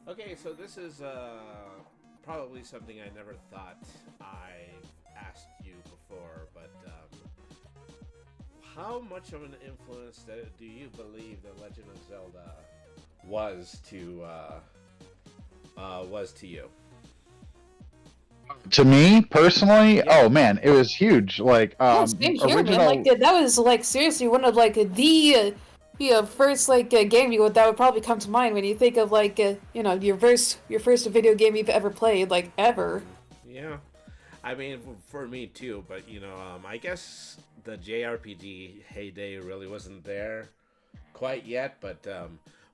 Okay, so this is probably something I never thought I asked you before, but how much of an influence do you believe The Legend of Zelda was to you? To me personally, Yeah. oh man, it was huge. Like Yeah, same here, man. original. Like that was like seriously one of like the first game that would probably come to mind when you think of your first video game you've ever played, like ever. Yeah. I mean, for me too, but I guess the JRPG heyday really wasn't there quite yet, but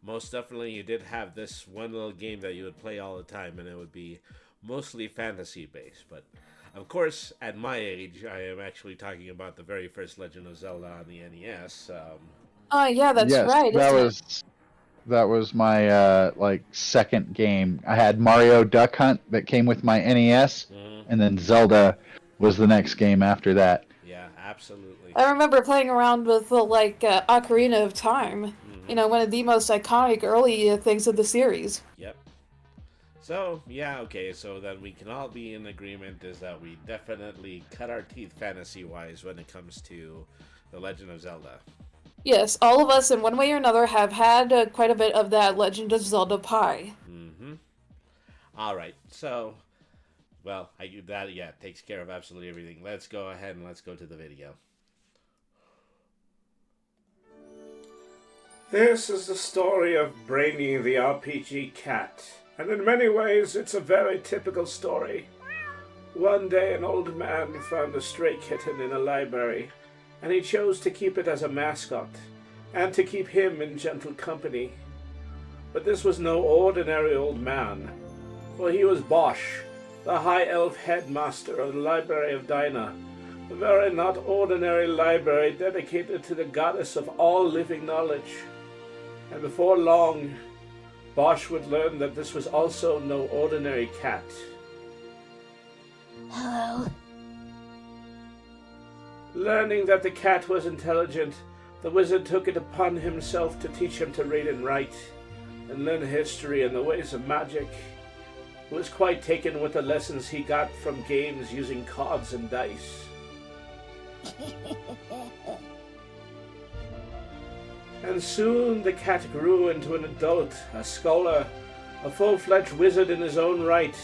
most definitely you did have this one little game that you would play all the time, and it would be mostly fantasy based. But of course, at my age, I am actually talking about the very first Legend of Zelda on the NES. Yeah, that's Yes, right. that was my like second game. I had Mario Duck Hunt that came with my NES, and then Zelda was the next game after that. Yeah, absolutely. I remember playing around with Ocarina of Time. One of the most iconic early things of the series. Yep. So, yeah, okay, so then we can all be in agreement is that we definitely cut our teeth fantasy-wise when it comes to The Legend of Zelda. Yes, all of us in one way or another have had quite a bit of that Legend of Zelda pie. All right, so, well, that takes care of absolutely everything. Let's go ahead and let's go to the video. This is the story of Brainy the RPG cat, and in many ways it's a very typical story. One day an old man found a stray kitten in a library, and he chose to keep it as a mascot, and to keep him in gentle company. But this was no ordinary old man, for he was Bosch, the high elf headmaster of the Library of Dinah, a very not ordinary library dedicated to the goddess of all living knowledge. And before long, Bosch would learn that this was also no ordinary cat. Hello. Learning that the cat was intelligent, the wizard took it upon himself to teach him to read and write, and learn history and the ways of magic. He was quite taken with the lessons he got from games using cards and dice. And soon the cat grew into an adult, a scholar, a full-fledged wizard in his own right,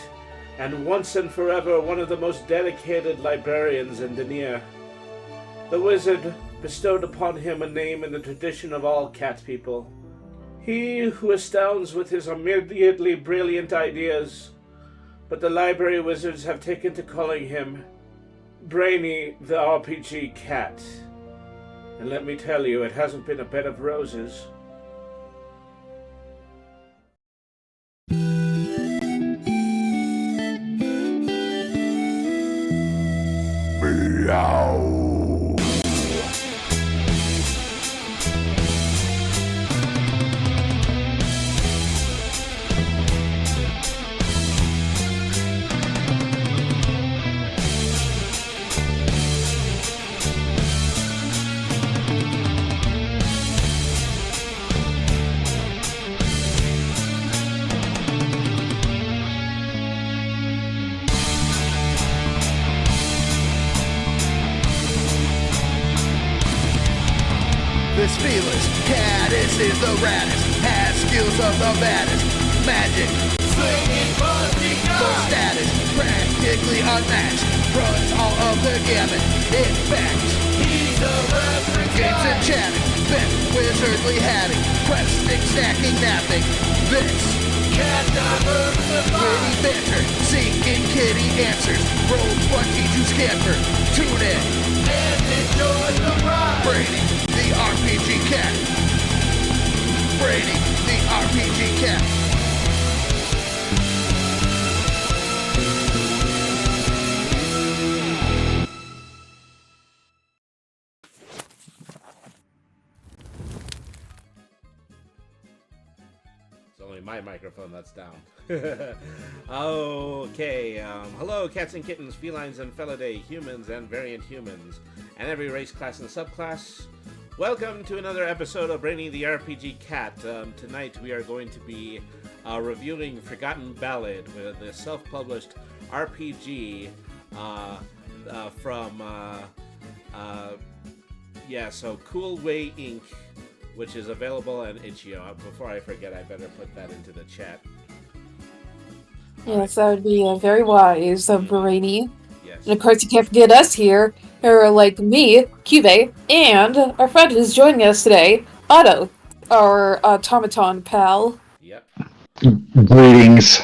and once and forever one of the most dedicated librarians in Denier. The wizard bestowed upon him a name in the tradition of all cat people. He who astounds with his immediately brilliant ideas. But the library wizards have taken to calling him Brainy the RPG cat. And let me tell you, it hasn't been a bed of roses. Meow. This fearless caddis is the raddest, has skills of the baddest, magic, slinging for status, practically unmatched, runs all of the gamut, in fact, he's a reference games and chatting, bent wizardly hatting, questing, stacking, napping, this cat witty banter, seeking kitty answers, roll 20 to scamper, tune in, and enjoy the ride. Brady, the RPG cat. Brady, the RPG cat. It's only my microphone that's down. Okay, hello cats and kittens, felines and felidae, humans and variant humans, and every race, class, and subclass. Welcome to another episode of Brainy the RPG Cat. Tonight we are going to be reviewing Forgotten Ballad, with the self-published RPG from Cool Way Inc., which is available on itch.io. Before I forget, I better put that into the chat. Yes, that would be very wise of Brainy. Yes. And of course, you can't forget us here, or like me, Cube, and our friend who's joining us today, Otto, our automaton pal. Yep. Greetings.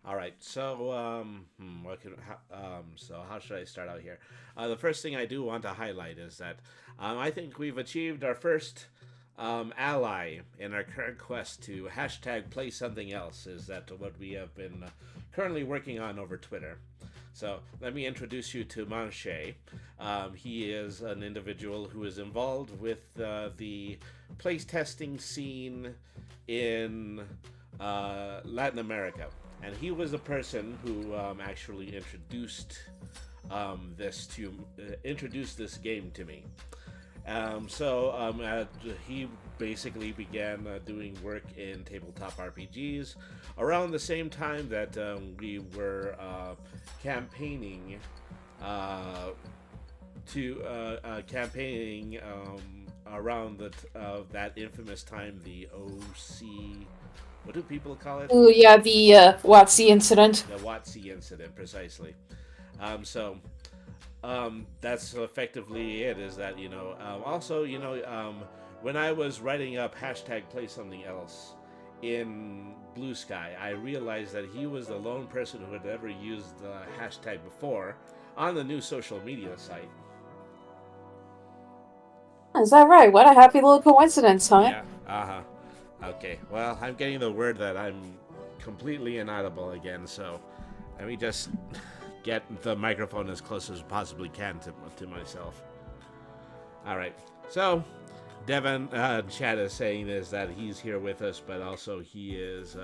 All right. So, how should I start out here? The first thing I do want to highlight is that I think we've achieved our first ally in our current quest to hashtag play something else. Is that what we have been currently working on over Twitter? So let me introduce you to Manche. He is an individual who is involved with the playtesting scene in Latin America. And he was the person who actually introduced this game to me. He basically began doing work in tabletop RPGs around the same time that we were campaigning around that infamous time, the OC. What do people call it? Ooh, yeah, the WotC incident. The WotC incident, precisely. That's effectively it. Is that when I was writing up hashtag play something else in Blue Sky, I realized that he was the lone person who had ever used the hashtag before on the new social media site. Is that right? What a happy little coincidence, huh? Yeah. Okay. Well, I'm getting the word that I'm completely inaudible again, so let me just get the microphone as close as possibly can to myself. All right. So, Devin, Chad is saying is that he's here with us, but also he is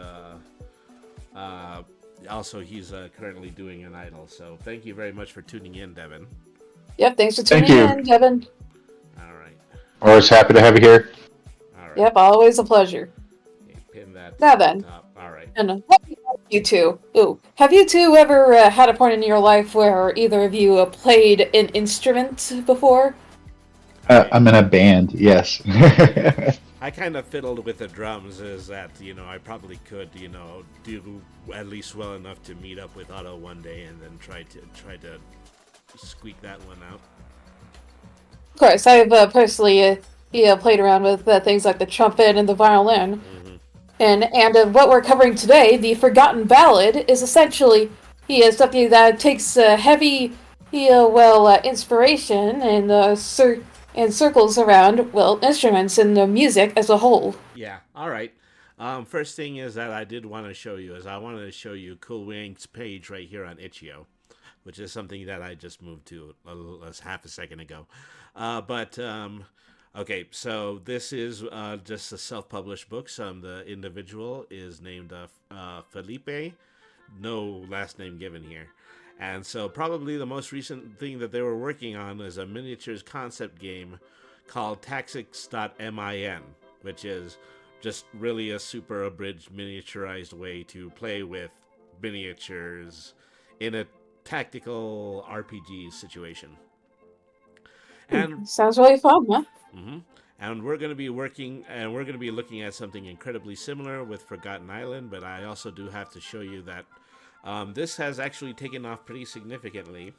he's currently doing an idol. So, thank you very much for tuning in, Devin. Yep, thanks for tuning in, Devin. All right. Always happy to have you here. All right. Yep, always a pleasure. Okay, pin that. Now then. All right. And you two. Ooh, have you two ever had a point in your life where either of you played an instrument before? I'm in a band, yes. I kind of fiddled with the drums. Is that I probably could do at least well enough to meet up with Otto one day and then try to squeak that one out. Of course, I've personally played around with things like the trumpet and the violin. Mm-hmm. And what we're covering today, the Forgotten Ballad, is essentially something that takes heavy inspiration and circles around instruments and the music as a whole. Yeah. All right. First thing is that I did want to show you I wanted to show you Cool Wing's page right here on itch.io, which is something that I just moved to half a second ago. Okay, so this is just a self-published book. The individual is named Felipe, no last name given here. And so probably the most recent thing that they were working on is a miniatures concept game called Tactics.min, which is just really a super abridged miniaturized way to play with miniatures in a tactical RPG situation. And sounds really fun, huh? Mm-hmm. And we're going to be looking at something incredibly similar with Forgotten Island, but I also do have to show you that this has actually taken off pretty significantly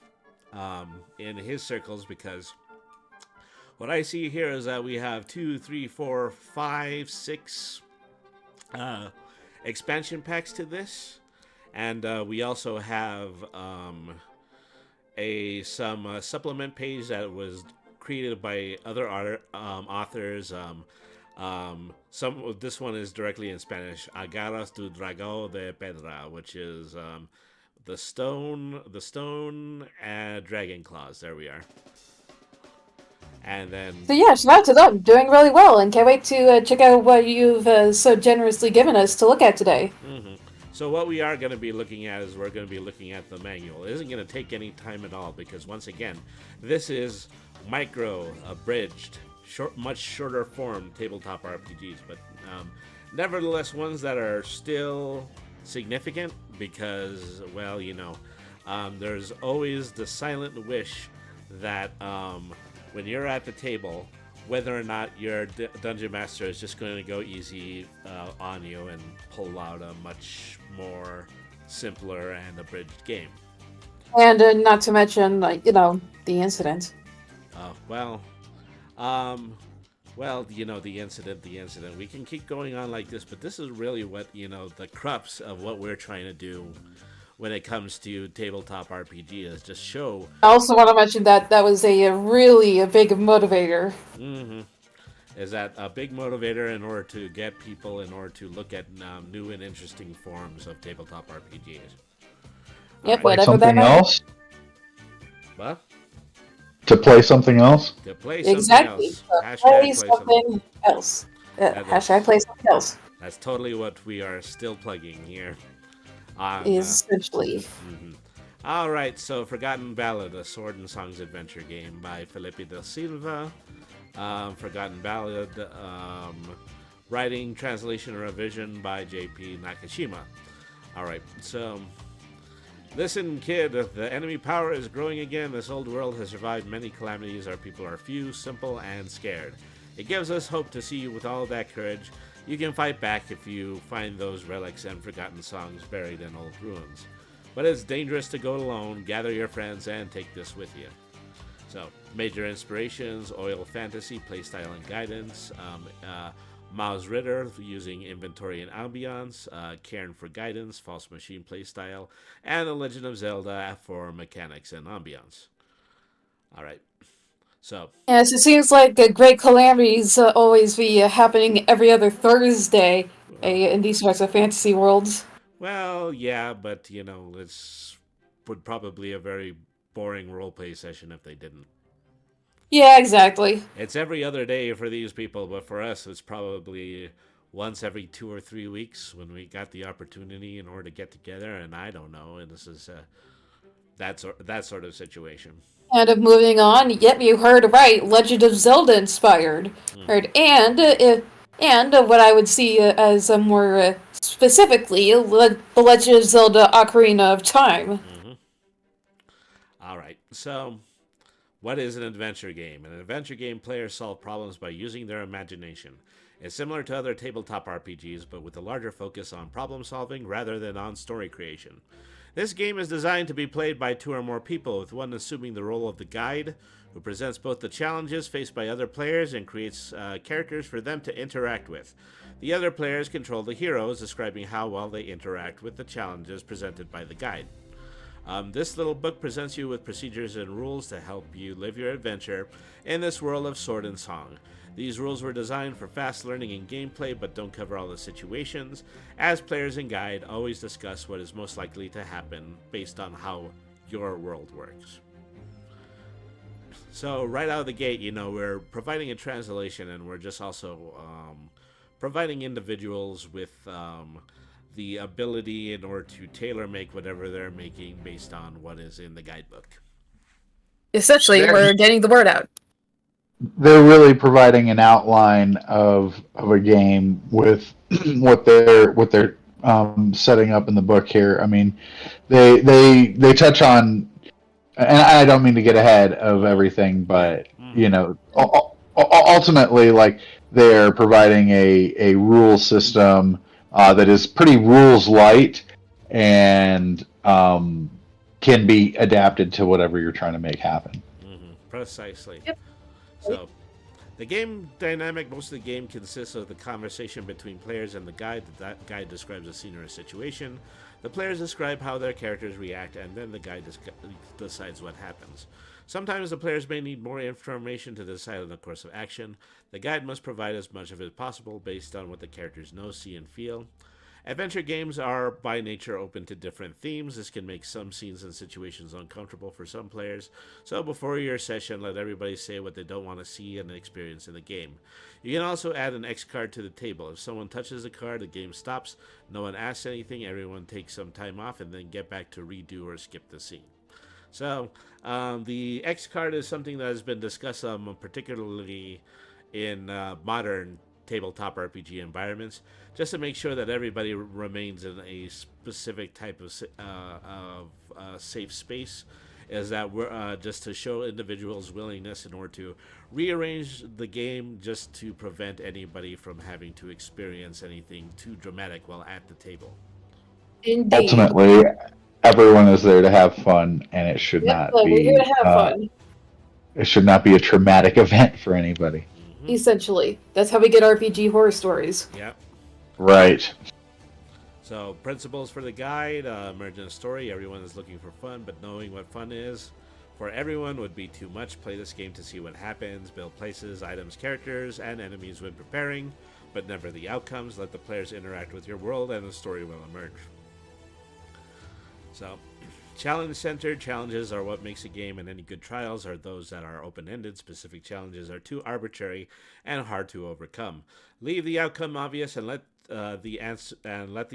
in his circles, because what I see here is that we have 2, 3, 4, 5, 6 expansion packs to this, and we also have some supplement page that was created by other authors. This one is directly in Spanish. Agarras tu dragão de pedra, which is the stone and dragon claws. There we are. And then. So yeah, shout out to them, doing really well, and can't wait to check out what you've so generously given us to look at today. Mm-hmm. So what we are going to be looking at is we're going to be looking at the manual. It isn't going to take any time at all, because once again, this is micro, abridged, much shorter form tabletop RPGs. But nevertheless ones that are still significant because, well, there's always the silent wish that when you're at the table, whether or not your dungeon master is just going to go easy on you and pull out a much more simpler and abridged game. And not to mention, the incident. Well, the incident. We can keep going on like this, but this is really what, the crux of what we're trying to do when it comes to tabletop RPG is just show. I also want to mention that was a really a big motivator. Mm-hmm. Is that a big motivator in order to get people in order to look at new and interesting forms of tabletop RPGs? Yep, Right. Play whatever that something might else? What? To play something else? To play be. something Exactly. else. Hashtag Play play something. something else. That Hashtag is- play something else. That's totally what we are still plugging here. On, Essentially. mhm. All right, so Forgotten Ballad, a sword and songs adventure game by Felipe da Silva. Forgotten Ballad, writing, translation, and revision by J.P. Nakashima. All right, so listen, kid, the enemy power is growing again. This old world has survived many calamities. Our people are few, simple, and scared. It gives us hope to see you with all that courage. You can fight back if you find those relics and forgotten songs buried in old ruins. But it's dangerous to go alone. Gather your friends and take this with you. So, major inspirations: Oil Fantasy, Playstyle and Guidance, Miles Ritter using Inventory and Ambiance, Cairn for Guidance, False Machine Playstyle, and The Legend of Zelda for Mechanics and Ambiance. Alright, so, Yes, it seems like great calamities always be happening every other Thursday in these sorts of fantasy worlds. well, yeah, but, this would probably a very boring roleplay session if they didn't. Yeah, exactly. It's every other day for these people, but for us, it's probably once every 2 or 3 weeks when we got the opportunity in order to get together. And I don't know, and this is that sort of situation. And moving on, yep, you heard right. Legend of Zelda inspired. Heard, and what I would see as more specifically the Legend of Zelda: Ocarina of Time. Mm-hmm. All right, so what is an adventure game? An adventure game, players solve problems by using their imagination. It's similar to other tabletop RPGs, but with a larger focus on problem solving rather than on story creation. This game is designed to be played by 2 or more people, with one assuming the role of the guide, who presents both the challenges faced by other players and creates characters for them to interact with. The other players control the heroes, describing how well they interact with the challenges presented by the guide. This little book presents you with procedures and rules to help you live your adventure in this world of sword and song. These rules were designed for fast learning and gameplay, but don't cover all the situations, as players and guide always discuss what is most likely to happen based on how your world works. So right out of the gate, we're providing a translation, and we're just also providing individuals with the ability in order to tailor make whatever they're making based on what is in the guidebook. Essentially, we're getting the word out. They're really providing an outline of a game with what they're setting up in the book here. I mean, they touch on, and I don't mean to get ahead of everything, but ultimately, like, they're providing a rule system that is pretty rules light and can be adapted to whatever you're trying to make happen. Mm-hmm. Precisely. Yep. So, the game dynamic, most of the game consists of the conversation between players and the guide. That guide describes a scene or a situation. The players describe how their characters react, and then the guide decides what happens. Sometimes the players may need more information to decide on the course of action. The guide must provide as much of it as possible based on what the characters know, see, and feel. Adventure games are by nature open to different themes. This can make some scenes and situations uncomfortable for some players. So before your session, let everybody say what they don't want to see and experience in the game. You can also add an X card to the table. If someone touches the card, the game stops. No one asks anything. Everyone takes some time off and then get back to redo or skip the scene. So the X card is something that has been discussed particularly in modern tabletop RPG environments, just to make sure that everybody remains in a specific type of safe space. Is that we're just to show individuals' willingness in order to rearrange the game, just to prevent anybody from having to experience anything too dramatic while at the table. Indeed. Ultimately, everyone is there to have fun, and it should not we're be. here to have fun. It should not be a traumatic event for anybody. Essentially, that's how we get RPG horror stories. Yep. Right. So, principles for the guide, emerge in a story. Everyone is looking for fun, but knowing what fun is for everyone would be too much. Play this game to see what happens. Build places, items, characters, and enemies when preparing, but never the outcomes. Let the players interact with your world, and the story will emerge. So, challenge-centered challenges are what makes a game, and any good trials are those that are open-ended. Specific challenges are too arbitrary and hard to overcome. Leave the outcome obvious and let the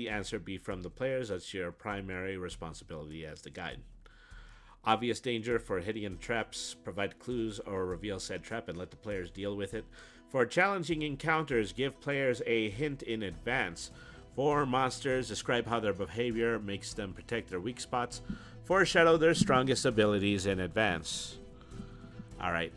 answer be from the players. That's your primary responsibility as the guide. Obvious danger for hidden traps. Provide clues or reveal said trap and let the players deal with it. For challenging encounters, give players a hint in advance. For monsters, describe how their behavior makes them protect their weak spots. Foreshadow their strongest abilities in advance. Alright,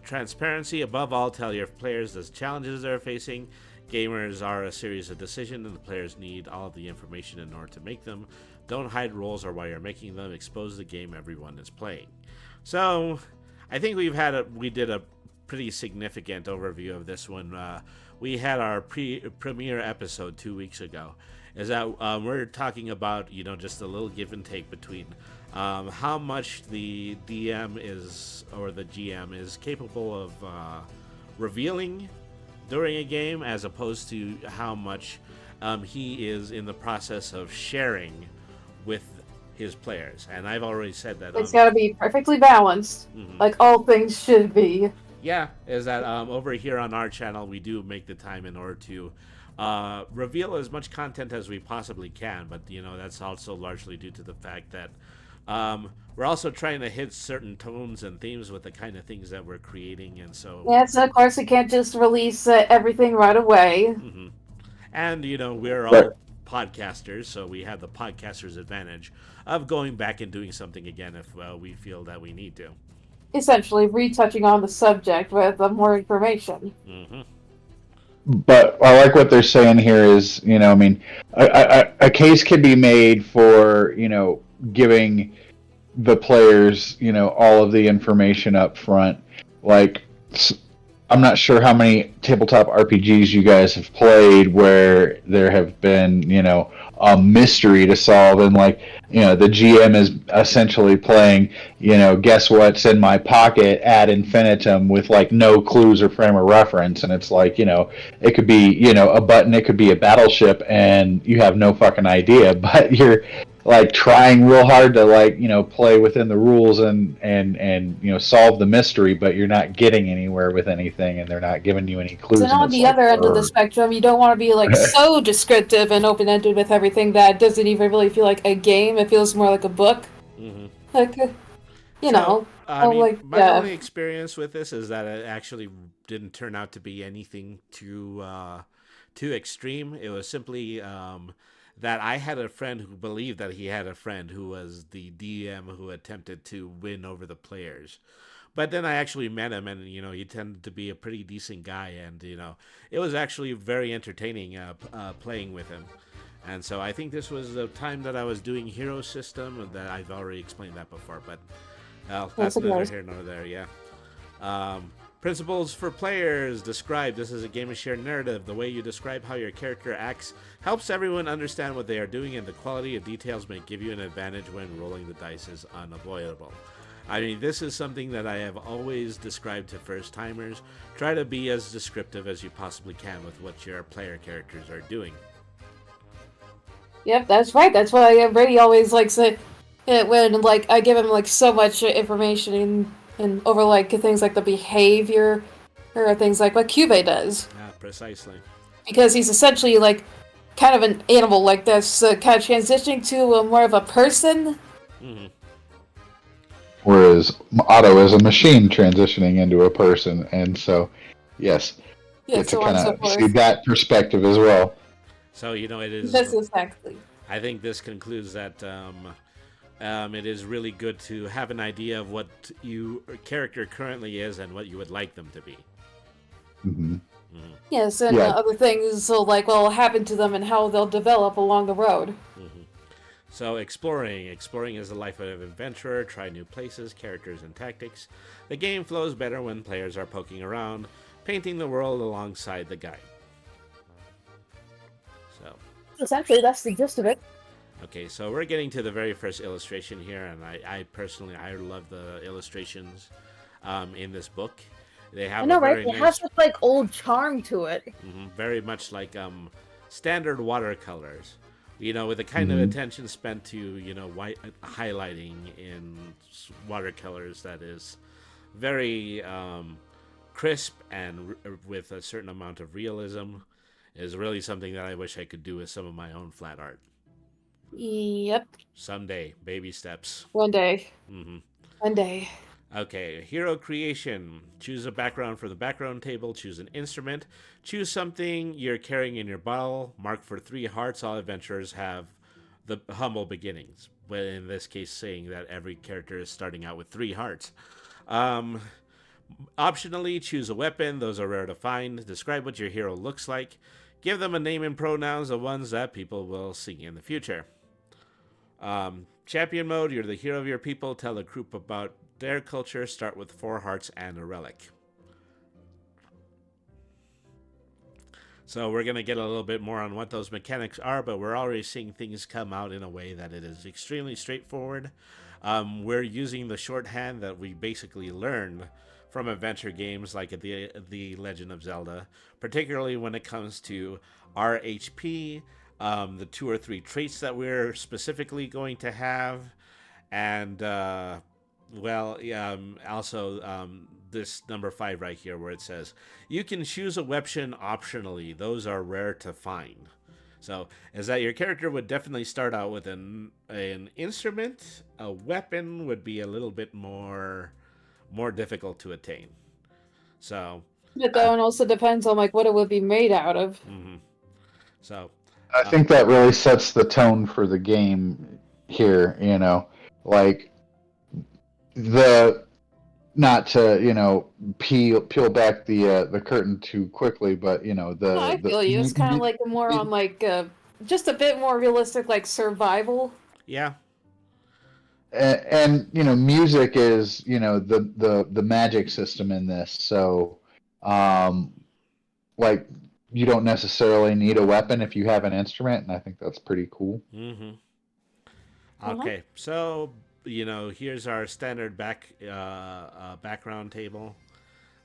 transparency. Above all, tell your players the challenges they're facing. Gamers are a series of decisions, and the players need all of the information in order to make them. Don't hide rules or why you're making them. Expose the game everyone is playing. So, I think we did a pretty significant overview of this one. We had our premiere episode 2 weeks ago. Is that we're talking about, just a little give and take between how much the DM is, or the GM is capable of revealing during a game, as opposed to how much he is in the process of sharing with his players. And I've already said that it's got to be perfectly balanced, like all things should be. Yeah, is that over here on our channel, we do make the time in order to reveal as much content as we possibly can, but that's also largely due to the fact that we're also trying to hit certain tones and themes with the kind of things that we're creating, and so yes, of course we can't just release everything right away. And we're all podcasters, so we have the podcaster's advantage of going back and doing something again if we feel that we need to. Essentially retouching on the subject with more information. But I like what they're saying here is, a case can be made for, giving the players, all of the information up front. Like, I'm not sure how many tabletop RPGs you guys have played where there have been, a mystery to solve, and the GM is essentially playing, guess what's in my pocket ad infinitum with no clues or frame of reference, and it's it could be, a button, it could be a battleship, and you have no fucking idea, but you're trying real hard to play within the rules and solve the mystery, but you're not getting anywhere with anything, and they're not giving you any clues. And on the other end of the spectrum, you don't want to be so descriptive and open-ended with everything that doesn't even really feel like a game. It feels more like a book. My only experience with this is that it actually didn't turn out to be anything too extreme. It was simply that I had a friend who believed that he had a friend who was the DM who attempted to win over the players. But then I actually met him, and, he tended to be a pretty decent guy, and, it was actually very entertaining playing with him. And so I think this was the time that I was doing Hero System, and that I've already explained that before, but that's neither here nor there, yeah. Principles for players. Describe. This is a game of shared narrative. The way you describe how your character acts helps everyone understand what they are doing, and the quality of details may give you an advantage when rolling the dice is unavoidable. I mean, this is something that I have always described to first-timers. Try to be as descriptive as you possibly can with what your player characters are doing. Yep, that's right. That's why Brady always say when I give him so much information and over things like the behavior or things like what Cube does. Yeah, precisely. Because he's essentially kind of an animal that's kind of transitioning to more of a person. Whereas Otto is a machine transitioning into a person, and so yes, Yeah, get to so on kind and so of see forth. that perspective as well. So it is. That's exactly. I think this concludes that it is really good to have an idea of what your character currently is and what you would like them to be. Hmm. Yes, and Yeah. other things so like what will happen to them and how they'll develop along the road. So exploring is the life of an adventurer. Try new places, characters, and tactics. The game flows better when players are poking around, painting the world alongside the guide. So, Essentially, that's the gist of it. okay, so we're getting to the very first illustration here, and I personally love the illustrations in this book. They have I know, a right? very It nice, has this like old charm to it. very much like standard watercolors. With the kind of attention spent to white highlighting in watercolors that is very crisp and with a certain amount of realism is really something that I wish I could do with some of my own flat art. Yep. Someday, baby steps. One day. hmm One day. Okay, hero creation. Choose a background from the background table. Choose an instrument. Choose something you're carrying in your bottle. Mark for 3 hearts. All adventurers have the humble beginnings. But in this case, saying that every character is starting out with 3 hearts. Optionally, choose a weapon. Those are rare to find. Describe what your hero looks like. Give them a name and pronouns, the ones that people will see in the future. Champion mode. You're the hero of your people. Tell a group about their culture. Start with 4 hearts and a relic. So we're going to get a little bit more on what those mechanics are, but we're already seeing things come out in a way that it is extremely straightforward. We're using the shorthand that we basically learned from adventure games like the Legend of Zelda, particularly when it comes to our HP, the 2 or 3 traits that we're specifically going to have, and also this number 5 right here where it says you can choose a weapon optionally. Those are rare to find. So is that your character would definitely start out with an instrument. A weapon would be a little bit more difficult to attain. So But that one also depends on like what it would be made out of. so I think that really sets the tone for the game here. Like not to peel back the curtain too quickly, but No, I feel you. It's kind of like more on like just a bit more realistic, like survival. yeah. And music is the magic system in this, so like you don't necessarily need a weapon if you have an instrument, and I think that's pretty cool. Okay, so here's our standard background table.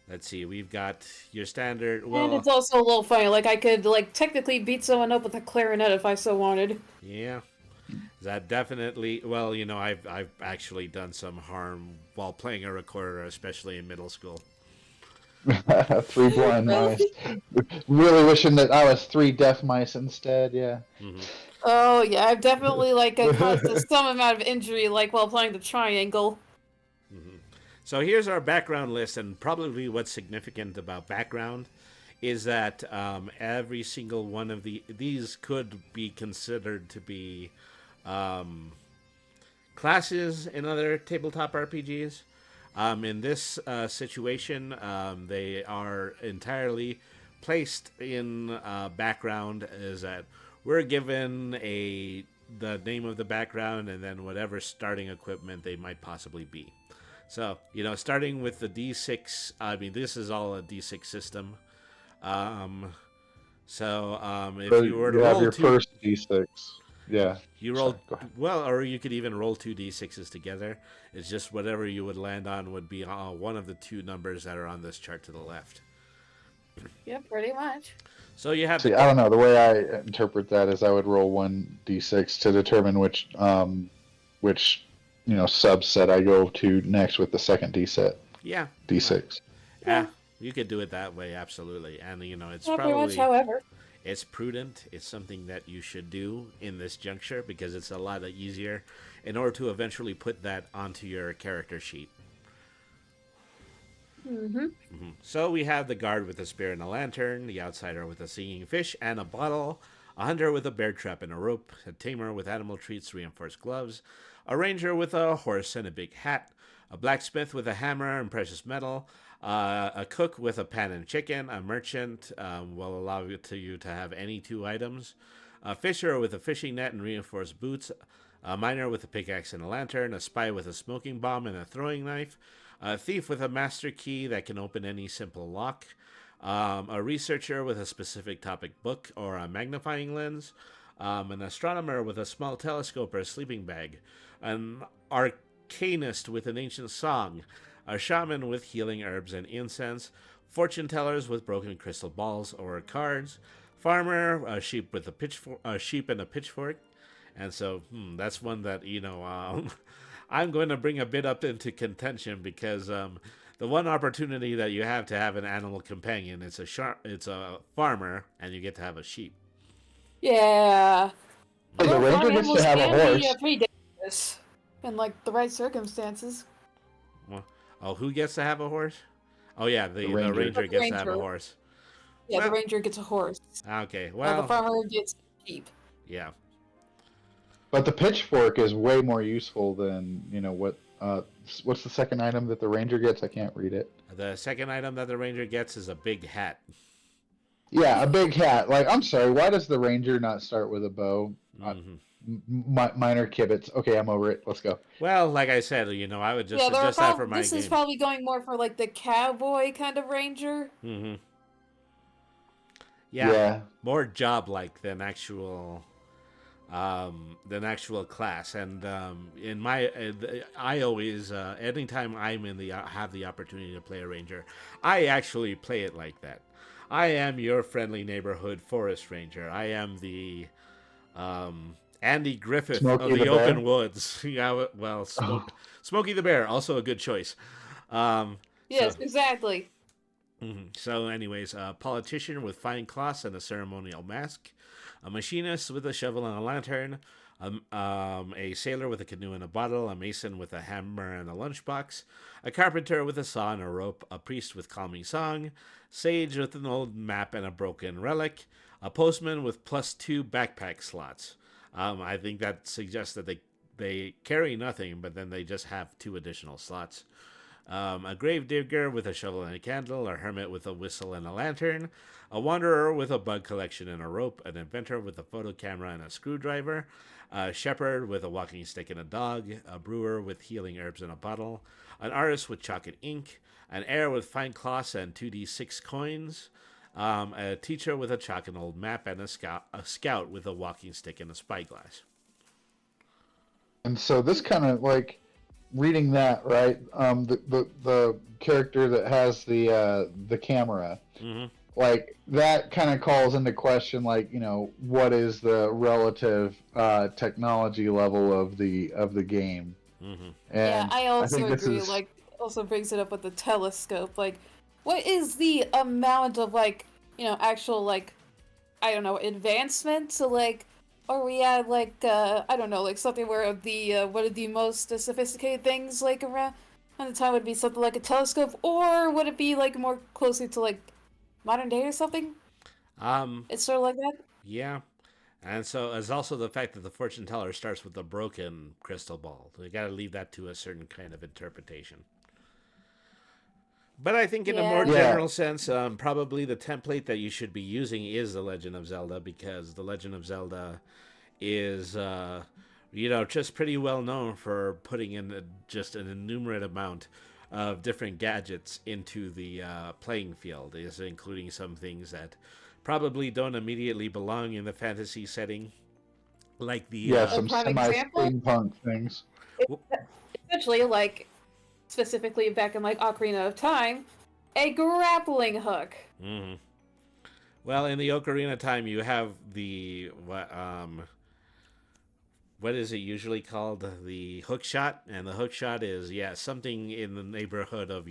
Let's see, we've got your standard. And Well, it's also a little funny. Like I could like technically beat someone up with a clarinet if I so wanted. yeah, that definitely. Well, I've actually done some harm while playing a recorder, especially in middle school. 3 blind mice. Really wishing that I was 3 deaf mice instead. Yeah. Oh yeah, I've definitely like caused some amount of injury, like while playing the triangle. So here's our background list, and probably what's significant about background is that every single one of these could be considered to be classes in other tabletop RPGs. In this situation, they are entirely placed in background. Is that we're given the name of the background and then whatever starting equipment they might possibly be. So, starting with the D6, I mean, this is all a D6 system. If you were to roll your 2, first D6. Yeah. you roll, Go ahead. well, or you could even roll 2 D6s together. It's just whatever you would land on would be one of the 2 numbers that are on this chart to the left. Yeah, pretty much. So you have See, I don't know. The way I interpret that is I would roll 1 D6 to determine which subset I go to next with the second D6. Yeah. D6. Yeah, you could do it that way, absolutely. And it's Not very much, probably however. It's prudent. It's something that you should do in this juncture because it's a lot easier in order to eventually put that onto your character sheet. So we have the guard with a spear and a lantern, the outsider with a singing fish and a bottle, a hunter with a bear trap and a rope, a tamer with animal treats, reinforced gloves, a ranger with a horse and a big hat, a blacksmith with a hammer and precious metal, a cook with a pan and chicken, a merchant will allow you to have any 2 items, a fisher with a fishing net and reinforced boots, a miner with a pickaxe and a lantern, a spy with a smoking bomb and a throwing knife, a thief with a master key that can open any simple lock, a researcher with a specific topic book or a magnifying lens, an astronomer with a small telescope or a sleeping bag, an arcanist with an ancient song, a shaman with healing herbs and incense, fortune tellers with broken crystal balls or cards, farmer, a sheep with a sheep and a pitchfork. And so that's one that I'm going to bring a bit up into contention because the one opportunity that you have to have an animal companion, it's a farmer, and you get to have a sheep. Yeah. The Although ranger farm gets to animals have a can be horse. pretty dangerous in like the right circumstances. Well, who gets to have a horse? Oh yeah, the ranger. ranger gets to have a horse. Yeah, Well- the ranger gets a horse. Okay, The well, farmer gets a sheep. yeah. But the pitchfork is way more useful than what's the second item that the ranger gets? I can't read it. The second item that the ranger gets is a big hat. Yeah, a big hat. Like, I'm sorry, why does the ranger not start with a bow? Minor kibitz. Okay, I'm over it. Let's go. Well, like I said, I would just Yeah, suggest that for my this game. is probably going more for like the cowboy kind of ranger. Yeah, more job-like than actual class. And in my, I always, anytime I'm in the have the opportunity to play a ranger, I actually play it like that. I am your friendly neighborhood forest ranger. I am the Andy Griffith Smokey of the the open Bear? woods. Yeah, well, Smokey the Bear, also a good choice. Yes, So- exactly. So, anyways, a politician with fine cloths and a ceremonial mask, a machinist with a shovel and a lantern, a sailor with a canoe and a bottle, a mason with a hammer and a lunchbox, a carpenter with a saw and a rope, a priest with calming song, sage with an old map and a broken relic, a postman with +2 backpack slots. I think that suggests that they carry nothing, but then they just have 2 additional slots. A grave digger with a shovel and a candle, a hermit with a whistle and a lantern, a wanderer with a bug collection and a rope, an inventor with a photo camera and a screwdriver, a shepherd with a walking stick and a dog, a brewer with healing herbs and a bottle, an artist with chalk and ink, an heir with fine cloths and 2d6 coins, a teacher with a chalk and old map, and a scout with a walking stick and a spyglass. And so this kind of like reading that, right? The character that has the camera, like that kind of calls into question, like, what is the relative technology level of the game? And Yeah, I also think this agree. is- Like, also brings it up with the telescope. Like, what is the amount of actual I don't know, advancement? So are we at I don't know, like something where one of the most sophisticated things around the time would be something like a telescope, or would it be more closely to modern day or something? It's sort of like that. Yeah. And so there's also the fact that the fortune teller starts with a broken crystal ball. You got to leave that to a certain kind of interpretation. But I think in a more Yeah. general sense, probably the template that you should be using is The Legend of Zelda, because The Legend of Zelda is, just pretty well known for putting in just an innumerable amount of different gadgets into the playing field, is including some things that probably don't immediately belong in the fantasy setting, like the some prime example? semi-steampunk things. Essentially, specifically back in Ocarina of Time, a grappling hook. Well, in the Ocarina of Time, you have what is it usually called? The hook shot, and the hook shot is something in the neighborhood of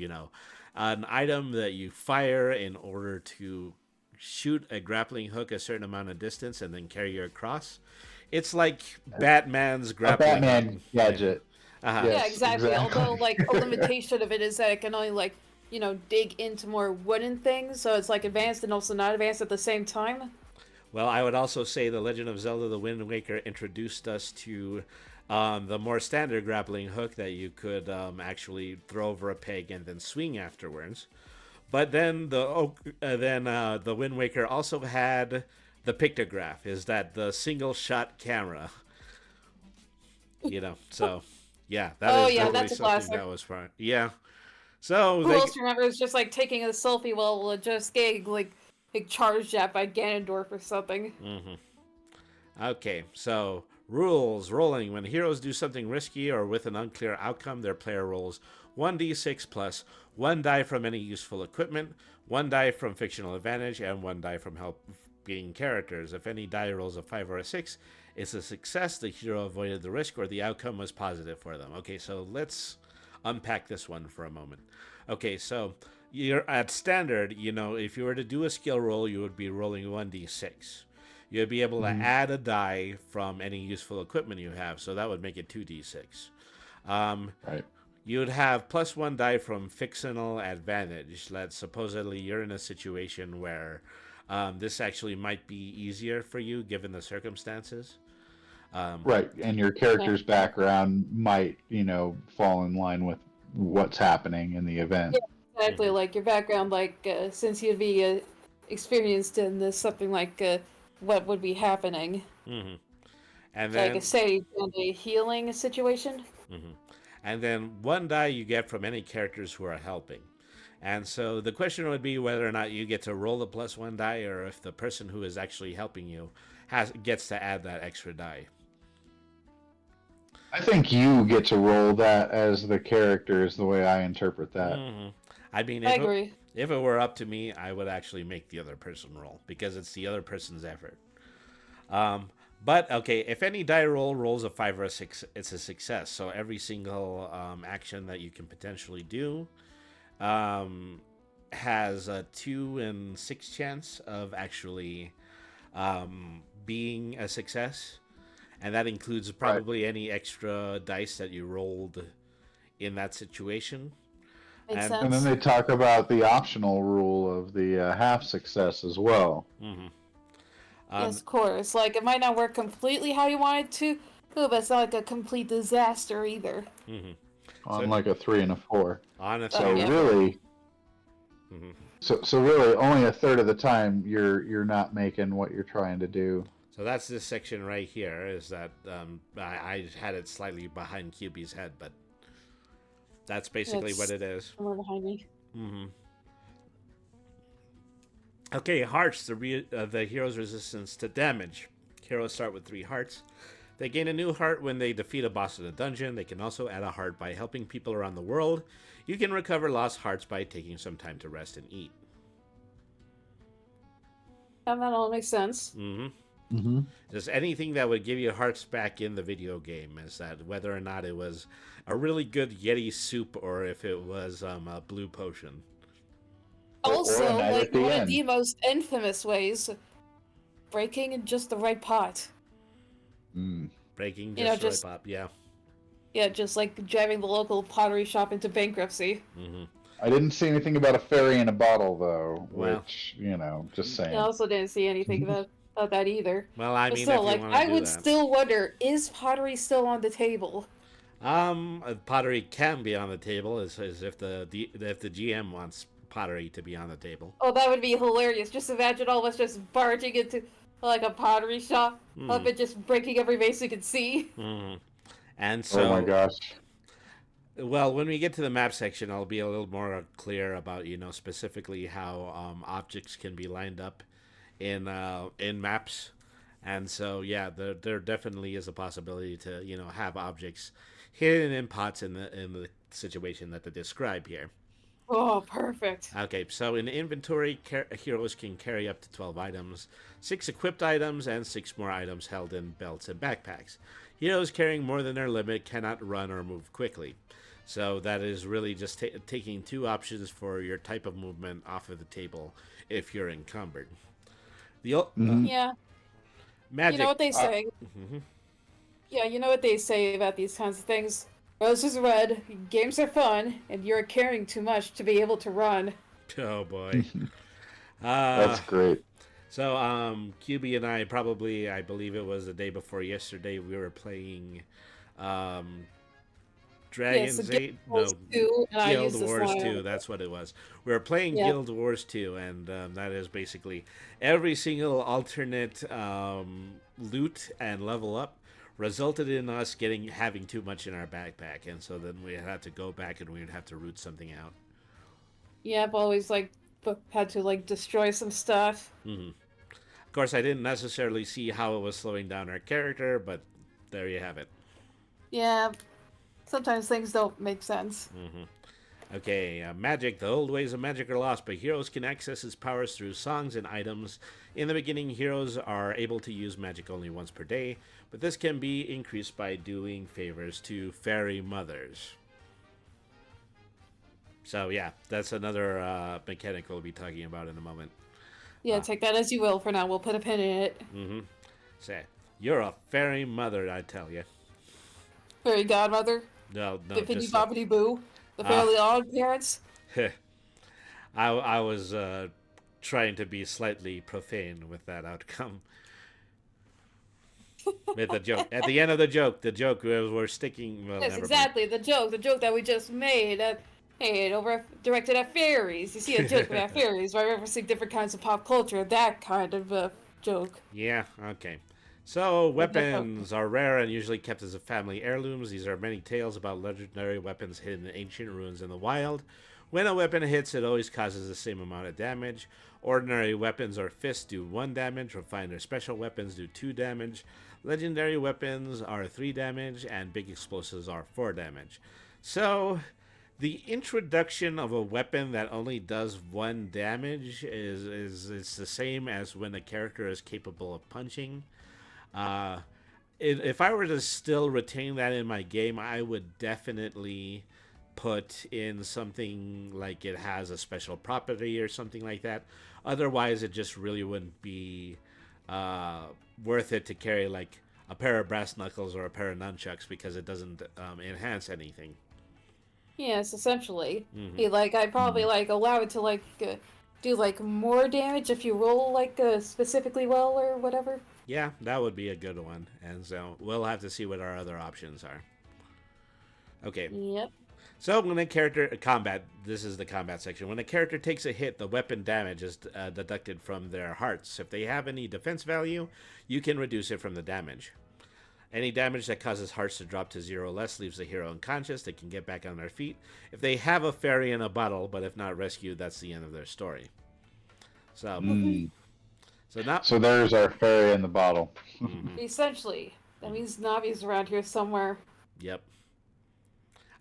an item that you fire in order to shoot a grappling hook a certain amount of distance and then carry you across. It's like Batman's A grappling Batman hook. gadget. Uh-huh. Yeah, Yes, exactly. exactly. Although, like, a limitation of it is that it can only, like, dig into more wooden things, so it's, like, advanced and also not advanced at the same time. Well, I would also say The Legend of Zelda: The Wind Waker introduced us to the more standard grappling hook that you could actually throw over a peg and then swing afterwards. But then the Wind Waker also had the pictograph, is that the single shot camera. So yeah, that Oh, is yeah, definitely that's a something classic. that was fun. Yeah. So Who they else remembers just, like, taking a selfie while just getting, like charged at by Ganondorf or something? Okay, so rules rolling. When heroes do something risky or with an unclear outcome, their player rolls 1d6 plus 1 die from any useful equipment, 1 die from fictional advantage, and 1 die from helping characters. If any die rolls a 5 or a 6, it's a success. The hero avoided the risk or the outcome was positive for them. Okay, so let's unpack this one for a moment. Okay, so you're at standard, if you were to do a skill roll, you would be rolling 1d6. You'd be able to add a die from any useful equipment you have, so that would make it 2d6. Right. You would have plus 1 die from fictional advantage. That supposedly you're in a situation where this actually might be easier for you given the circumstances. Right. And your character's background might, fall in line with what's happening in the event. Exactly, like, your background, like, since you'd be experienced in this, something like, what would be happening. And Like, then say, in a healing situation. and then 1 die you get from any characters who are helping. And so the question would be whether or not you get to roll the plus 1 die, or if the person who is actually helping you gets to add that extra die. I think you get to roll that as the character, is the way I interpret that. I mean, I agree. if it were up to me, I would actually make the other person roll because it's the other person's effort. But okay, if any die roll rolls a 5 or a 6, it's a success. So every single action that you can potentially do has a 2 in 6 chance of actually being a success. And that includes probably any extra dice that you rolled in that situation. Makes And- sense. And then they talk about the optional rule of the half success as well. Yes, of course. Like, it might not work completely how you want it to, but it's not like a complete disaster either. On like a 3 and a 4. On a So yeah. really, so really, only a third of the time you're not making what you're trying to do. So that's this section right here. Is that I had it slightly behind QB's head, but that's basically It's what it is. somewhere behind me. Okay, hearts. The hero's resistance to damage. Heroes start with 3 hearts. They gain a new heart when they defeat a boss in a dungeon. They can also add a heart by helping people around the world. You can recover lost hearts by taking some time to rest and eat. Yeah, that all makes sense. Just anything that would give you hearts back in the video game, is that whether or not it was a really good Yeti soup or if it was a blue potion. Also, or a night like, at the one of end. the most infamous ways, breaking in just the right pot. Breaking You know, just just- right up, yeah. Yeah, just like driving the local pottery shop into bankruptcy. I didn't see anything about a fairy in a bottle, though, Well. which, just saying. I also didn't see anything about that either. Well, I But mean, still, if like, you want to I do would that. still wonder, is pottery still on the table? Pottery can be on the table, as if the GM wants pottery to be on the table. Oh, that would be hilarious. Just imagine all of us just barging into, like, a pottery shop, up and just breaking every vase we could see. And so, Oh my gosh. well, when we get to the map section, I'll be a little more clear about specifically how objects can be lined up in maps. And so, yeah, there definitely is a possibility to have objects hidden in pots in the situation that they describe here. Oh, perfect. Okay, so in inventory, heroes can carry up to 12 items, 6 equipped items, and 6 more items held in belts and backpacks. Heroes carrying more than their limit cannot run or move quickly. So that is really just taking 2 options for your type of movement off of the table if you're encumbered. The Yeah. magic. You know what they say. Mhm. Yeah, you know what they say about these kinds of things. Roses are red, games are fun, and you're carrying too much to be able to run. Oh boy. That's great. So QB and I probably, I believe it was the day before yesterday, we were playing um, Yes, Dragon's Guild Age. Wars No, 2, and I Guild use this Wars line. 2. That's what it was. We were playing Yeah. Guild Wars 2, and that is basically every single alternate loot and level up resulted in us having too much in our backpack, and so then we had to go back and we would have to root something out. Yeah, I've always had to destroy some stuff. Of course, I didn't necessarily see how it was slowing down our character, but there you have it. Yeah, sometimes things don't make sense. Okay, magic. The old ways of magic are lost, but heroes can access its powers through songs and items. In the beginning, heroes are able to use magic only once per day, but this can be increased by doing favors to fairy mothers. So yeah, that's another mechanic we'll be talking about in a moment. Yeah, take that as you will for now. We'll put a pin in it. Say, you're a fairy mother, I tell you. Fairy godmother, No, Bippity just Boppity Boo, the Fairly Odd Parents. I was trying to be slightly profane with that outcome. With the joke. At the end of the joke was we're sticking. Well, Yes, never exactly. The joke that we just made. Directed at fairies. You see a joke about fairies by referencing different kinds of pop culture. That kind of joke. mind. Yeah, okay. So, weapons are rare and usually kept as a family heirlooms. These are many tales about legendary weapons hidden in ancient ruins in the wild. When a weapon hits, it always causes the same amount of damage. Ordinary weapons or fists do 1 damage. Refined or special weapons do 2 damage. Legendary weapons are 3 damage, and big explosives are 4 damage. So, the introduction of a weapon that only does 1 damage is the same as when a character is capable of punching. If I were to still retain that in my game, I would definitely put in something like it has a special property or something like that. Otherwise, it just really wouldn't be worth it to carry like a pair of brass knuckles or a pair of nunchucks because it doesn't enhance anything. Yes, essentially. I'd probably allow it to do more damage if you roll specifically well or whatever. Yeah, that would be a good one. And so we'll have to see what our other options are. Okay. Yep. So when a character combat, this is the combat section. When a character takes a hit, the weapon damage is deducted from their hearts. If they have any defense value, you can reduce it from the damage. Any damage that causes hearts to drop to 0 or less leaves the hero unconscious. They can get back on their feet. If they have a fairy in a bottle, but if not rescued, that's the end of their story. So, So there's our fairy in the bottle. Essentially. That means Navi's around here somewhere. Yep.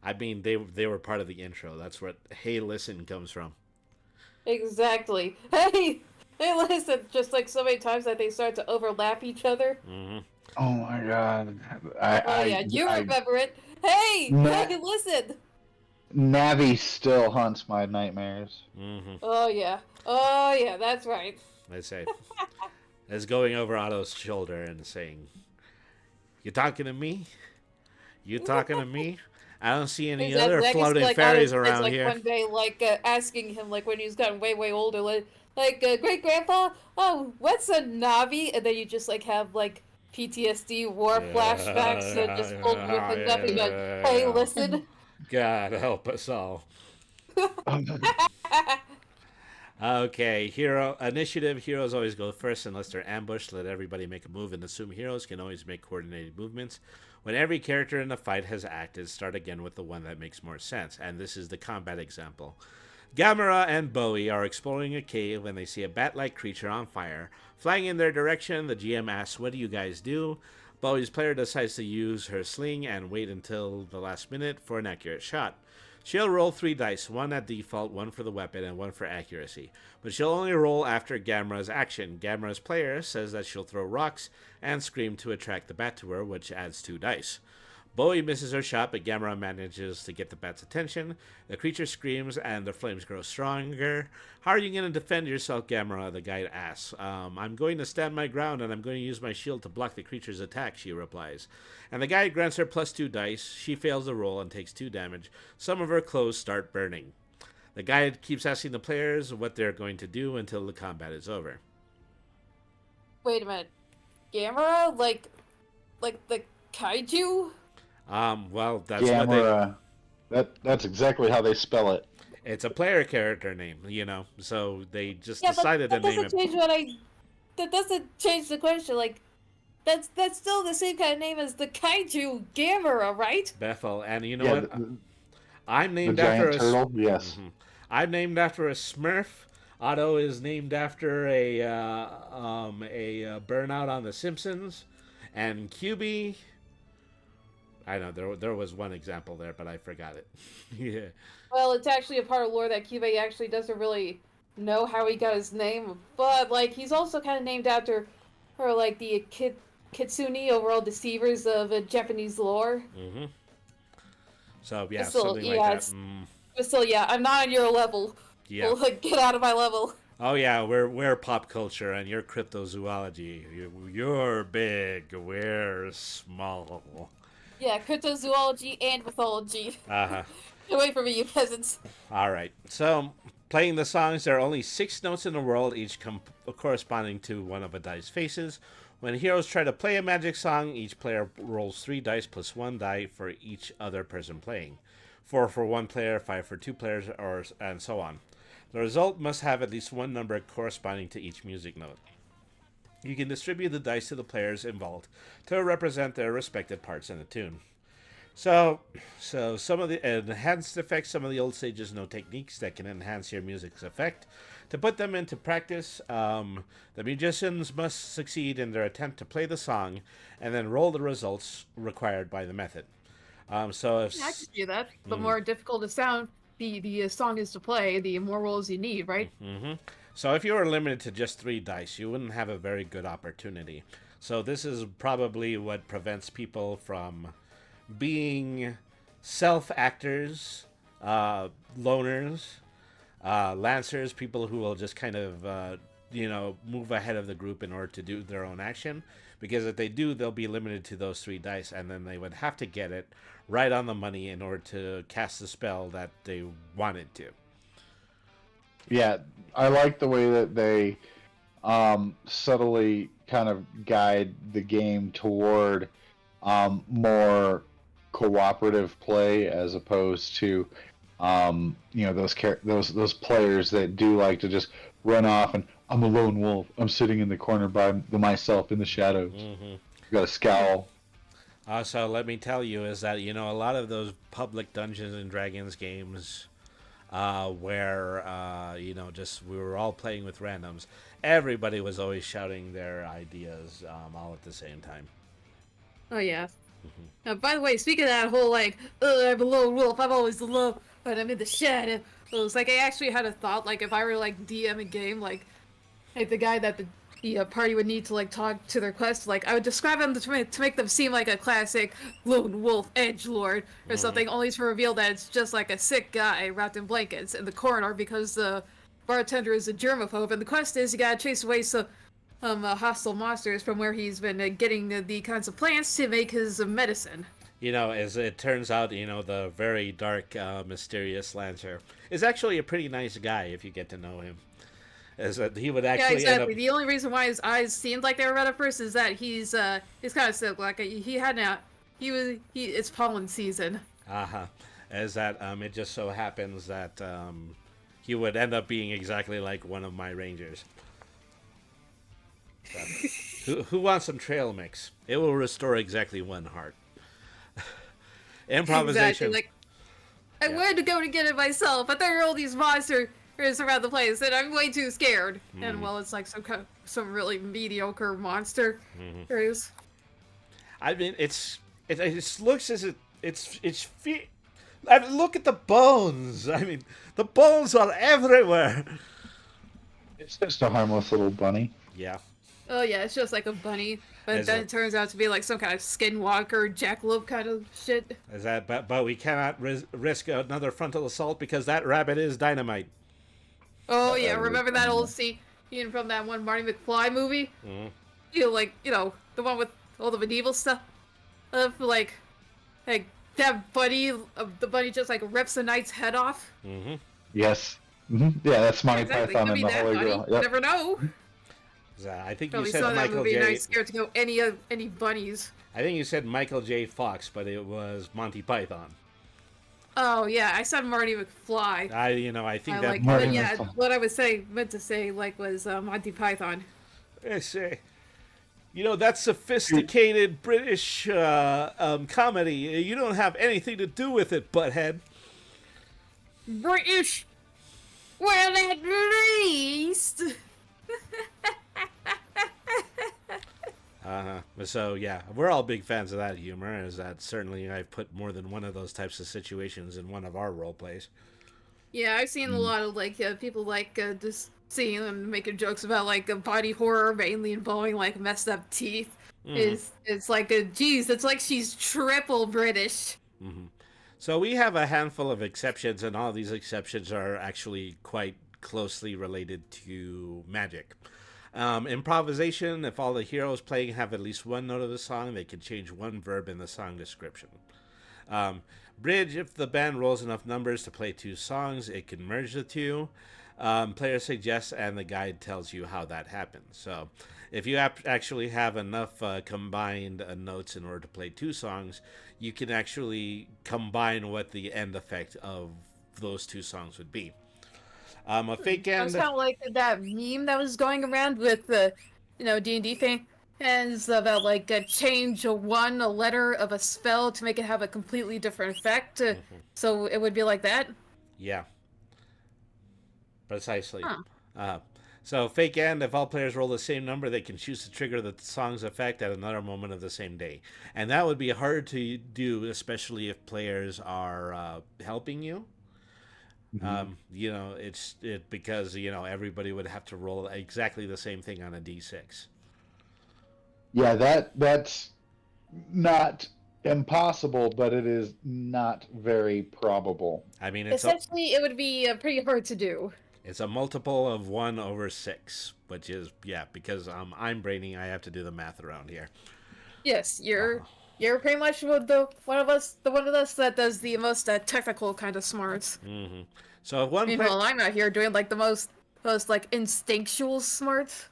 I mean, they were part of the intro. That's what "Hey, listen" comes from. Exactly. Hey, listen. Just like so many times that they start to overlap each other. Oh my god. You remember it. Hey, listen. Navi still haunts my nightmares. Oh yeah, that's right. I say, as going over Otto's shoulder and saying, "You talking to me? You talking to me? I don't see any other floating fairies around here." One day, asking him, when he's gotten way, way older, great grandpa, oh, what's a Navi? And then you just have PTSD, war flashbacks, and just pulled ripping up and hey, listen. God help us all. Okay, hero initiative. Heroes always go first unless they're ambushed. Let everybody make a move and assume heroes can always make coordinated movements. When every character in the fight has acted, start again with the one that makes more sense. And this is the combat example. Gamera and Bowie are exploring a cave when they see a bat-like creature on fire. Flying in their direction, the GM asks, "What do you guys do?" Bowie's player decides to use her sling and wait until the last minute for an accurate shot. She'll roll 3 dice, 1 at default, 1 for the weapon, and 1 for accuracy. But she'll only roll after Gamera's action. Gamera's player says that she'll throw rocks and scream to attract the bat to her, which adds 2 dice. Bowie misses her shot, but Gamera manages to get the bat's attention. The creature screams, and the flames grow stronger. How are you going to defend yourself, Gamera? The guide asks. I'm going to stand my ground, and I'm going to use my shield to block the creature's attack, she replies. And the guide grants her +2 dice. She fails the roll and takes 2 damage. Some of her clothes start burning. The guide keeps asking the players what they're going to do until the combat is over. Wait a minute. Gamera? Like the kaiju? Well, that's what they... Gamera. That's exactly how they spell it. It's a player character name, so they just Yeah, decided but to that name doesn't it. change that doesn't change the question. Like, that's still the same kind of name as the kaiju Gamera, right? Bethel, and you know Yeah, what? I'm the named after giant a turtle. Yes. Mhm. I'm named after a Smurf. Otto is named after a burnout on The Simpsons, and QB. I know there was one example there, but I forgot it. Yeah. Well, it's actually a part of lore that Kyubey actually doesn't really know how he got his name, but like he's also kind of named after, or like the Kitsune overall deceivers of Japanese lore. Mm-hmm. So yeah, Still, something like yeah, that. it's- But still, yeah, I'm not on your level. Yeah. Well, like, get out of my level. Oh yeah, we're pop culture and you're cryptozoology. You're big, we're small. Yeah, cryptozoology and mythology. Uh-huh. Get away from me, you peasants. All right. So, playing the songs, there are only 6 notes in the world, each corresponding to one of a dice faces. When heroes try to play a magic song, each player rolls 3 dice plus 1 die for each other person playing. 4 for 1 player, 5 for 2 players, and so on. The result must have at least one number corresponding to each music note. You can distribute the dice to the players involved to represent their respective parts in the tune. So some of the enhanced effects, some of the old sages know techniques that can enhance your music's effect. To put them into practice, the musicians must succeed in their attempt to play the song and then roll the results required by the method. So if I can see that. The more difficult the sound, the song is to play, the more rolls you need, right? So if you were limited to just 3 dice, you wouldn't have a very good opportunity. So this is probably what prevents people from being self-actors, loners, lancers, people who will just kind of, move ahead of the group in order to do their own action. Because if they do, they'll be limited to those 3 dice, and then they would have to get it right on the money in order to cast the spell that they wanted to. Yeah, I like the way that they subtly kind of guide the game toward more cooperative play as opposed to those players that do like to just run off and I'm a lone wolf. I'm sitting in the corner by myself in the shadows. Got a scowl. So let me tell you is that, a lot of those public Dungeons and Dragons games where, just we were all playing with randoms, everybody was always shouting their ideas all at the same time. Oh, yeah. By the way, speaking of that whole, like, I'm a lone wolf, I'm always alone, but I'm in the shadow. It was like, I actually had a thought, like, if I were, like, DM a game, like the guy that the party would need to, like, talk to their quest, like, I would describe him to make them seem like a classic lone wolf edgelord or something, only to reveal that it's just, like, a sick guy wrapped in blankets in the corner because the bartender is a germaphobe, and the quest is you gotta chase away some hostile monsters from where he's been getting the kinds of plants to make his medicine. As it turns out, the very dark, mysterious Lancer is actually a pretty nice guy if you get to know him. Is that he would actually Yeah, exactly. end up... The only reason why his eyes seemed like they were red at first is that he's kind of sick. Like it's pollen season. Is that it just so happens that he would end up being exactly like one of my rangers. So, who wants some trail mix? It will restore exactly 1 heart. Improvisation. Exactly. Like, I wanted to go to get it myself, but there are all these monsters around the place, and I'm way too scared. And well, it's like some really mediocre monster. I mean, it looks as look at the bones. I mean, the bones are everywhere. It's just a harmless little bunny. Yeah. Oh yeah, it's just like a bunny. But then it turns out to be like some kind of skinwalker, jackalope kind of shit. But we cannot risk another frontal assault because that rabbit is dynamite. Oh yeah, remember that old scene from that one Marty McFly movie? Mm-hmm. The one with all the medieval stuff. Like that bunny, the bunny just like rips the knight's head off. Mm-hmm. Yes. Yeah, that's Monty Exactly. Python Could be and the that Holy bunny. Grail. You Yep. never know. I think Probably you said saw that Michael movie and I J. was scared to go any bunnies. I think you said Michael J. Fox, but it was Monty Python. Oh yeah, I said Marty McFly. I think that Marty but yeah, McFly. what I was meant to say was Monty Python. I say, that sophisticated British comedy. You don't have anything to do with it, butthead. British, well at least. So yeah, we're all big fans of that humor. As that certainly I've put more than one of those types of situations in one of our role plays. Yeah, I've seen a lot of people just seeing and making jokes about body horror mainly involving messed up teeth. It's like it's like she's triple British. Mm-hmm. So we have a handful of exceptions, and all these exceptions are actually quite closely related to magic. Improvisation, if all the heroes playing have at least one note of the song, they can change one verb in the song description. Bridge, if the band rolls enough numbers to play two songs, it can merge the two. Player suggests and the guide tells you how that happens. So if you actually have enough combined notes in order to play two songs, you can actually combine what the end effect of those two songs would be. A fake end. It was kind of like that meme that was going around with the, D&D thing, and it's about change a letter of a spell to make it have a completely different effect. So it would be like that. Yeah. Precisely. Huh. So fake end, if all players roll the same number, they can choose to trigger the song's effect at another moment of the same day. And that would be hard to do, especially if players are helping you. It's because everybody would have to roll exactly the same thing on a D6. Yeah, that's not impossible, but it is not very probable. I mean, it would be pretty hard to do. It's a multiple of 1/6, which is because I'm braining. I have to do the math around here. Yes, you're pretty much the one of us that does the most technical kind of smarts. Mm-hmm. So if one Meanwhile, I'm out here doing the most instinctual smarts.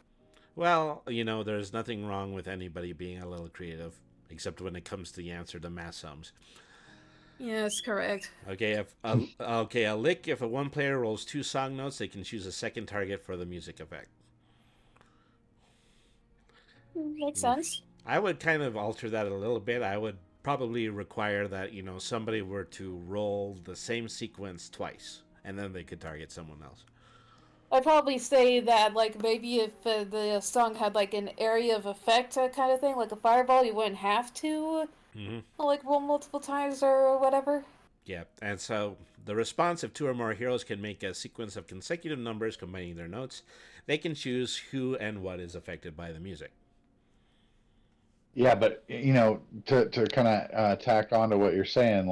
Well, there's nothing wrong with anybody being a little creative, except when it comes to the answer to math sums. Yes, correct. Okay, a lick. If one player rolls two song notes, they can choose a second target for the music effect. Makes sense. I would kind of alter that a little bit. I would probably require that somebody were to roll the same sequence twice, and then they could target someone else. I'd probably say that, maybe if the song had, an area of effect kind of thing, like a fireball, you wouldn't have to, roll multiple times or whatever. Yeah, and so the response, if two or more heroes can make a sequence of consecutive numbers combining their notes, they can choose who and what is affected by the music. Yeah, but to kind of tack on to what you're saying,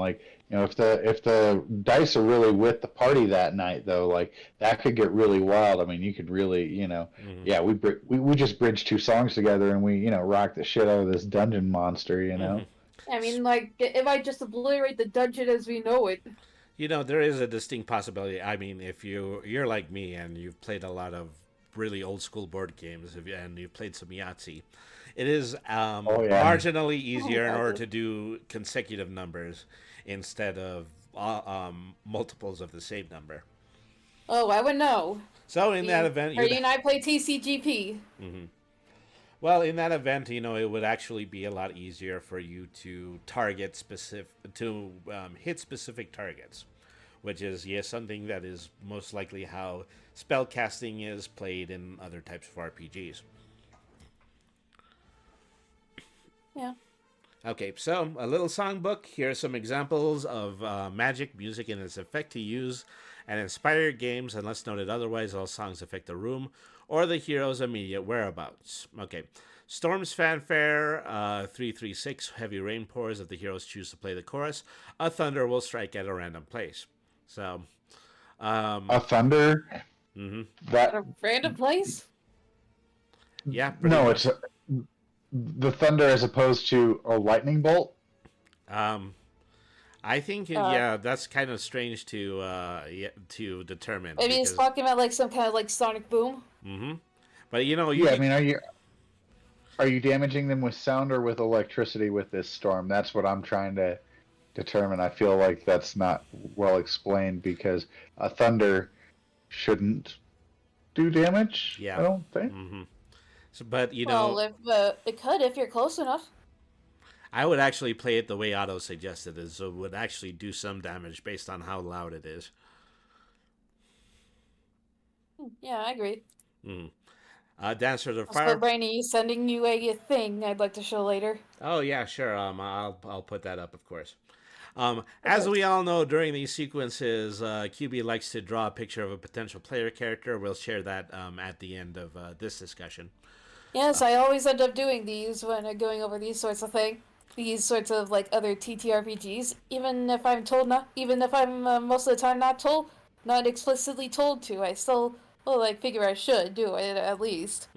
if the dice are really with the party that night, though, that could get really wild. I mean, you could really, yeah, we just bridged two songs together and we rocked the shit out of this dungeon monster, I mean, it might just obliterate the dungeon as we know it. There is a distinct possibility. I mean, if you're like me and you've played a lot of really old school board games and you've played some Yahtzee, it is marginally easier in order to do consecutive numbers instead of multiples of the same number. Oh, I would know. So in that event, you and I play TCGP. Mm-hmm. Well, in that event, it would actually be a lot easier for you to hit specific targets, which is something that is most likely how spell casting is played in other types of RPGs. Yeah. Okay, so a little songbook. Here are some examples of magic, music, and its effect to use and inspire your games, unless noted otherwise. All songs affect the room or the hero's immediate whereabouts. Okay, Storm's Fanfare 336. Heavy rain pours if the heroes choose to play the chorus. A thunder will strike at a random place. So, A thunder. mm-hmm. That At a random place? Yeah, pretty no, much. it's the thunder as opposed to a lightning bolt. I think yeah, that's kind of strange to determine. Maybe he's Because, talking about like some kind of like sonic boom. but you know, Yeah, I mean, are you damaging them with sound or with electricity with this storm? That's what I'm trying to determine. I feel like that's not well explained because a thunder shouldn't do damage. Yeah. I don't think. so, but you know, Well, if it could if you're close enough. I would actually play it the way Otto suggested, is it would actually do some damage based on how loud it is. Yeah, I agree. Dancer of the Also, Fire. Brainy sending you a thing I'd like to show later. Oh yeah, sure. I'll put that up, of course. As we all know, during these sequences, QB likes to draw a picture of a potential player character. We'll share that at the end of this discussion. Yes, I always end up doing these when I'm going over these sorts of things. These sorts of like other TTRPGs, even if I'm told not, even if I'm most of the time not told, not explicitly told to, I still like figure I should do it at least.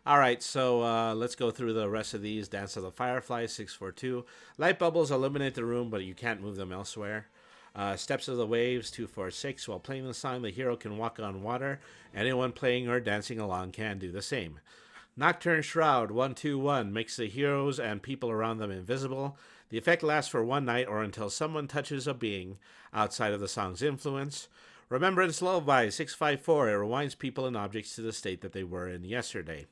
All right, so let's go through the rest of these. Dance of the Firefly, 642. Light bubbles illuminate the room, but you can't move them elsewhere. Steps of the Waves, 246. While playing the song, the hero can walk on water. Anyone playing or dancing along can do the same. Nocturne Shroud, 121. Makes the heroes and people around them invisible. The effect lasts for one night or until someone touches a being outside of the song's influence. Remembrance Lullaby, 654. It rewinds people and objects to the state that they were in yesterday.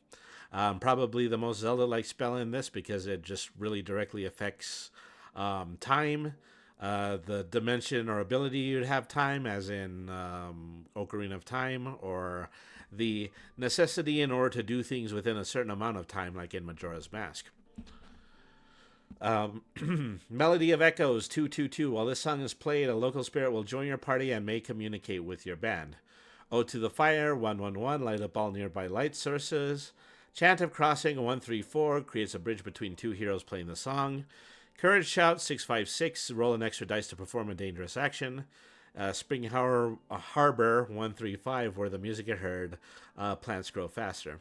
Probably the most Zelda-like spell in this because it just really directly affects time, the dimension or ability you'd have time, as in Ocarina of Time, or the necessity in order to do things within a certain amount of time, like in Majora's Mask. Melody of Echoes, 222. While this song is played, a local spirit will join your party and may communicate with your band. Ode to the Fire, 111. Light up all nearby light sources. Chant of Crossing, 134. Creates a bridge between two heroes playing the song. Courage Shout, 656. Roll an extra dice to perform a dangerous action. Spring Harbor, 135. Where the music is heard, plants grow faster.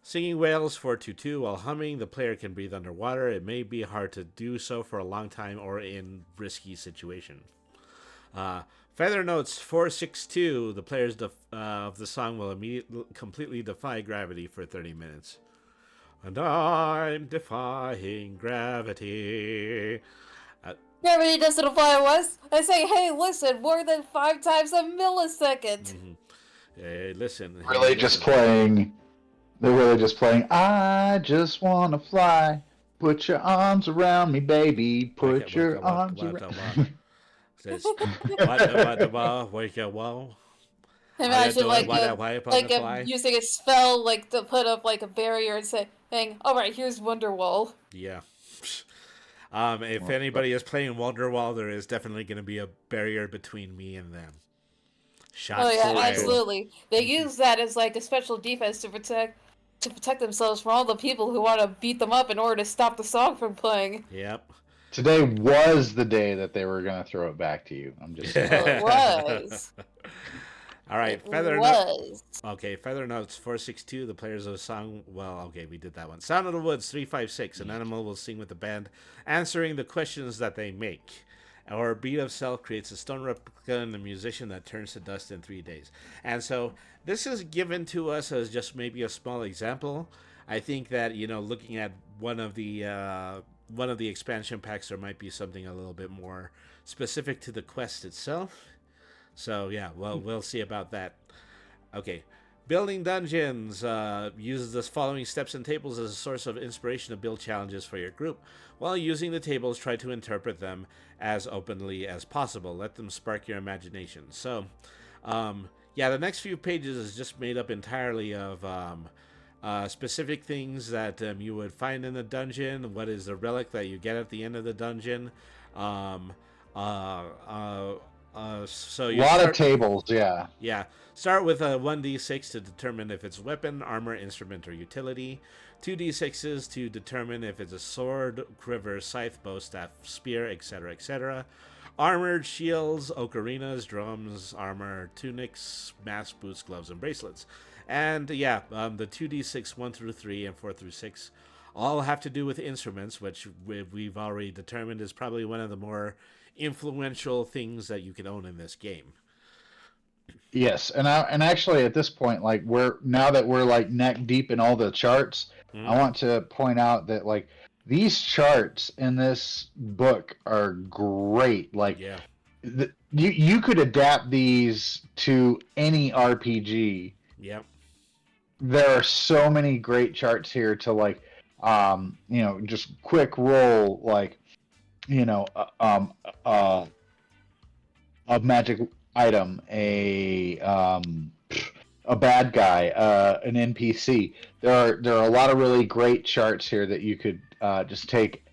Singing Whales, 422. While humming, the player can breathe underwater. It may be hard to do so for a long time or in risky situation. Feather Notes, 462. The players of the song will completely defy gravity for 30 minutes. And I'm defying gravity. Gravity doesn't apply to us. I say, hey, listen, more than 5 times a millisecond. Hey, listen. Really, just playing. They're really just playing. I just wanna fly. Put your arms around me, baby. Put your arms around. Imagine Butterfly. using a spell like to put up like a barrier and saying, "All right, here's Wonderwall." Yeah. If anybody is playing Wonderwall, there is definitely going to be a barrier between me and them. Oh yeah, fired. absolutely. They use that as like a special defense to protect themselves from all the people who want to beat them up in order to stop the song from playing. Yep. Today was the day that they were gonna throw it back to you. I'm just saying. Well, it was. All right, It was. Okay, Feather Notes 462. The players of the song. Well, okay, we did that one. Sound of the Woods 356. An animal will sing with the band, answering the questions that they make. Our Beat of Self creates a stone replica and a musician that turns to dust in 3 days. And so this is given to us as just maybe a small example. I think that looking at one of the expansion packs, there might be something a little bit more specific to the quest itself. So yeah, well, we'll see about that. Okay, Building Dungeons uses the following steps and tables as a source of inspiration to build challenges for your group. While using the tables, try to interpret them as openly as possible. Let them spark your imagination. So, yeah, the next few pages is just made up entirely of specific things that you would find in the dungeon. What is the relic that you get at the end of the dungeon? Um, so A you lot of start, tables, yeah. yeah, start with a 1d6 to determine if it's weapon, armor, instrument, or utility. 2d6s to determine if it's a sword, quiver, scythe, bow, staff, spear, etc., etc. Armored shields, ocarinas, drums, armor, tunics, masks, boots, gloves, and bracelets. And yeah, the 2d6, 1 through 3, and 4 through 6 all have to do with instruments, which we've already determined is probably one of the more influential things that you can own in this game. Yes, and actually at this point, like now that we're like neck deep in all the charts, I want to point out that like these charts in this book are great. Like Yeah. you could adapt these to any RPG. Yep. There are so many great charts here to like just quick roll like you know a magic item, a bad guy, an NPC. There are a lot of really great charts here that you could just take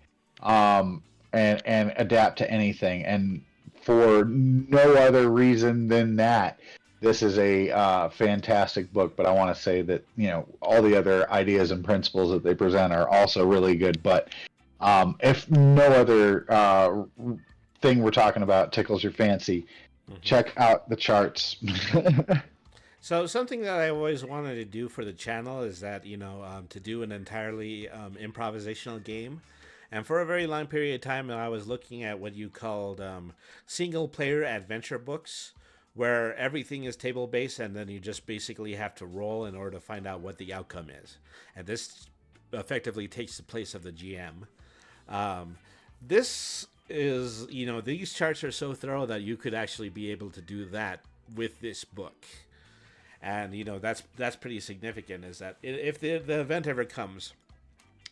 and adapt to anything. And for no other reason than that, this is a fantastic book. But I want to say that all the other ideas and principles that they present are also really good. But if no other thing we're talking about tickles your fancy, check out the charts. So something that I always wanted to do for the channel is that, to do an entirely improvisational game. And for a very long period of time, I was looking at what you called single-player adventure books, where everything is table-based, and then you just basically have to roll in order to find out what the outcome is. And this effectively takes the place of the GM. This is, these charts are so thorough that you could actually be able to do that with this book. And, that's pretty significant, is that if the event ever comes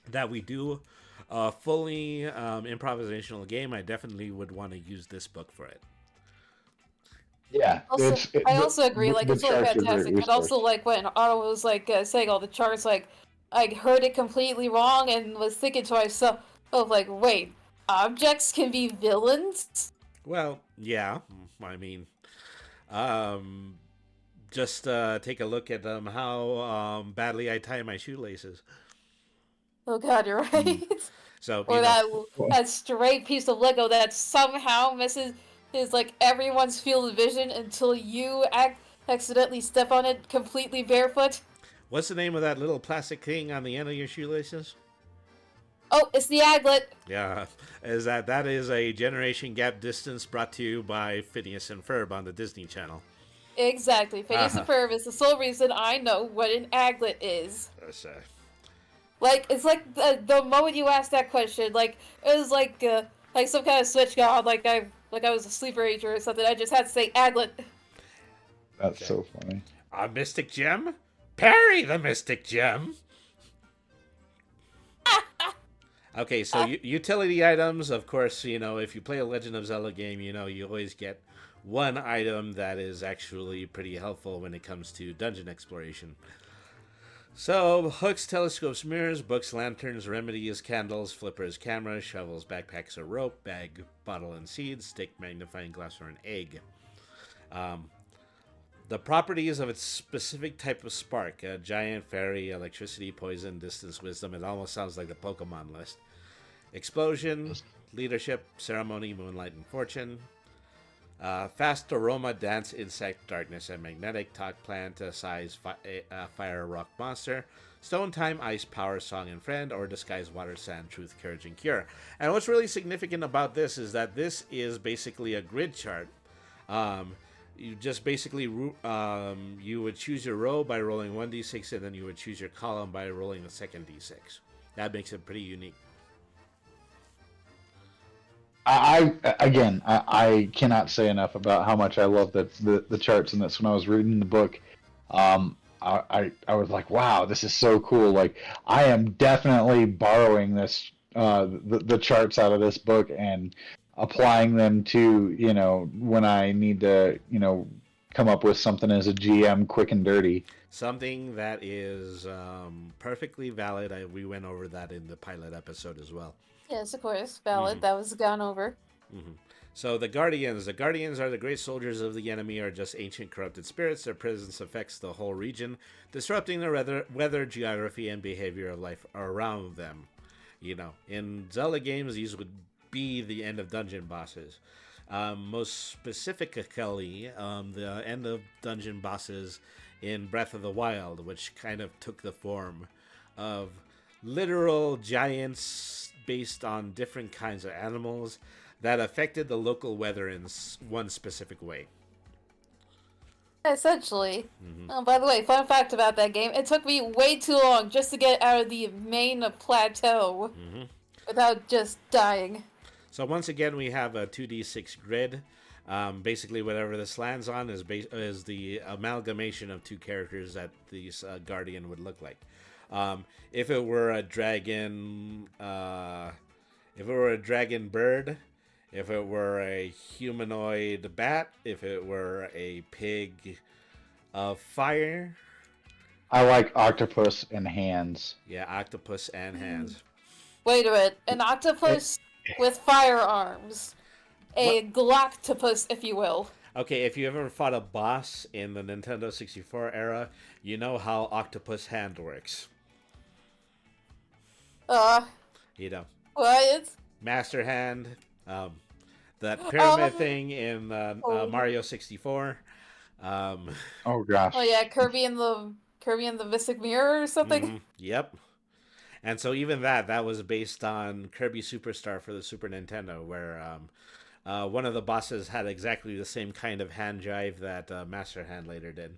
that we do a fully improvisational game, I definitely would want to use this book for it. Yeah. I also agree, like, it's really charts are a great fantastic. But also, resource. like, when Otto was, like, saying all the charts, like, I heard it completely wrong and was thinking to myself, like, wait, objects can be villains? Well, yeah. I mean, just take a look at how badly I tie my shoelaces. Oh god, you're right. So, Or that straight piece of Lego that somehow misses is like everyone's field of vision until you accidentally step on it completely barefoot. what's the name of that little plastic thing on the end of your shoelaces? Oh, it's the aglet. Yeah, that is a generation gap distance brought to you by Phineas and Ferb on the Disney Channel. Exactly. Phineas and Ferb is the sole reason I know what an aglet is. Like, it's like the moment you asked that question, like, it was like some kind of switch got on, like I was a sleeper agent or something. I just had to say aglet. That's so funny. A mystic gem? Parry the mystic gem! Okay, so utility items, of course, if you play a Legend of Zelda game, you always get one item that is actually pretty helpful when it comes to dungeon exploration. So, hooks, telescopes, mirrors, books, lanterns, remedies, candles, flippers, cameras, shovels, backpacks, a rope, bag, bottle and seeds, stick, magnifying glass, or an egg. The properties of its specific type of spark: giant, fairy, electricity, poison, distance, wisdom. It almost sounds like the Pokemon list. Explosion, leadership, ceremony, moonlight, and fortune. Fast aroma, dance, insect, darkness, and magnetic. Talk, plant, size, fire, rock, monster. Stone, time, ice, power, song, and friend. Or disguise, water, sand, truth, courage, and cure. And what's really significant about this is that this is basically a grid chart. You just basically, you would choose your row by rolling 1d6, and then you would choose your column by rolling the second d6. That makes it pretty unique. I cannot say enough about how much I love the charts in this. When I was reading the book, I was like, wow, this is so cool. Like, I am definitely borrowing this the charts out of this book and applying them to when I need to come up with something as a GM quick and dirty. Something that is perfectly valid. We went over that in the pilot episode as well. Yes, of course. Ballad. That was gone over. So the Guardians. The Guardians are the great soldiers of the enemy, are just ancient corrupted spirits. Their presence affects the whole region, disrupting the weather, geography, and behavior of life around them. You know, in Zelda games, these would be the end of dungeon bosses. Most specifically, the end of dungeon bosses in Breath of the Wild, which kind of took the form of literal giants based on different kinds of animals that affected the local weather in one specific way. Essentially. Oh, by the way, fun fact about that game: it took me way too long just to get out of the main plateau without just dying. So once again, we have a 2d6 grid. Basically, whatever this lands on is the amalgamation of two characters that this guardian would look like. If it were a dragon, bird, if it were a humanoid bat, if it were a pig of fire. I like octopus and hands. Yeah, octopus and hands. Wait a minute. An octopus with firearms. A gloctopus, if you will. Okay, if you ever fought a boss in the Nintendo 64 era, you know how octopus hand works. You know. What? Master hand, that pyramid thing in Mario 64. Oh gosh. Oh yeah, Kirby and the Mystic Mirror or something. Yep. And so even that was based on Kirby Superstar for the Super Nintendo, where one of the bosses had exactly the same kind of hand jive that Master Hand later did.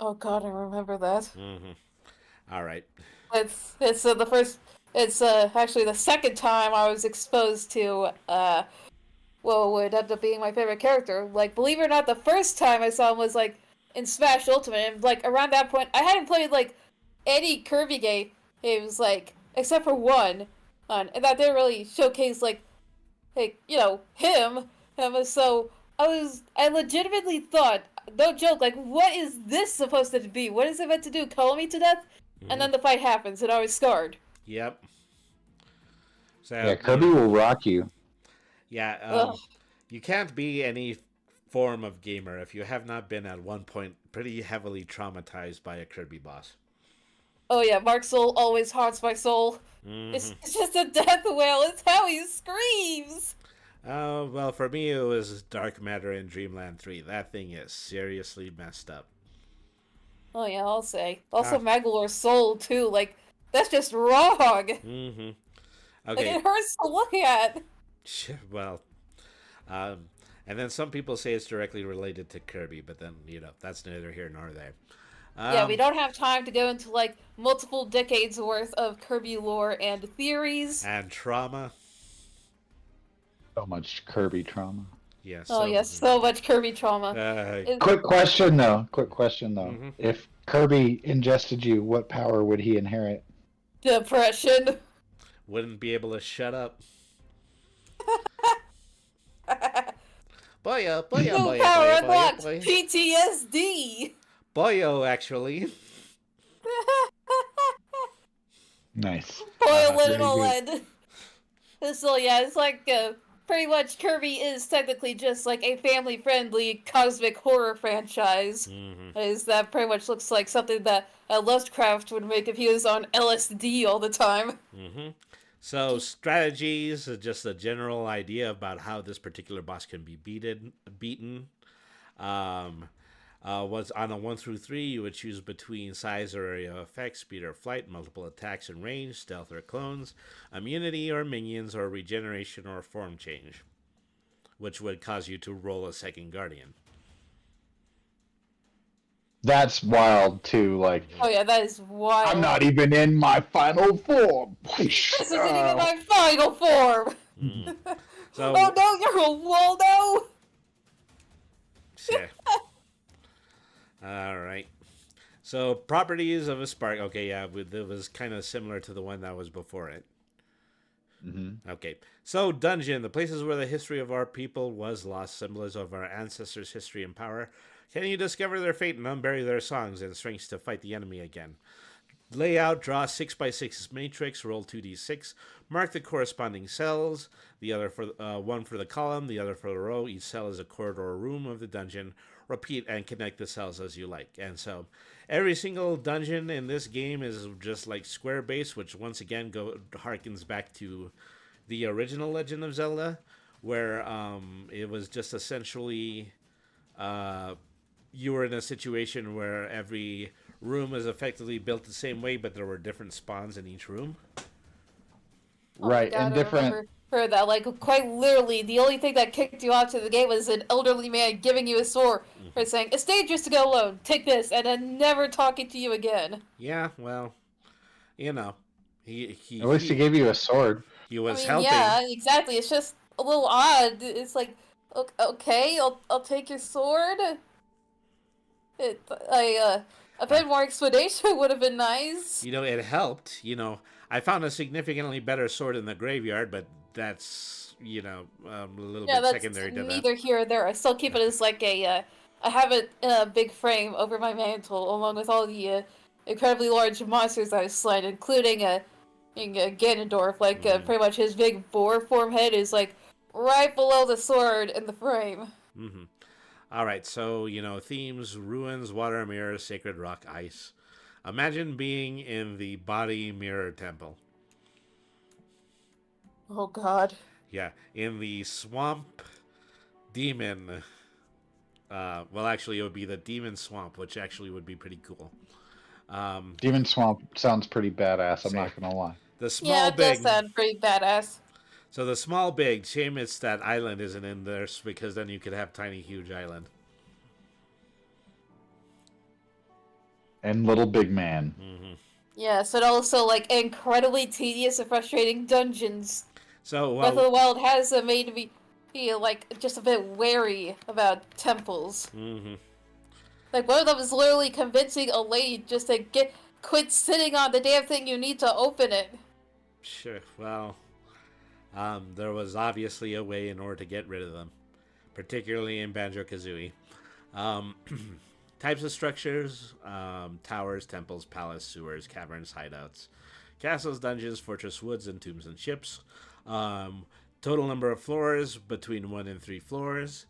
Oh god, I remember that. All right. It's the first. It's actually the second time I was exposed to what would end up being my favorite character. Like, believe it or not, the first time I saw him was like in Smash Ultimate, and like around that point, I hadn't played like any Kirby game. It was like except for one, and that didn't really showcase like him. So I legitimately thought, no joke, like, what is this supposed to be? What is it meant to do? Color me to death? And then the fight happens, and I was scarred. Yep. So, Yeah, Kirby will rock you. Yeah, you can't be any form of gamer if you have not been at one point pretty heavily traumatized by a Kirby boss. Oh yeah, Mark Soul always haunts my soul. It's just a death wail. It's how he screams. Well, for me, it was Dark Matter in Dreamland 3. That thing is seriously messed up. Oh yeah, I'll say. Also, Magolor's soul too. Like, that's just wrong. Like, Okay. it hurts to look at. Well, and then some people say it's directly related to Kirby, but then, that's neither here nor there. Yeah, we don't have time to go into like multiple decades worth of Kirby lore and theories. And trauma. So much Kirby trauma. Yeah. Oh yes, so much Kirby trauma. Quick question though. If Kirby ingested you, what power would he inherit? Depression. Wouldn't be able to shut up. Boyo, power unlocked. PTSD. Boyo, actually. Nice. Boil it all in. So yeah, it's like pretty much Kirby is technically just like a family-friendly cosmic horror franchise. Is that pretty much looks like something that Lovecraft would make if he was on LSD all the time. So strategies, just a general idea about how this particular boss can be beaten. Was on a 1 through 3, you would choose between size or area of effect, speed or flight, multiple attacks and range, stealth or clones, immunity or minions, or regeneration or form change, which would cause you to roll a second guardian. That's wild too. Like, oh yeah, that is wild. I'm not even in my final form. This isn't even my final form. So, oh no, you're a Waldo. Yeah. All right. So properties of a spark. Okay, yeah, it was kind of similar to the one that was before it. Okay, so dungeon, the places where the history of our people was lost, symbols of our ancestors' history and power. Can you discover their fate and unbury their songs and strengths to fight the enemy again? Layout, draw 6x6 matrix, roll 2d6, mark the corresponding cells, the other for one for the column, the other for the row. Each cell is a corridor or room of the dungeon. Repeat and connect the cells as you like. And so every single dungeon in this game is just like square base, which once again harkens back to the original Legend of Zelda, where it was just essentially you were in a situation where every room is effectively built the same way, but there were different spawns in each room. Oh my Right, God, and I different. remember heard that. Like, quite literally, the only thing that kicked you out to the game was an elderly man giving you a sword for saying, "It's dangerous to go alone. Take this," and then never talking to you again. Yeah, well, you know, he he At least he he, gave you a sword. he I was mean, helping. yeah, exactly. It's just a little odd. It's like, okay, I'll take your sword. A bit more explanation would have been nice. It helped. I found a significantly better sword in the graveyard, but that's a little Yeah, bit that's secondary to that. neither here or there. I still keep it as like I have it in a big frame over my mantle, along with all the incredibly large monsters I've slain, including Ganondorf. Like, pretty much his big boar form head is like right below the sword in the frame. All right, so themes: ruins, water, mirror, sacred rock, ice. Imagine being in the body mirror temple. Oh God. Yeah, in the swamp demon. Well, actually, it would be the demon swamp, which actually would be pretty cool. Demon Swamp sounds pretty badass. I'm Say, not gonna lie. the Yeah, small it does big. sound pretty badass. So the small big. Shame it's that island isn't in there, because then you could have tiny huge island. And Little Big Man. Yes, and also like incredibly tedious and frustrating dungeons. So Breath of the Wild has made me feel like just a bit wary about temples. Like, one of them is literally convincing a lady just to quit sitting on the damn thing you need to open it. sure. Well, there was obviously a way in order to get rid of them, particularly in Banjo-Kazooie. Types of structures: towers, temples, palace, sewers, caverns, hideouts, castles, dungeons, fortress, woods, and tombs and ships. Total number of floors: between 1 and 3 floors.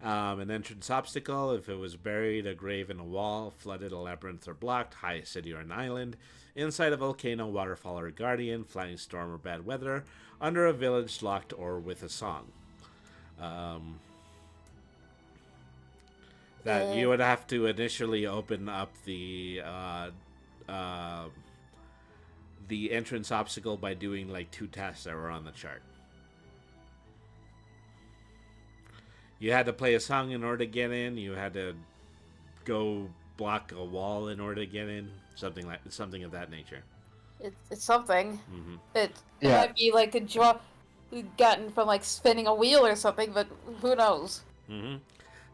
An entrance obstacle: if it was buried, a grave in a wall, flooded, a labyrinth, or blocked, high city or an island, inside a volcano, waterfall, or a guardian, flying storm or bad weather, under a village, locked, or with a song. That you would have to initially open up the entrance obstacle by doing like 2 tasks that were on the chart. You had to play a song in order to get in. You had to go block a wall in order to get in. Something of that nature. It's something. It Yeah. might be like a draw gotten from like spinning a wheel or something, but who knows?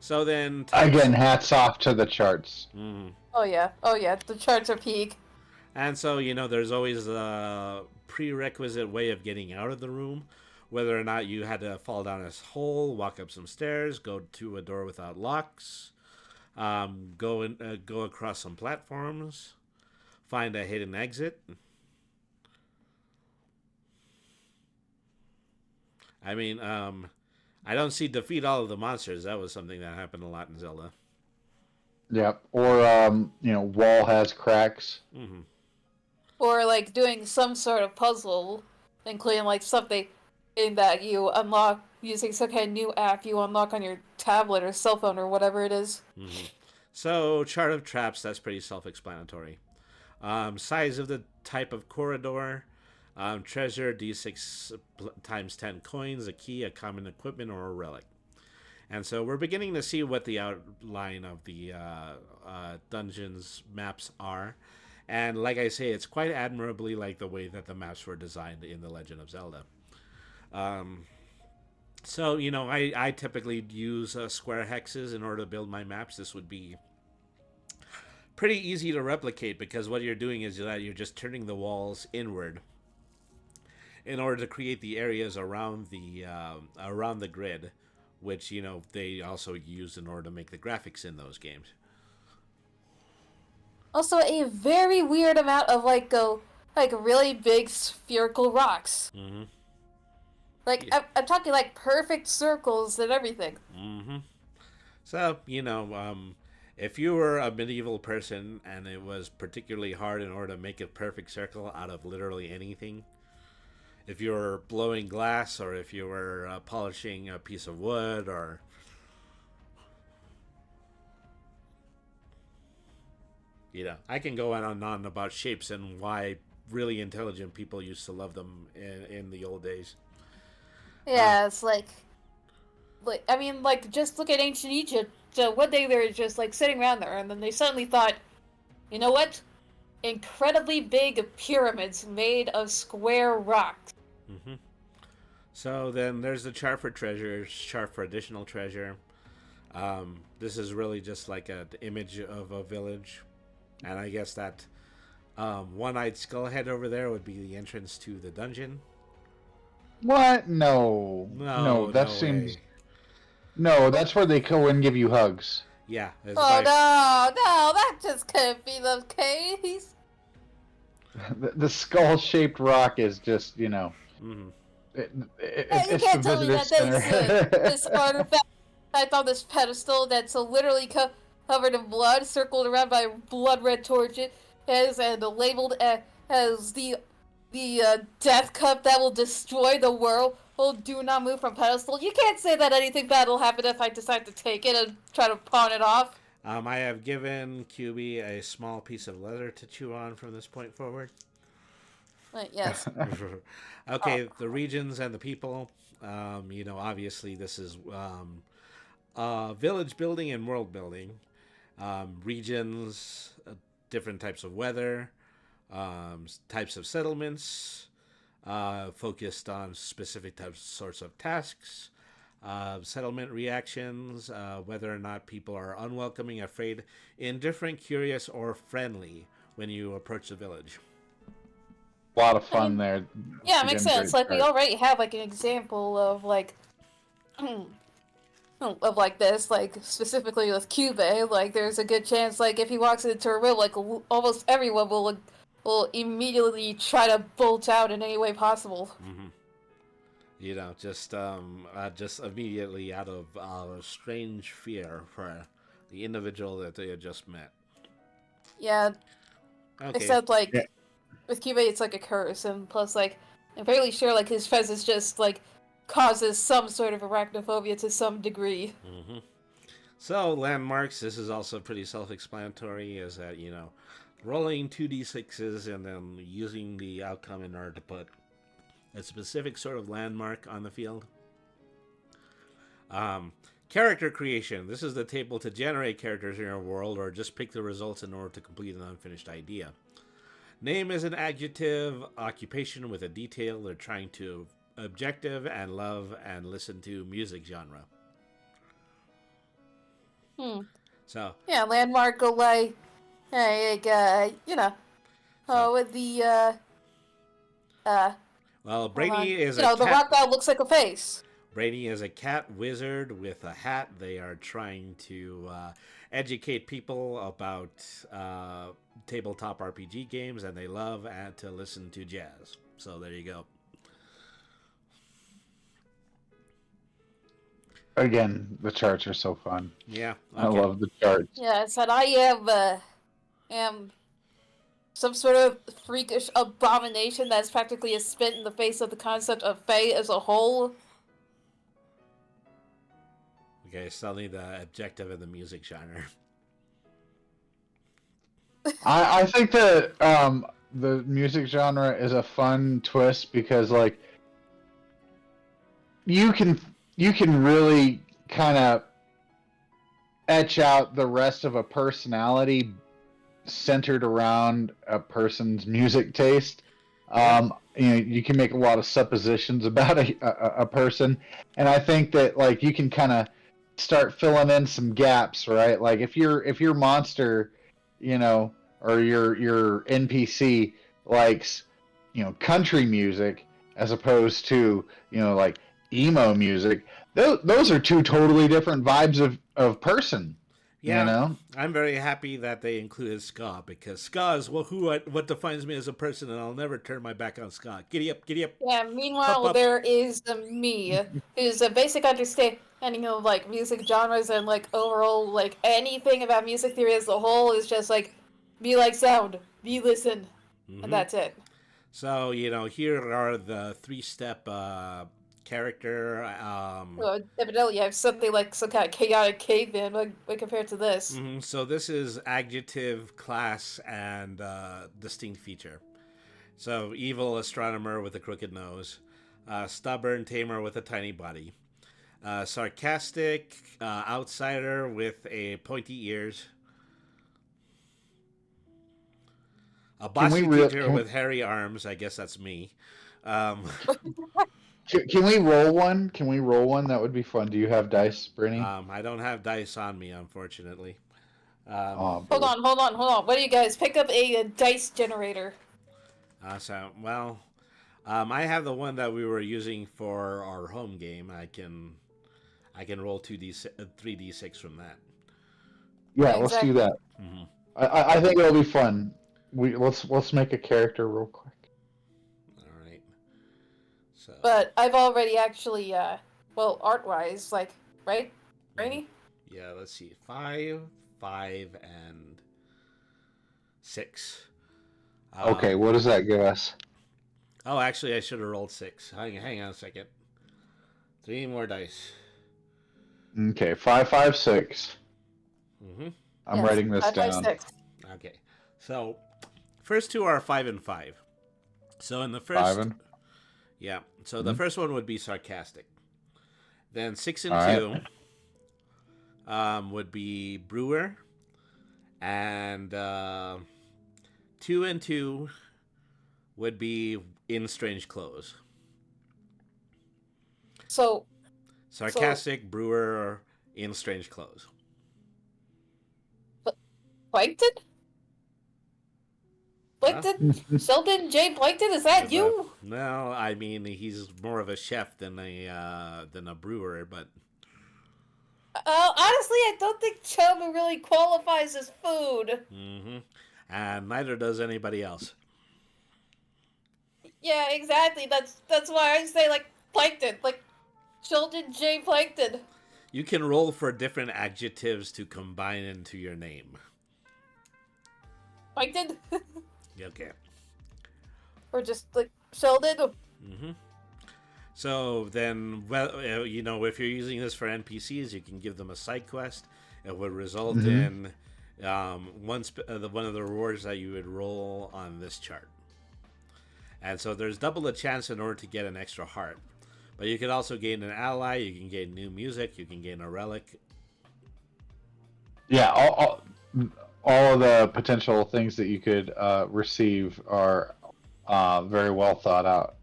So then, Again, hats off to the charts. Oh yeah, the charts are peak. And so, there's always a prerequisite way of getting out of the room, whether or not you had to fall down a hole, walk up some stairs, go to a door without locks, go across some platforms, find a hidden exit. I mean, I don't see defeat all of the monsters. That was something that happened a lot in Zelda. Yep. Or wall has cracks. Or like doing some sort of puzzle, including like something that you unlock using some kind of new app you unlock on your tablet or cell phone or whatever it is. So, chart of traps, that's pretty self-explanatory. Size of the type of corridor, treasure, d6 times 10 coins, a key, a common equipment, or a relic. And so we're beginning to see what the outline of the dungeons maps are. And like I say, it's quite admirably like the way that the maps were designed in The Legend of Zelda. So, I typically use square hexes in order to build my maps. This would be pretty easy to replicate because what you're doing is that you're just turning the walls inward. in order to create the areas around the grid, which they also used in order to make the graphics in those games. Also, a very weird amount of like really big spherical rocks. Mm-hmm. Like Yeah. I'm talking like perfect circles and everything. Mm-hmm. So if you were a medieval person and it was particularly hard in order to make a perfect circle out of literally anything, if you were blowing glass or if you were polishing a piece of wood or I can go on and on about shapes and why really intelligent people used to love them in the old days. Yeah, it's like I mean, like just look at ancient Egypt. So one day they were just like sitting around there, and then they suddenly thought, you know what? Incredibly big pyramids made of square rocks. Mm-hmm. So then there's the chart for treasures, chart for additional treasure. This is really just like an image of a village. And I guess that one-eyed skullhead over there would be the entrance to the dungeon. What? No. No, that no seems... way. No, that's where they go and give you hugs. Yeah. Oh, no, that just can't be the case. The skull-shaped rock is just, Mm-hmm. You it's can't the tell me visitor that center. this artifact that's on this pedestal that's literally covered in blood, circled around by blood red torches, and labeled as the death cup that will destroy the world. Well, do not move from pedestal. You can't say that anything bad will happen if I decide to take it and try to pawn it off. I have given QB a small piece of leather to chew on from this point forward. Yes. Okay, the regions and the people. Obviously this is village building and world building. Regions, different types of weather, types of settlements, focused on specific sorts of tasks, settlement reactions, whether or not people are unwelcoming, afraid, indifferent, curious, or friendly when you approach the village. A lot of fun there. Yeah, it makes Again, sense. great Like we start. already have like an example of like of like this, like specifically with Cube. Like there's a good chance like if he walks into a room, like almost everyone will immediately try to bolt out in any way possible. Mm-hmm. Just immediately out of strange fear for the individual that they had just met. Yeah, Okay. except like Yeah. with Cube, it's like a curse, and plus like I'm fairly sure like his presence just like causes some sort of arachnophobia to some degree. Mm-hmm. So landmarks. This is also pretty self-explanatory. Is that rolling 2d6s and then using the outcome in order to put a specific sort of landmark on the field. Character creation. This is the table to generate characters in your world or just pick the results in order to complete an unfinished idea. Name is an adjective, occupation with a detail. They're trying to objective and love and listen to music genre. So Yeah, landmark will like with the well, Brainy is the a cat. rock that looks like a face. Brainy is a cat wizard with a hat. They are trying to educate people about tabletop RPG games, and they love to listen to jazz. So there you go. Again, the charts are so fun. Yeah, I okay. love the charts. Yeah, it said I am some sort of freakish abomination that's practically a spit in the face of the concept of Fae as a whole. Okay, still need the objective and the music genre. I think that the music genre is a fun twist because like you can really kind of etch out the rest of a personality centered around a person's music taste. You can make a lot of suppositions about a person, and I think that like you can kind of start filling in some gaps, right? Like if your monster, or your NPC likes, country music, as opposed to, like emo music. Those are two totally different vibes of person. Yeah, I'm very happy that they included ska, because ska is what defines me as a person, and I'll never turn my back on ska. Giddy up, giddy up. Yeah, Up, meanwhile, up. there is me, who's a basic understanding of, like, music genres and, like, overall, like, anything about music theory as a whole is just, like, be like sound, be listen, and that's it. So, here are the 3-step character. Well, evidently, you have something like some kind of chaotic caveman when compared to this. So this is adjective, class, and distinct feature. So, evil astronomer with a crooked nose, stubborn tamer with a tiny body, sarcastic outsider with a pointy ears, a bossy teacher with hairy arms. I guess that's me. Can we roll one? Can we roll one? That would be fun. Do you have dice, Brittany? I don't have dice on me, unfortunately. Hold on. What do you guys pick up a dice generator? I have the one that we were using for our home game. I can roll 3d6 from that. Yeah, let's do that. Mm-hmm. I think it'll be fun. Let's make a character real quick. All right. So. But I've already actually, art-wise, like, right, Rainy? Yeah. Let's see. 5, 5, and 6. Okay, what does that give us? Oh, actually, I should have rolled 6. Hang on a second. 3 more dice. Okay, 5, 5, 6. I'm writing this 5, down. 5, 6. Okay, so first two are 5 and 5. So in the first, 5 and... yeah. So the first one would be sarcastic. Then 6 and 2 would be brewer, and 2 and 2 would be in strange clothes. So sarcastic, brewer, in strange clothes. Plankton? Sheldon J. Plankton, is that you? No, I mean, he's more of a chef than a brewer, but. Honestly, I don't think chum really qualifies as food. And neither does anybody else. Yeah, exactly. That's why I say, like, Plankton, like Sheldon J. Plankton. You can roll for different adjectives to combine into your name. Plankton? Okay. Or just, like, Sheldon? So then, well, if you're using this for NPCs, you can give them a side quest. It would result in one of the rewards that you would roll on this chart. And so there's double the chance in order to get an extra heart. But you can also gain an ally, you can gain new music, you can gain a relic. Yeah, all of the potential things that you could receive are very well thought out.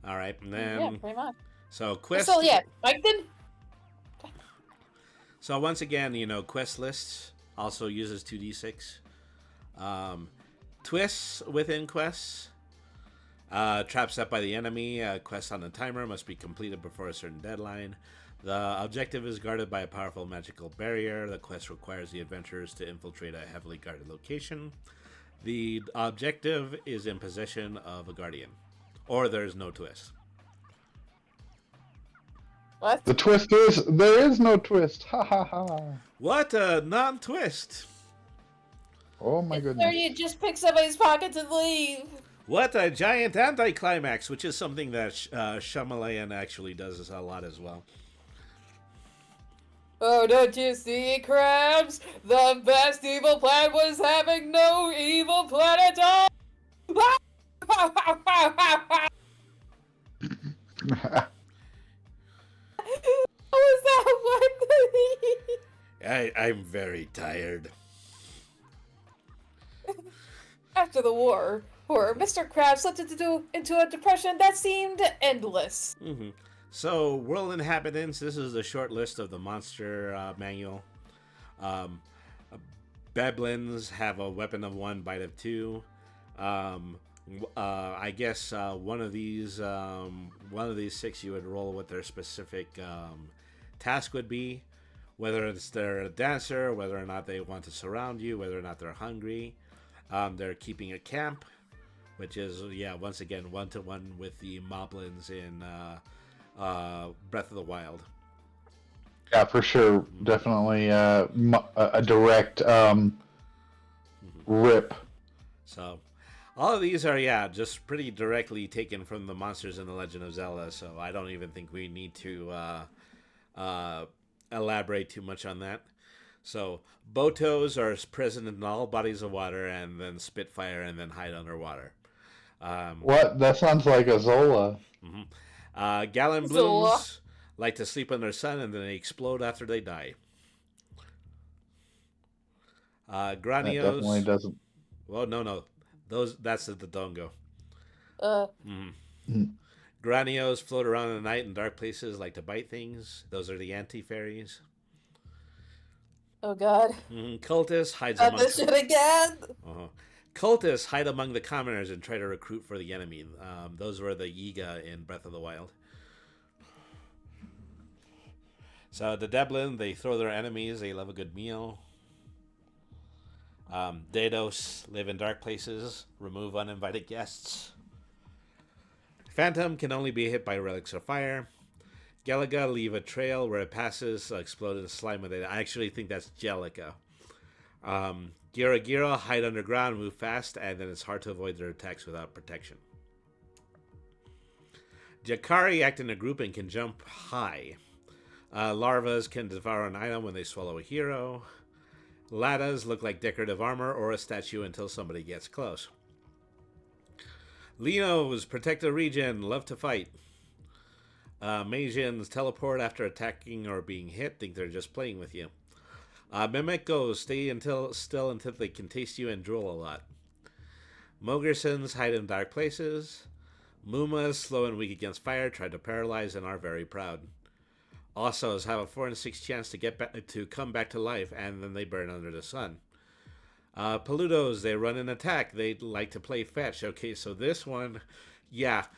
All right, and then... Yeah, pretty much. So, quest... So, yeah, Plankton? So, once again, quest lists also uses 2d6. Twists within quests. Traps set by the enemy. Quests on the timer must be completed before a certain deadline. The objective is guarded by a powerful magical barrier. The quest requires the adventurers to infiltrate a heavily guarded location. The objective is in possession of a guardian. Or there's no twist. What? The twist is, there is no twist. Ha ha ha. What a non-twist. Oh my goodness. Or you just pick somebody's pockets and leave. What a giant anticlimax, which is something that Shyamalan actually does a lot as well. Oh, don't you see, Krabs? The best evil plan was having no evil plan at all! Was that one? I'm very tired. After the war, Mr. Krabs slipped into a depression that seemed endless. So, world inhabitants, this is a short list of the monster manual. Beblins have a weapon of 1, bite of 2. I guess one of these 6 you would roll what their specific task would be, whether it's they're a dancer, whether or not they want to surround you, whether or not they're hungry. They're keeping a camp, which is once again 1-to-1 with the moblins in Breath of the Wild. Yeah, for sure. Definitely a direct rip. So, all of these are, just pretty directly taken from the monsters in The Legend of Zelda, so I don't even think we need to elaborate too much on that. So, Botos are present in all bodies of water, and then Spitfire, and then hide underwater. What? That sounds like a Zola. Gallon blooms like to sleep in their sun, and then they explode after they die. That Granios. definitely doesn't. Well, no. That's the Dodongo. Mm. Granios float around in the night in dark places, like to bite things. Those are the anti-fairies. Oh God. Cultists hides Not among. this shit again. Cultists hide among the commoners and try to recruit for the enemy. Those were the Yiga in Breath of the Wild. So the Deblin, they throw their enemies. They love a good meal. Dados live in dark places, remove uninvited guests. Phantom can only be hit by relics of fire. Galaga leave a trail where it passes, explode in slime with it. I actually think that's Jellica. Gira Gira hide underground, move fast, and then it's hard to avoid their attacks without protection. Jakari act in a group and can jump high. Larvas can devour an item when they swallow a hero. Ladas look like decorative armor or a statue until somebody gets close. Linos protect the region, love to fight. Magians teleport after attacking or being hit, think they're just playing with you. Mimikos stay still until they can taste you and drool a lot. Mogersons hide in dark places. Mumas, slow and weak against fire, try to paralyze and are very proud. Ossos have a 4 in 6 chance to come back to life, and then they burn under the sun. Peludos, they run and attack. They like to play fetch. Okay, so this one, that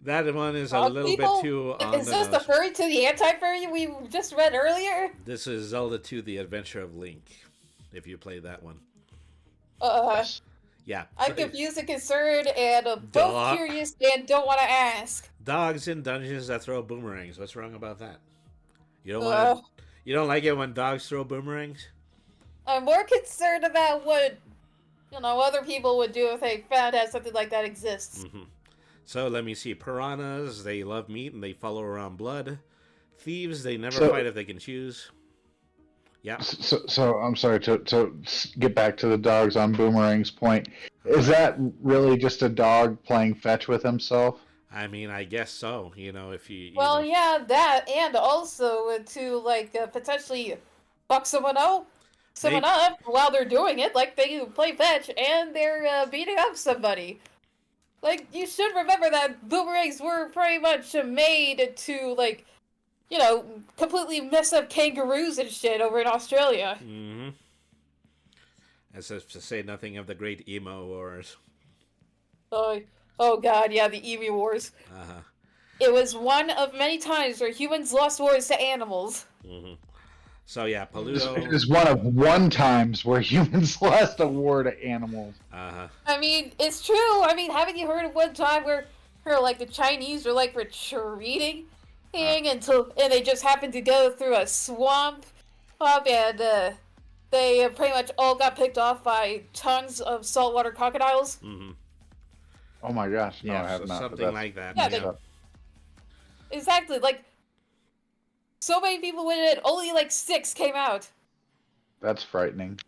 one is a little bit too on Is this the furry to the anti-furry we just read earlier? This is Zelda 2: The Adventure of Link, if you play that one. Yeah. I'm confused and concerned, and both curious and don't want to ask. Dogs in dungeons that throw boomerangs. What's wrong about that? You don't like it when dogs throw boomerangs? I'm more concerned about what other people would do if they found out something like that exists. So let me see. Piranhas, they love meat and they follow around blood. Thieves, they never fight if they can choose. Yeah. So I'm sorry to get back to the dogs on Boomerang's point. Is that really just a dog playing fetch with himself? I mean, I guess so. If you. Well, yeah, that, and also to potentially fuck someone up while they're doing it. Like they play fetch and they're beating up somebody. Like you should remember that boomerangs were pretty much made to completely mess up kangaroos and shit over in Australia. Mm-hmm. As if to say nothing of the great emo wars. Oh god, yeah, the emu wars. It was one of many times where humans lost wars to animals. So yeah, Paluto. It is one times where humans lost a war to animals. I mean, it's true. I mean, haven't you heard of one time where the Chinese were retreating? And they just happened to go through a swamp, and they pretty much all got picked off by tons of saltwater crocodiles. Oh my gosh! No, yeah, I have not. Something like that. Yeah, exactly. So many people went in, only 6 came out. That's frightening.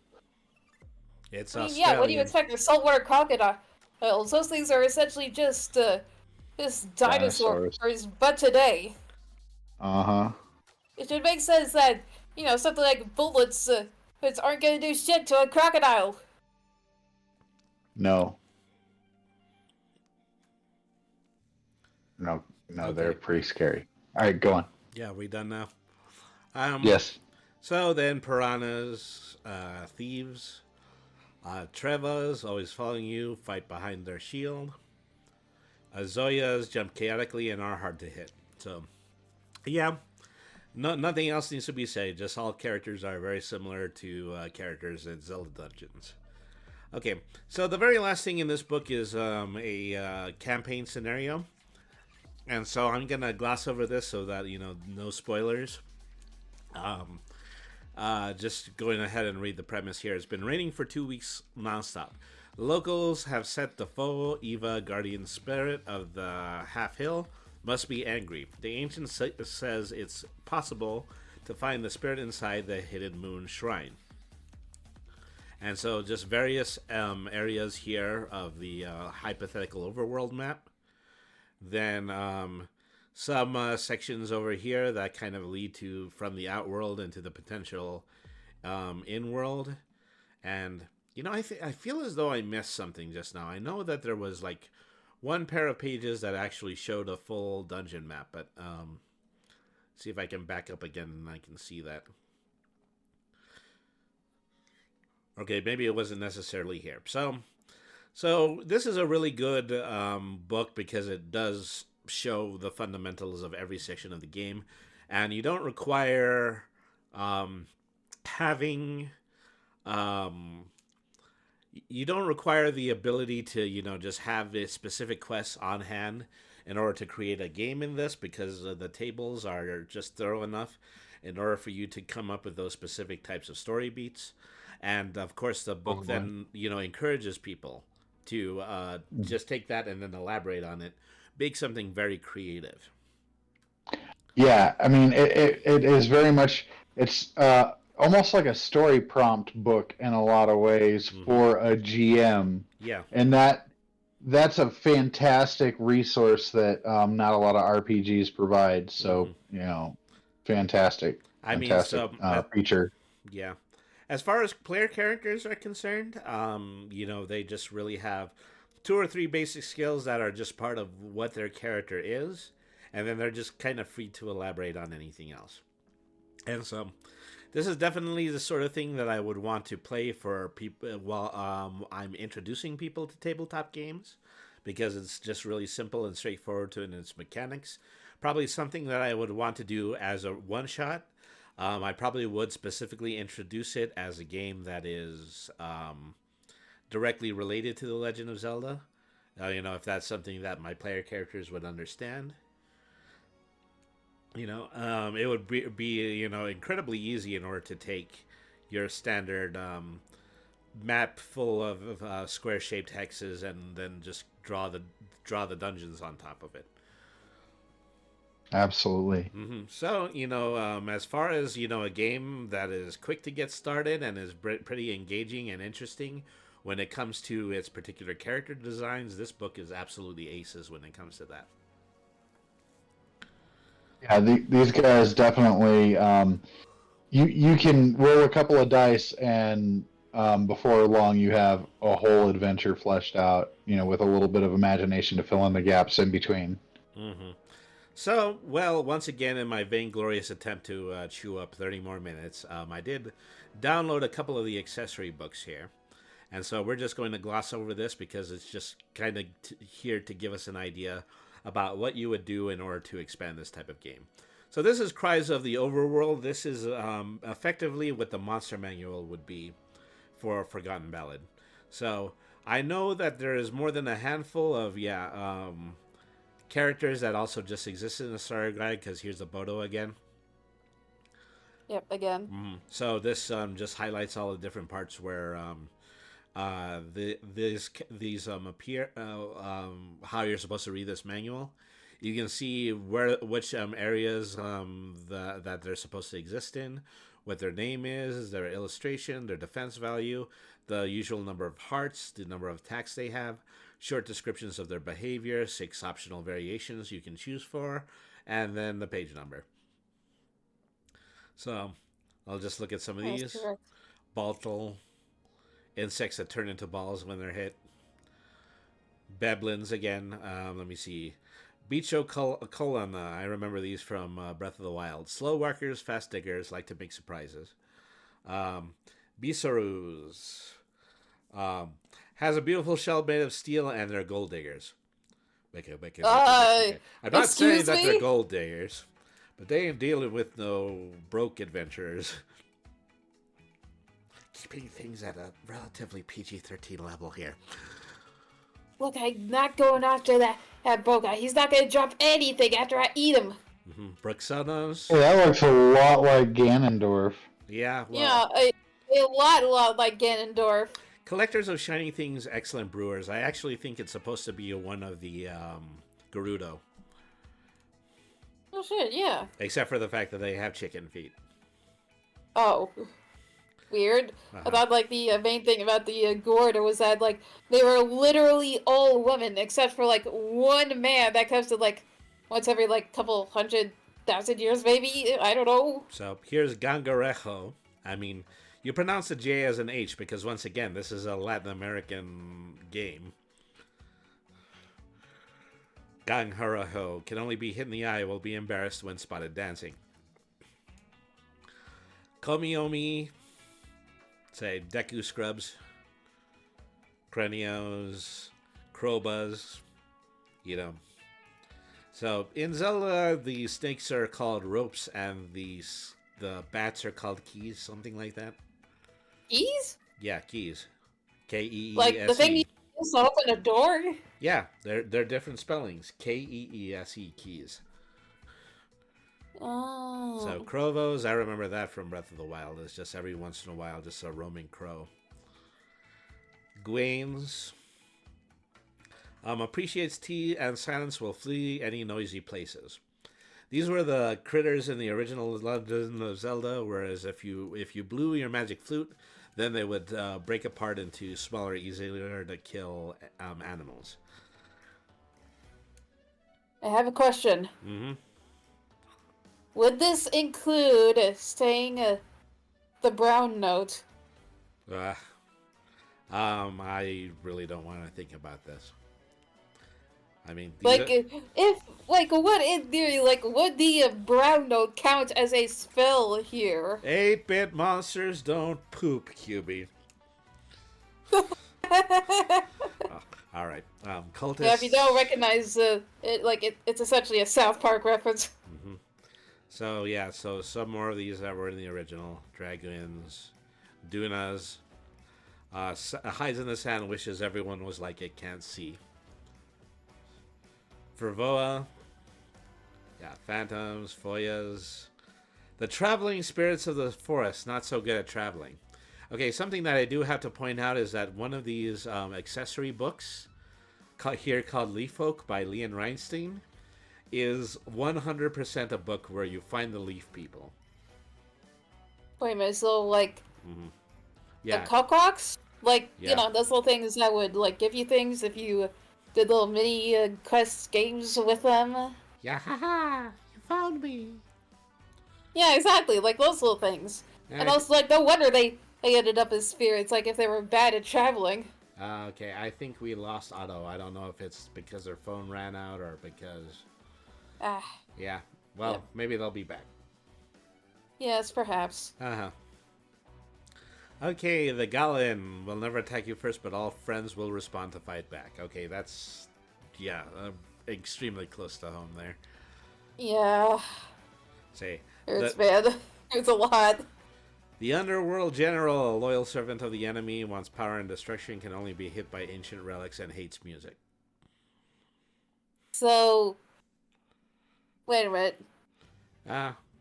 It's yeah. What do you expect? They're saltwater crocodiles. Those things are essentially just dinosaurs, but today. It should make sense that something like bullets aren't going to do shit to a crocodile. No, they're pretty scary. All right, go on. Yeah, we done now? Yes. So then piranhas, thieves. Treva's always following you, fight behind their shield. Zoya's jump chaotically and are hard to hit. So, yeah, nothing else needs to be said. Just all characters are very similar to characters in Zelda Dungeons. Okay, so the very last thing in this book is a campaign scenario. And so I'm going to gloss over this so that, no spoilers. Just going ahead and read the premise here. It's been raining for 2 weeks nonstop. The locals have set the foe, Eva, guardian spirit of the half hill, must be angry. The ancient says it's possible to find the spirit inside the hidden moon shrine. And so just various areas here of the hypothetical overworld map. Then some sections over here that kind of lead to from the outworld into the potential in-world. And, I feel as though I missed something just now. I know that there was like one pair of pages that actually showed a full dungeon map, but see if I can back up again and I can see that. Okay, maybe it wasn't necessarily here. So this is a really good book because it does show the fundamentals of every section of the game, and you don't require you don't require the ability to just have a specific quests on hand in order to create a game in this, because the tables are just thorough enough in order for you to come up with those specific types of story beats. And of course the book then encourages people to just take that and then elaborate on it, make something very creative. Yeah, I mean, it is very much, it's almost like a story prompt book in a lot of ways for a GM. Yeah. And that's a fantastic resource that not a lot of RPGs provide. So, fantastic. Feature. Yeah. As far as player characters are concerned, they just really have 2 or 3 basic skills that are just part of what their character is, and then they're just kind of free to elaborate on anything else. And so, this is definitely the sort of thing that I would want to play for people while I'm introducing people to tabletop games, because it's just really simple and straightforward in its mechanics. Probably something that I would want to do as a one-shot. I probably would specifically introduce it as a game that is directly related to The Legend of Zelda. If that's something that my player characters would understand. It would be incredibly easy in order to take your standard map full of square-shaped hexes and then just draw the dungeons on top of it. Absolutely. So, as far as, a game that is quick to get started and is pretty engaging and interesting when it comes to its particular character designs, this book is absolutely aces when it comes to that. Yeah, these guys definitely, you can roll a couple of dice and before long you have a whole adventure fleshed out, with a little bit of imagination to fill in the gaps in between. So, once again, in my vainglorious attempt to chew up 30 more minutes, I did download a couple of the accessory books here. And so we're just going to gloss over this because it's just kind of here to give us an idea about what you would do in order to expand this type of game. So this is Cries of the Overworld. This is effectively what the monster manual would be for Forgotten Ballad. So I know that there is more than a handful of, characters that also just exist in the starter guide, because here's the Bodo again. Yep, again. So this just highlights all the different parts where these appear, how you're supposed to read this manual. You can see which areas that they're supposed to exist in, what their name is, their illustration, their defense value, the usual number of hearts, the number of attacks they have, short descriptions of their behavior, 6 optional variations you can choose for, and then the page number. So I'll just look at some of these. Correct. Baltal, insects that turn into balls when they're hit. Beblins again. Let me see. Bicho Colana. I remember these from Breath of the Wild. Slow walkers, fast diggers, like to make surprises. Bisarus. Has a beautiful shell made of steel, and they're gold diggers. I'm not saying excuse that they're me? gold diggers, but they ain't dealing with no broke adventurers. Keeping things at a relatively PG-13 level here. Look, I'm not going after that bro guy. He's not gonna drop anything after I eat him. Bruxellas? Hey, that looks a lot like Ganondorf. Yeah, well... Yeah, a lot like Ganondorf. Collectors of Shiny Things, excellent brewers. I actually think it's supposed to be one of the Gerudo. Oh shit, yeah. Except for the fact that they have chicken feet. Oh, weird. I thought like the main thing about the Gorda was that like they were literally all women except for like one man that comes to like once every like couple 100,000 years maybe. I don't know. So here's Gangarejo. I mean, you pronounce the J as an H because once again, this is a Latin American game. Gangarejo can only be hit in the eye, will be embarrassed when spotted dancing. Komiomi, say Deku Scrubs, Cranios, Krobas, you know. So in Zelda, the snakes are called ropes and the bats are called keys, something like that. Keys? Yeah, keys. Keese. Like the thing you use to open a door? Yeah, they're different spellings. Keese, keys. Oh. So Krovos, I remember that from Breath of the Wild. It's just every once in a while, just a roaming crow. Gwaines. Appreciates tea and silence, will flee any noisy places. These were the critters in the original Legend of Zelda, whereas if you blew your magic flute, then they would break apart into smaller, easier to kill animals. I have a question. Mm-hmm. Would this include saying the brown note? I really don't want to think about this. I mean, Like, if, like, what in theory, like, would the brown note count as a spell here? 8-bit monsters don't poop, QB. All right. Cultists. Yeah, if you don't recognize it, like, it's essentially a South Park reference. Mm-hmm. So, yeah, so some more of these that were in the original. Dragons, Dunas, hides in the sand, wishes everyone was like it, can't see. Vervoa, yeah, phantoms, foyas, the traveling spirits of the forest, not so good at traveling. Okay, something that I do have to point out is that one of these accessory books here called Leaf Folk by Leon Reinstein is 100% a book where you find the leaf people. Wait a minute, so, like, Yeah, the Cockrox? Like, Yeah. you know, those little things that would, like, give you things if you did little mini quest games with them? yeah, haha, you found me. Yeah, exactly, like those little things. And also, like, no wonder they ended up as spirits, like, if they were bad at traveling. Okay, I think we lost Otto. I don't know if it's because their phone ran out or because... Ah, Yeah, well, Yep. maybe they'll be back. yes, perhaps. Uh-huh. Okay, the Galin will never attack you first, but all friends will respond to fight back. Okay, that's... Yeah, extremely close to home there. Yeah, Say, hurts, man. Hurts a lot. the Underworld General, a loyal servant of the enemy, wants power and destruction, can only be hit by ancient relics, and hates music. So, wait a minute.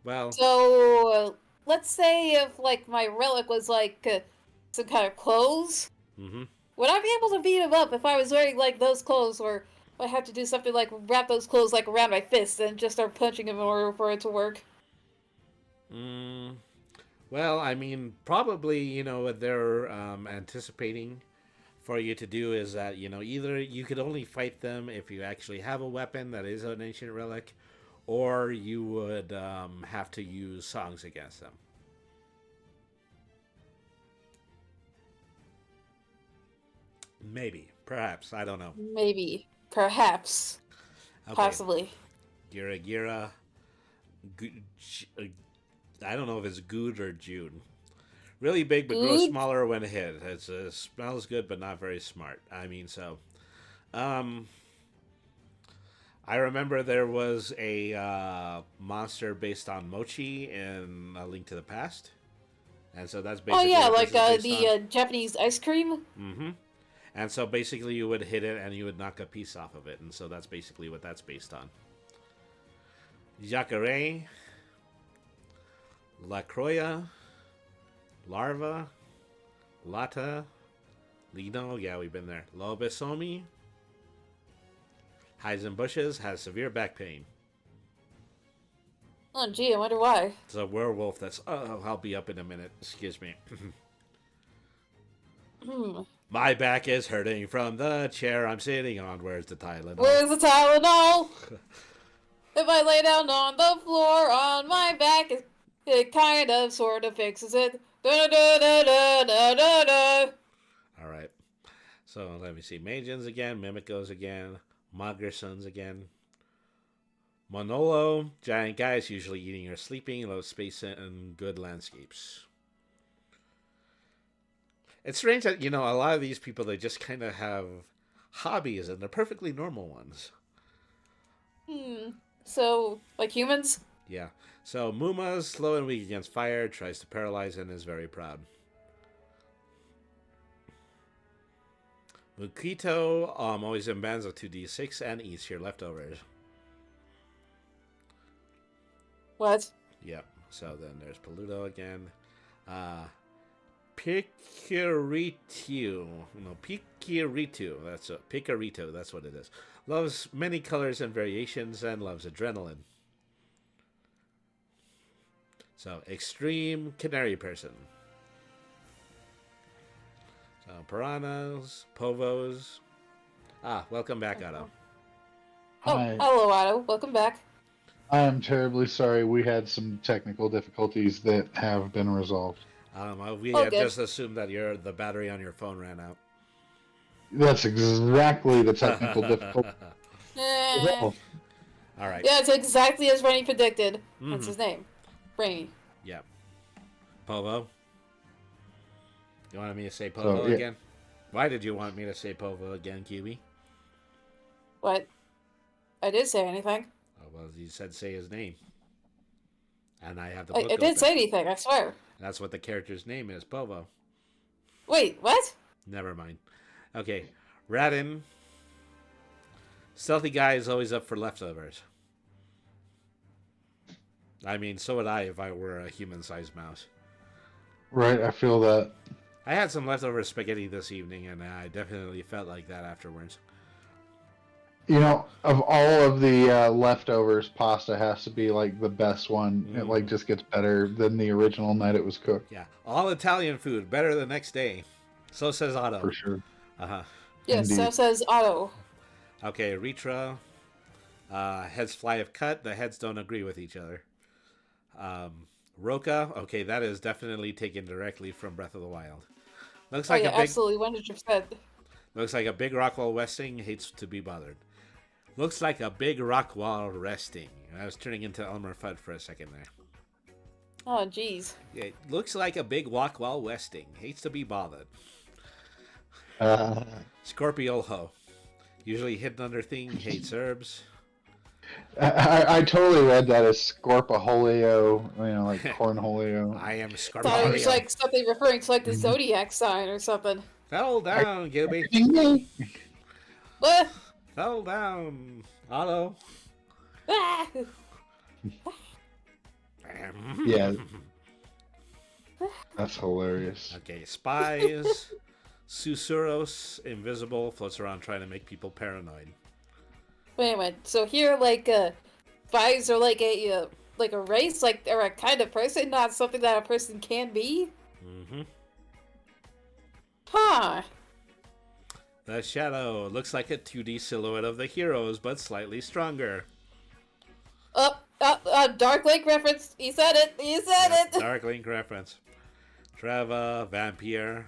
Well... So, let's say if, like, my relic was, like, some kind of clothes, Mm-hmm. would I be able to beat him up if I was wearing, like, those clothes, or would I have to do something like wrap those clothes, like, around my fist and just start punching him in order for it to work? Well, I mean, probably, you know, what they're anticipating for you to do is that, you know, either you could only fight them if you actually have a weapon that is an ancient relic, or you would have to use songs against them. Maybe. Perhaps. I don't know. Maybe. Perhaps. Okay. Possibly. Gira Gira. I don't know if it's Good or June. Really big, but grows Good. smaller when hit. It smells good, but not very smart. Um, I remember there was a monster based on mochi in A Link to the Past, and so that's Oh basically yeah, what like this is based on. the Japanese ice cream. Mm-hmm. And so basically, you would hit it, and you would knock a piece off of it, and so that's basically what that's based on. Jacare, La Croya, Larva, Lata, Lino, yeah, we've been there. Lobesomi, hides in bushes, has severe back pain. Oh gee, I wonder why. It's a werewolf that's, I'll be up in a minute, excuse me. My back is hurting from the chair I'm sitting on. Where's the Tylenol? Where's the Tylenol? If I lay down on the floor on my back, it kind of sort of fixes it. Da da da da da da da. Alright. So let me see. Magians again, Mimikos again, Moggersons again. Monolo, giant guys usually eating or sleeping, low space and good landscapes. It's strange that, a lot of these people, they just kind of have hobbies, and they're perfectly normal ones. So, like humans? Yeah. So, Muma's slow and weak against fire, tries to paralyze, and is very proud. Mukito always in bands of 2d6 and eats your leftovers. What? Yep. So then there's Peludo again. Pikiritu. No, Pikiritu. Picarito. That's what it is. Loves many colors and variations and loves adrenaline. So, extreme canary person. So, piranhas, povos. Welcome back, Otto. Oh, Hi. hello, Otto. Welcome back. I am terribly sorry. We had some technical difficulties that have been resolved. We Oh, had good. just assumed that the battery on your phone ran out. That's exactly the technical difficulty. Eh. All right. Yeah, it's exactly as Rainy predicted. Mhm. What's his name? Rainy. Yep. Povo. You wanted me to say Povo yeah. again? Why did you want me to say Povo again, QB? What? I did say anything. Oh, well, you said say his name. And I have the I book didn't open. say anything, I swear. That's what the character's name is, Povo. Wait, what? Never mind. Okay. Radin. Stealthy guy is always up for leftovers. I mean, so would I if I were a human-sized mouse. Right, I feel that. I had some leftover spaghetti this evening, and I definitely felt like that afterwards. Of all of the leftovers, pasta has to be like the best one. It like just gets better than the original night it was cooked. Yeah. All Italian food, better the next day. So says Otto. For sure. Uh-huh. Yes, Indeed. so says Otto. Okay, Ritra. Heads fly if cut. The heads don't agree with each other. Roka. Okay, that is definitely taken directly from Breath of the Wild. Looks like a big. Absolutely, 100%. Looks like a big rock wall resting. Hates to be bothered. Looks like a big rock wall resting. I was turning into Elmer Fudd for a second there. Oh, jeez. Yeah, it looks like a big rock wall resting. Hates to be bothered. Scorpio Ho. Usually hidden under thing. Hates herbs. I totally read that as Scorpiholio, like cornholio. I am Thought it Scorpio. was like something referring to like the zodiac sign or something. Fell down, Gilby. What? Fell down. Otto. Ah! Yeah. That's hilarious. Okay, spies. Susurros, invisible, floats around trying to make people paranoid. Wait a minute. So here, like, spies are like a race, like they're a kind of person, not something that a person can be. Mm-hmm. Huh. The shadow looks like a 2D silhouette of the heroes, but slightly stronger. Dark Lake reference. He said it. He said it. Dark Link reference. Treva, vampire.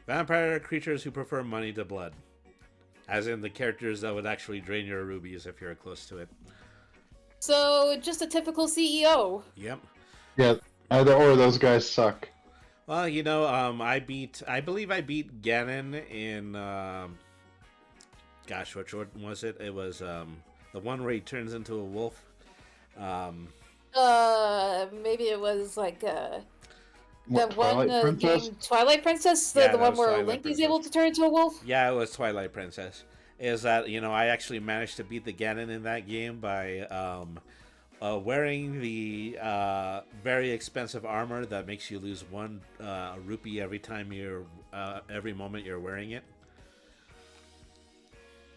Vampire creatures who prefer money to blood. As in the characters that would actually drain your rubies if you're close to it. So just a typical CEO. Yep. Yeah, either or those guys suck. Well, I believe I beat Ganon in, gosh, which one was it? It was the one where he turns into a wolf. Um, Maybe it was like What, that one Twilight Princess? game, Twilight Princess, Yeah, the that one was where Twilight Link is Princess. able to turn into a wolf. Yeah, it was Twilight Princess. Is that, I actually managed to beat the Ganon in that game by wearing the very expensive armor that makes you lose one rupee every moment you're wearing it.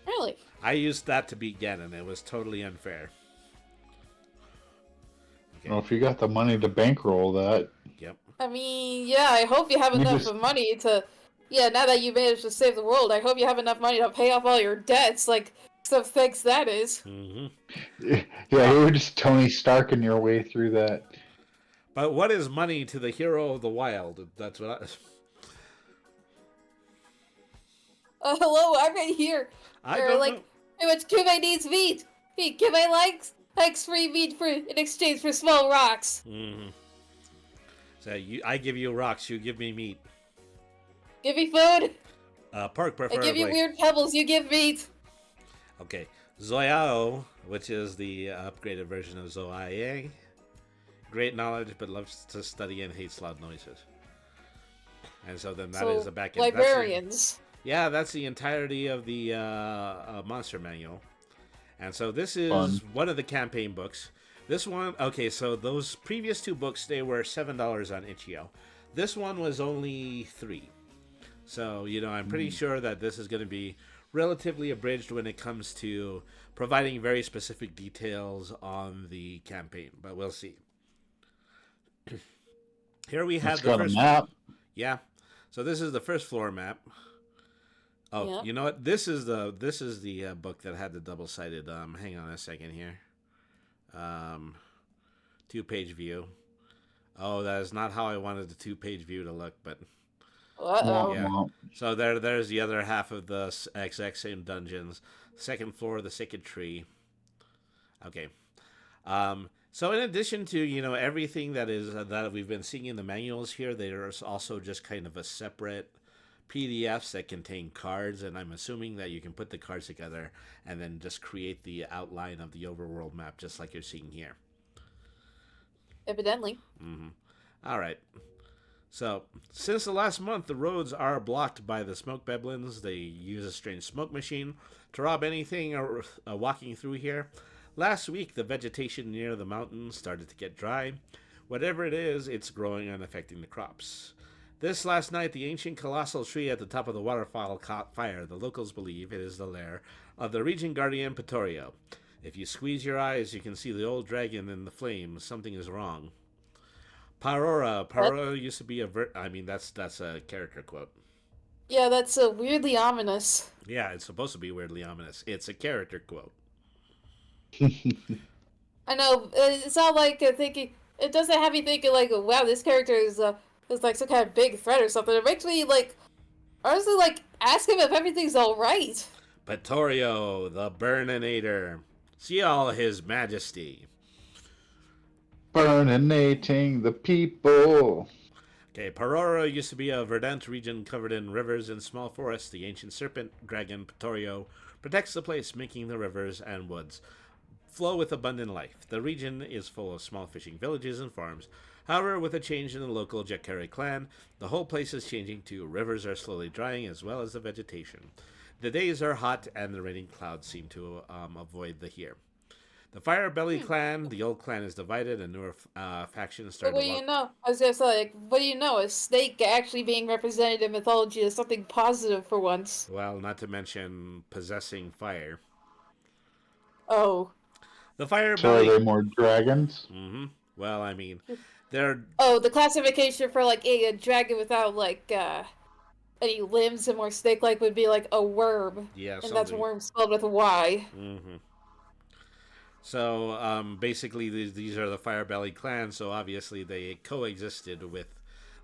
Really? I used that to beat Ganon. It was totally unfair. Okay. Well, if you got the money to bankroll that, Yep. I mean, yeah, I hope you have You enough just- money to. Yeah, now that you managed to save the world, I hope you have enough money to pay off all your debts, like some thanks that is. Hmm. yeah, you were just Tony Starking your way through that. But what is money to the hero of the wild? That's what Hello, I'm right here. I Or don't like, know. how much Kime needs meat? Hey, Kime likes free meat in exchange for small rocks. Hmm. So I give you rocks, you give me meat. Give me food. Pork I preferably. give you weird pebbles. You give meat. Okay, Zoyao, which is the upgraded version of Zoaie. Great knowledge, but loves to study and hates loud noises. And so then that is So, the back end. librarians. That's the entirety of the monster manual. And so this is Fun. one of the campaign books. This one, okay, so those previous two books, they were $7 on Itch.io. This one was only $3. So, I'm pretty sure that this is going to be relatively abridged when it comes to providing very specific details on the campaign, but we'll see. Here we have It's the got first a map. Yeah. So this is the first floor map. Oh, Yeah. you know what? This is the book that had the double-sided. Hang on a second here. 2-page view. Oh, that is not how I wanted the 2-page view to look, but Uh-oh. Yeah. Womp. so there's the other half of the exact same dungeons. Second floor, the sacred tree. Okay. So in addition to everything that we've been seeing in the manuals here, there's also just kind of a separate PDFs that contain cards, and I'm assuming that you can put the cards together and then just create the outline of the overworld map, just like you're seeing here. Evidently. All right. So, since the last month, the roads are blocked by the smoke beblins. They use a strange smoke machine to rob anything walking through here. Last week, the vegetation near the mountain started to get dry. Whatever it is, it's growing and affecting the crops. This last night, the ancient colossal tree at the top of the waterfall caught fire. The locals believe it is the lair of the region guardian Patorio. If you squeeze your eyes, you can see the old dragon in the flames. Something is wrong. Parora used to be that's a character quote. Yeah, that's weirdly ominous. Yeah, it's supposed to be weirdly ominous. It's a character quote. I know, it's not like thinking, it doesn't have me thinking like, wow, this character is like some kind of big threat or something. It makes me like, honestly, like, ask him if everything's alright. Patorio, the Burninator. See all his majesty. Burninating the people. Okay, Parora used to be a verdant region covered in rivers and small forests. The ancient serpent dragon Patorio protects the place, making the rivers and woods flow with abundant life. The region is full of small fishing villages and farms. However, with a change in the local Jakari clan, the whole place is changing too. Rivers are slowly drying as well as the vegetation. The days are hot and the raining clouds seem to avoid the here. The Firebelly clan, the old clan, is divided, and newer factions But started what do you know? I was gonna say, like, what do you know? A snake actually being represented in mythology is something positive for once. Well, not to mention possessing fire. Oh. The So are Firebelly. they more dragons? Well, I mean, they're Oh, the classification for, like, a dragon without, like, any limbs and more snake-like would be, like, a worm. yeah, And that's something. worm spelled with a Y. So basically, these are the Firebelly clan. So obviously, they coexisted with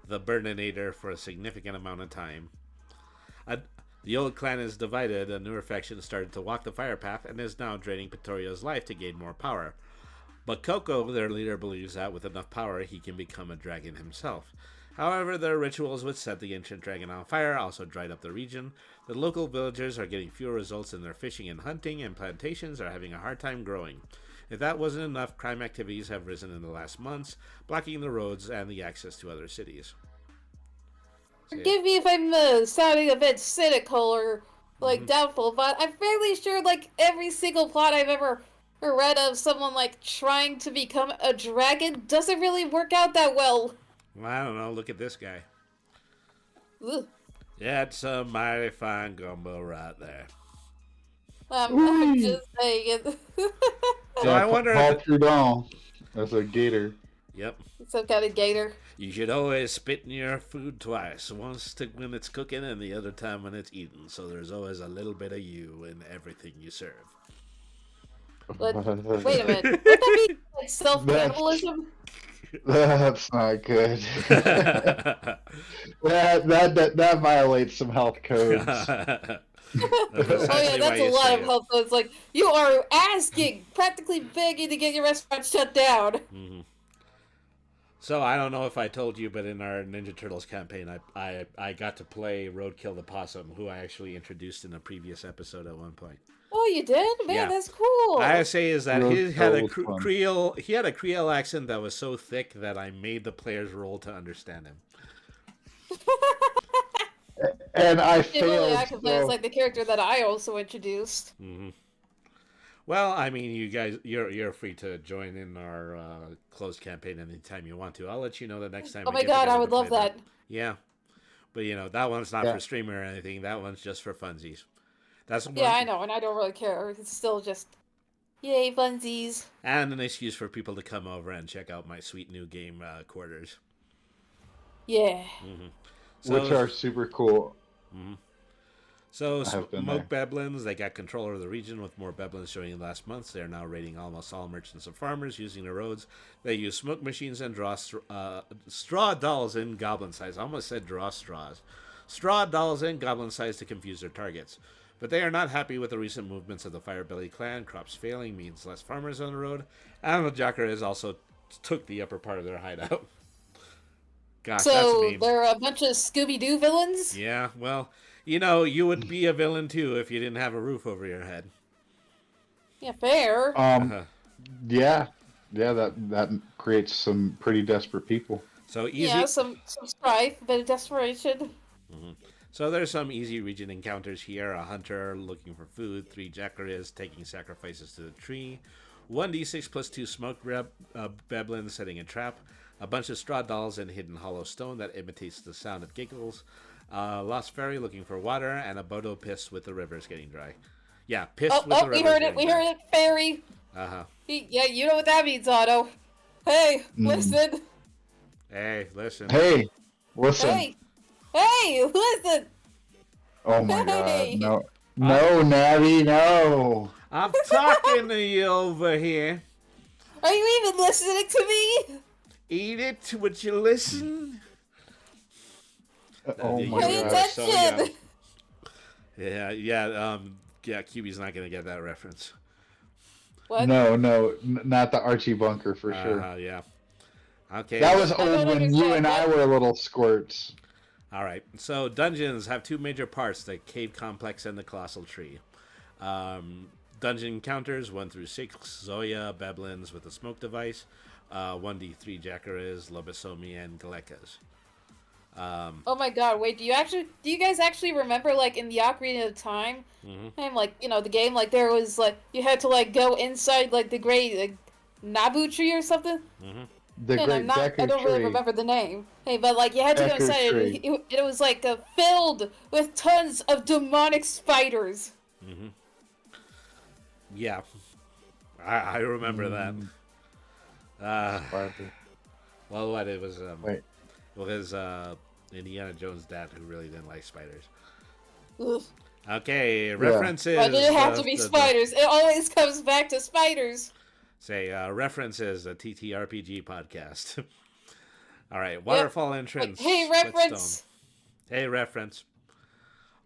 the Burninator for a significant amount of time. The old clan is divided. A newer faction started to walk the fire path and is now draining Patorio's life to gain more power. But Coco, their leader, believes that with enough power, he can become a dragon himself. However, their rituals which set the ancient dragon on fire also dried up the region. The local villagers are getting fewer results in their fishing and hunting, and plantations are having a hard time growing. If that wasn't enough, crime activities have risen in the last months, blocking the roads and the access to other cities. Forgive me if I'm sounding a bit cynical or doubtful, but I'm fairly sure every single plot I've ever read of someone trying to become a dragon doesn't really work out that well. Well, I don't know. Look at this guy. Ugh. That's a mighty fine gumbo right there. I'm just saying it. So I wonder Paul if Trudon. That's a gator. Yep. Some kind of gator. You should always spit in your food twice. Once when it's cooking and the other time when it's eating. So there's always a little bit of you in everything you serve. Wait a minute. Would that be self-cannibalism? That's not good. that violates some health codes. Oh yeah, that's a lot of health codes. You are practically begging to get your restaurant shut down. Mm-hmm. So I don't know if I told you, but in our Ninja Turtles campaign, I got to play Roadkill the Possum, who I actually introduced in a previous episode at one point. Oh, you did? Man, Yeah. that's cool. I say is that he had a Roadkill was fun. Creole. He had a Creole accent that was so thick that I made the players roll to understand him. And I It really failed. acted like the character that I also introduced. Mm-hmm. Well, I mean, you guys, you're free to join in our closed campaign anytime you want to. I'll let you know the next time. Oh we my get god, together I would to love play that. Yeah, but that one's not Yeah. for streamer or anything. That one's just for funsies. That's one, Yeah, I know, and I don't really care. It's still just, yay, funsies. and an excuse for people to come over and check out my sweet new game quarters. Yeah. So, Which are super cool. So, I have been Smoke Beblins, they got control over the region with more Beblins joining last month. They're now raiding almost all merchants and farmers using the roads. They use smoke machines and draw straw dolls in goblin size. I almost said draw straws. Straw dolls in goblin size to confuse their targets. But they are not happy with the recent movements of the Firebelly clan. Crops failing means less farmers on the road. And the Jackeres also took the upper part of their hideout. Gosh, that's So, mean. they're a bunch of Scooby-Doo villains? Yeah, well, you would be a villain too if you didn't have a roof over your head. Yeah, fair. Yeah, that creates some pretty desperate people. So easy. Yeah, some strife, a bit of desperation. So there's some easy region encounters here. A hunter looking for food, 3 Jackeres taking sacrifices to the tree, 1d6 plus 2 smoke beblins setting a trap, a bunch of straw dolls and hidden hollow stone that imitates the sound of giggles, Lost Fairy looking for water, and a Bodo pissed with the rivers getting dry. Yeah, pissed with the rivers we heard it, getting we dry. heard it, fairy. Uh-huh. Yeah, you know what that means, Otto. Hey, listen. Hey, listen. Hey, listen. Hey, listen. Oh my Hey. god, no, Natty, no. I'm talking to you over here. Are you even listening to me? Eat it, would you listen? Oh You my Pay are god. so attention. young. Yeah, QB's not gonna get that reference. What? No, not the Archie Bunker for sure. Yeah. Okay. That was I don't old when you understand and I that. were little squirts. All right. So dungeons have 2 major parts: the cave complex and the colossal tree. Dungeon encounters 1 through 6: Zoya, Beblins with a smoke device, 1d3 Jackeres, Lobosomi, and Galekas. Oh my god, wait, do you guys actually remember, in the Ocarina of Time? And, the game, there was, you had to, go inside, the great, Nabu tree or something? The And Great Deku I don't really Tree. remember the name. Hey, but, you had to go Deku inside, Tree. and it was, filled with tons of demonic spiders. Yeah. I remember that. Sparkle. Well, what it was. Wait. It was Indiana Jones' dad who really didn't like spiders. Ugh. Okay, references. Why did it have to be the- spiders? It always comes back to spiders. Say, references a TTRPG podcast. All right, waterfall entrance. Hey, Whetstone. reference. Hey, reference.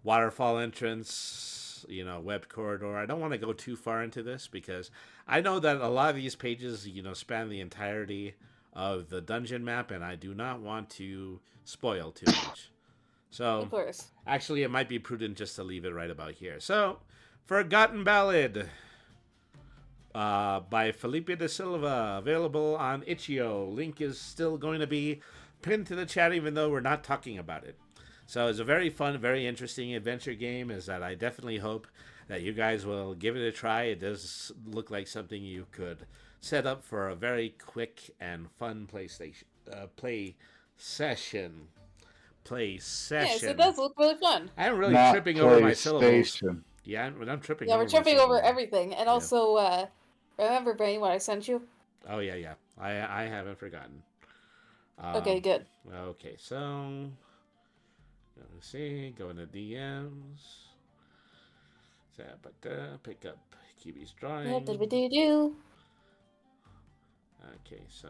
Waterfall entrance, web corridor. I don't want to go too far into this because I know that a lot of these pages, span the entirety of the dungeon map, and I do not want to spoil too much. So, Of course. actually, it might be prudent just to leave it right about here. So, Forgotten Ballad by Felipe da Silva, available on Itch.io. Link is still going to be pinned to the chat, even though we're not talking about it. So it's a very fun, very interesting adventure game. Is that I definitely hope that you guys will give it a try. It does look like something you could set up for a very quick and fun play session. Yes, it does look really fun. I'm really Not tripping over my syllables. PlayStation. Yeah, I'm tripping Yeah, over we're tripping my over syllables. everything. And also, remember, Brain, what I sent you? Oh, yeah. I haven't forgotten. Okay, good. Okay, so... Let's see. Go into DMs. Pick up QB's drawing. Do. Okay, so...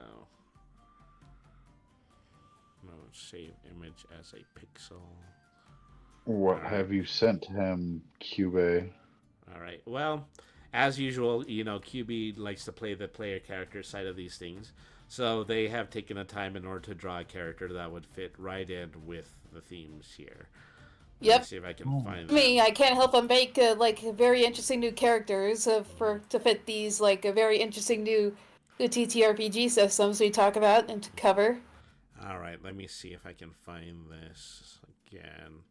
No, save image as a pixel. What have you sent him, Cube? All right. Well, as usual, QB likes to play the player character side of these things. So they have taken the time in order to draw a character that would fit right in with the themes here. Let me Yep. see if I can find that. Me, I can't help but make very interesting new characters to fit these very interesting new TTRPG systems we talk about and to cover. All right, let me see if I can find this again.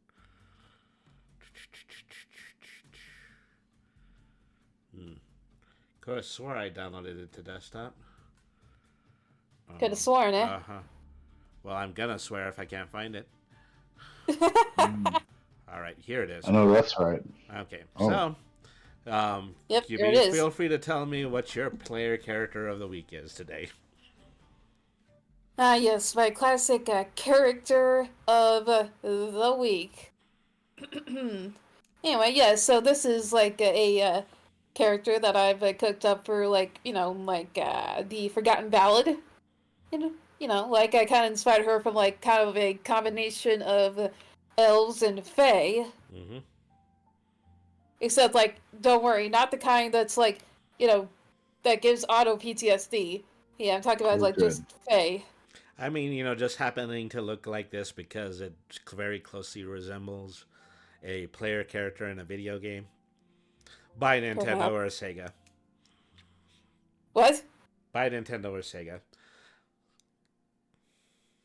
Could have swore I downloaded it to desktop. Could have sworn, eh? Uh-huh. Well, I'm gonna swear if I can't find it. All right, here it is. I know that's right. Okay, Oh. so, Yep, QB, here it is. feel free to tell me what your player character of the week is today. Yes, my classic character of the week. Anyway, yeah, so this is a character that I've cooked up for the Forgotten Ballad. I kind of inspired her from kind of a combination of elves and fae. Mm-hmm. Except don't worry, not the kind that's that gives auto PTSD. Yeah, I'm talking about Oh, just fae. I mean, just happening to look like this because it very closely resembles a player character in a video game by Nintendo or Sega. What? By Nintendo or Sega.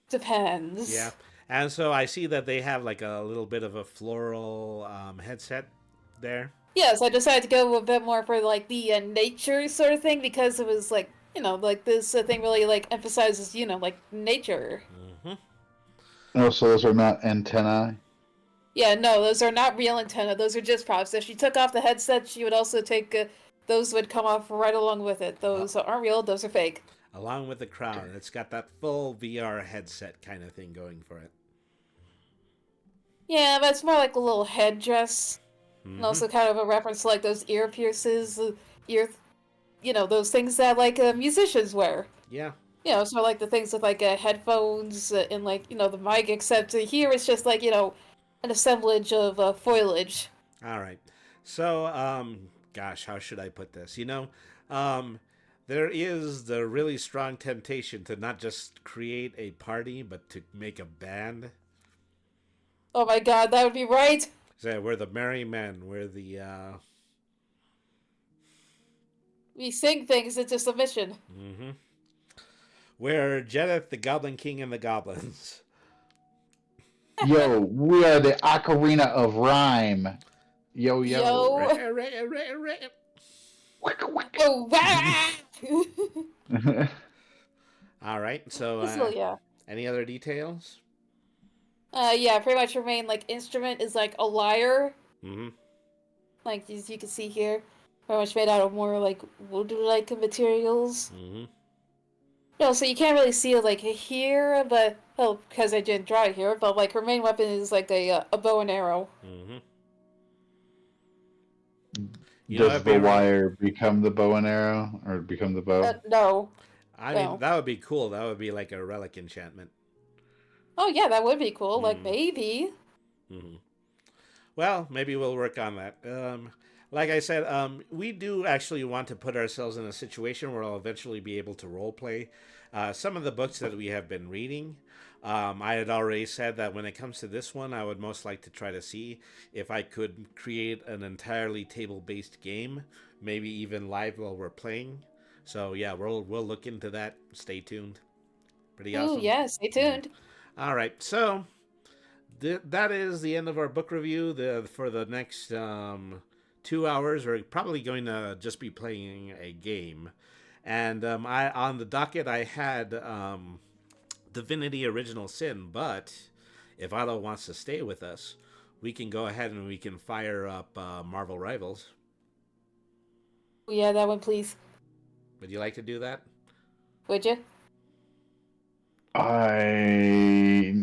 Depends. Yeah. And so I see that they have a little bit of a floral headset there. Yes, I decided to go a bit more for the nature sort of thing because it was this thing really emphasizes nature. Mm-hmm. Oh, so those are not antennae? Yeah, no, those are not real antenna. Those are just props. If she took off the headset, she would also take those would come off right along with it. Those aren't real. Those are fake. Along with the crown, it's got that full VR headset kind of thing going for it. Yeah, but it's more like a little headdress. Mm-hmm. And also kind of a reference to those ear pierces, those things that musicians wear. Yeah. It's more like the things with headphones and the mic, except here it's just an assemblage of foliage. All right. So, gosh, how should I put this? There is the really strong temptation to not just create a party, but to make a band. Oh my god, that would be right! So we're the merry men. We're the, We sing things into submission. Mm-hmm. We're Jedith, the Goblin King, and the Goblins. Yo, we are the Ocarina of Rhyme. Yo. Oh, wow! All right. So, So, yeah. any other details? Yeah, pretty much her main instrument is a lyre. Mm-hmm. As you can see here. Pretty much made out of more wood-like materials. Mm-hmm. So you can't really see it here, but because I didn't draw it here, but her main weapon is a bow and arrow. Mm-hmm. Does the wire become the bow and arrow, or become the bow? No. I mean, that would be cool. That would be like a relic enchantment. Oh yeah, that would be cool. Maybe. Mm-hmm. Well, maybe we'll work on that. Like I said, we do actually want to put ourselves in a situation where I'll eventually be able to roleplay some of the books that we have been reading. I had already said that when it comes to this one, I would most like to try to see if I could create an entirely table-based game, maybe even live while we're playing. So yeah, we'll look into that. Stay tuned. Pretty Ooh, awesome. yeah, stay tuned. All right, so that is the end of our book review. For the next 2 hours, we're probably going to just be playing a game. And I on the docket I had Divinity Original Sin, but if Otto wants to stay with us, we can go ahead and we can fire up Marvel Rivals. Ooh, yeah, that one, please. Would you like to do that? Would you? I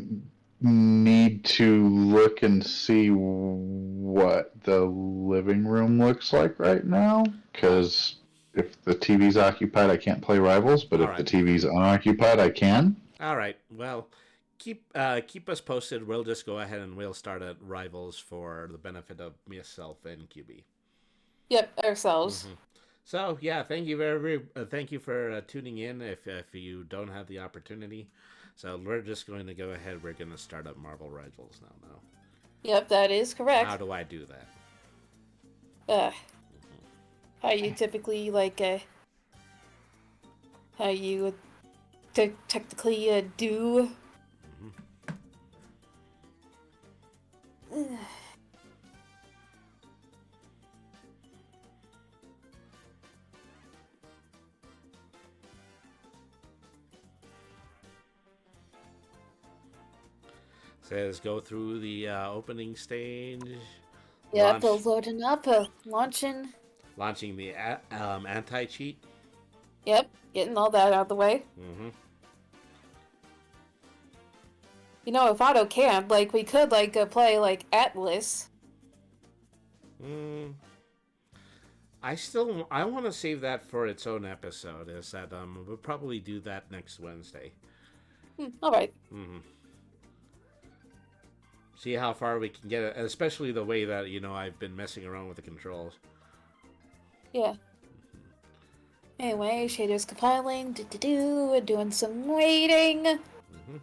need to look and see what the living room looks like right now. Because if the TV's occupied, I can't play Rivals. But All if right. the TV's unoccupied, I can. All right. Well, keep us posted. We'll just go ahead and we'll start at Rivals for the benefit of myself and QB. Yep, ourselves. Mm-hmm. So yeah, thank you thank you for tuning in. If you don't have the opportunity, so we're just going to go ahead. We're going to start up Marvel Rivals now. Yep, that is correct. How do I do that? How you typically how you would technically do. Says go through the opening stage. Yeah, loading up, launching. Launching the anti-cheat. Yep, getting all that out of the way. Mm-hmm. You know, if Otto can, we could, play, Atlas. I want to save that for its own episode. Is that we'll probably do that next Wednesday. Alright. Mm-hmm. See how far we can get it, especially the way that, I've been messing around with the controls. Yeah. Anyway, shaders compiling, doing some waiting. Mm-hmm.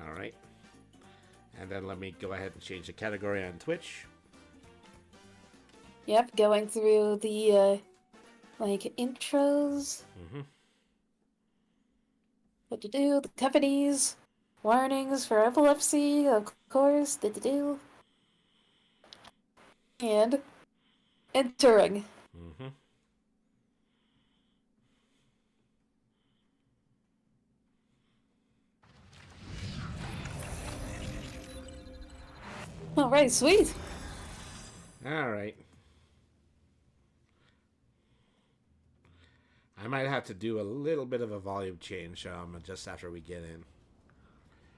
All right. And then let me go ahead and change the category on Twitch. Yep, going through the, intros. Mm-hmm. What to do, the companies, warnings for epilepsy, of course, and entering. Mm-hmm. Alright, sweet. All right. I might have to do a little bit of a volume change just after we get in.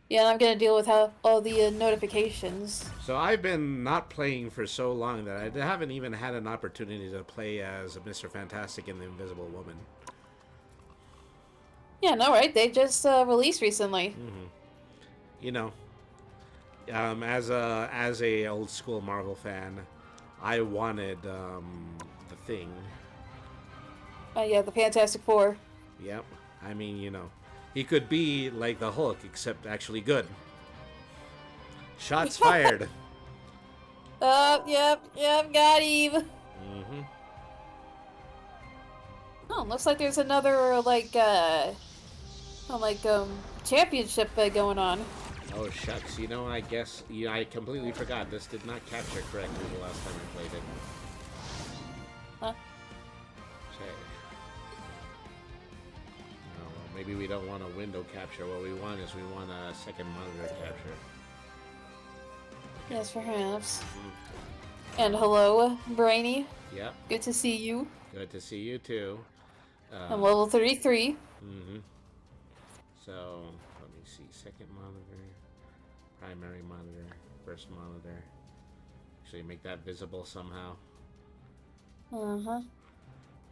Yeah, I'm gonna deal with all the notifications. So I've been not playing for so long that I haven't even had an opportunity to play as Mr. Fantastic and the Invisible Woman. Yeah, no, right? They just released recently. Mm-hmm. As a old school Marvel fan, I wanted the Thing. Yeah, the Fantastic Four. Yep. I mean, he could be like the Hulk, except actually good. Shots fired. Yep, got him. Mm-hmm. Oh, looks like there's another, championship going on. Oh, shucks. I guess I completely forgot. This did not capture correctly the last time we played it. Huh? Okay. Oh, well, maybe we don't want a window capture. What we want is we want a second monitor capture. Yes, perhaps. And hello, Brainy. Yep. Good to see you. Good to see you, too. I'm level 33. Mm-hmm. So, let me see. Second monitor, primary monitor, first monitor. Actually make that visible somehow. Uh-huh.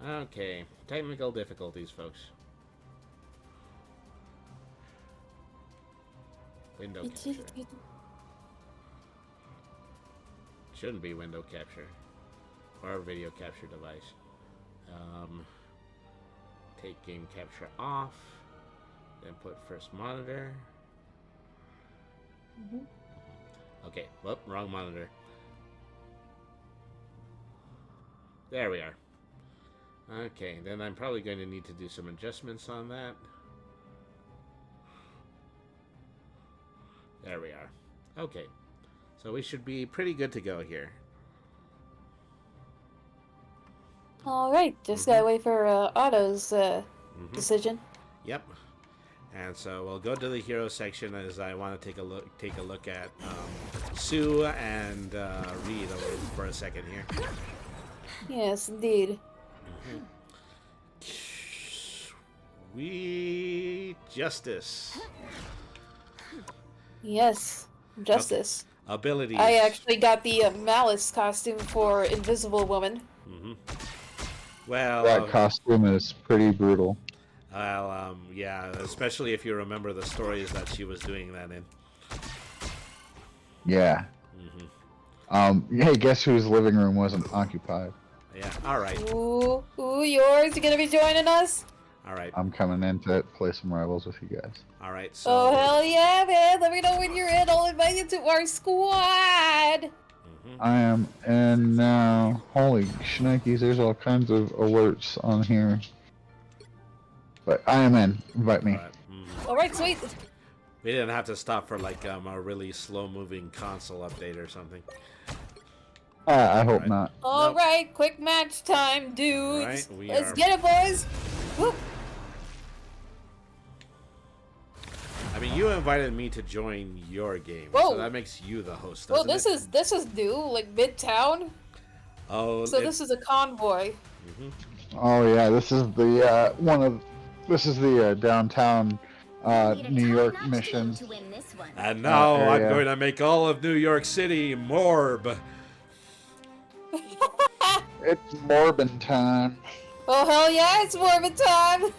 Okay. Technical difficulties, folks. Window capture. shouldn't be window capture or video capture device. Take game capture off, then put first monitor. Okay, whoop, wrong monitor. There we are. Okay, then I'm probably going to need to do some adjustments on that. There we are. Okay, so we should be pretty good to go here. Alright, just gotta wait for Otto's decision. Yep. And so we'll go to the hero section as I want to take a look at Sue and Reed for a second here. Yes, indeed. Sweet justice. Yes, justice. Okay. Abilities. I actually got the Malice costume for Invisible Woman. Well, That costume is pretty brutal. Well, yeah, especially if you remember the stories that she was doing that in. Yeah. Hey, guess whose living room wasn't occupied? Yeah, alright. Ooh, yours? You gonna be joining us? Alright. I'm coming in to play some Rivals with you guys. Alright, so... Oh, hell yeah, man. Let me know when you're in. I'll invite you to our squad. I am in now. Holy shnikes, there's all kinds of alerts on here. But I am in. Invite me. Alright, sweet. We didn't have to stop for like a really slow-moving console update or something. I hope not. Alright, quick match time, dudes. Alright, Let's get it, boys. Whoop. I mean, you invited me to join your game, Whoa. so that makes you the host, Well, doesn't it? this is new, like Midtown. Oh, So this is a convoy. Oh yeah, this is the this is the downtown New York mission. And now I'm area. going to make all of New York City Morb. It's Morbin time. Oh hell yeah, it's Morbid time.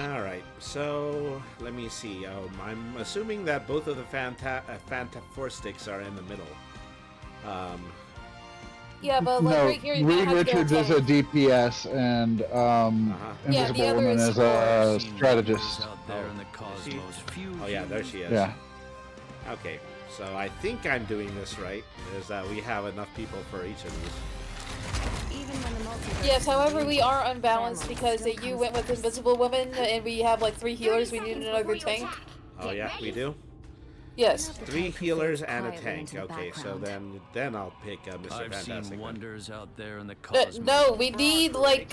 Alright, so let me see. I'm assuming that both of the Fantaforstics are in the middle. Yeah, but like No, right here you Reed have to go Richards is a DPS and Yeah, Invisible the other Woman is is a strategist. Out there in the cosmos, few Oh yeah, there she is. Yeah. Okay, so I think I'm doing this right, is that we have enough people for each of these. Yes, however, we are unbalanced because you went with Invisible Woman and we have like 3 healers. We need another tank. Oh yeah, we do? Yes. 3 healers and a tank. Okay, so then I'll pick Mr. I've Fantastic. seen then. wonders out there in the cosmos. No, we need like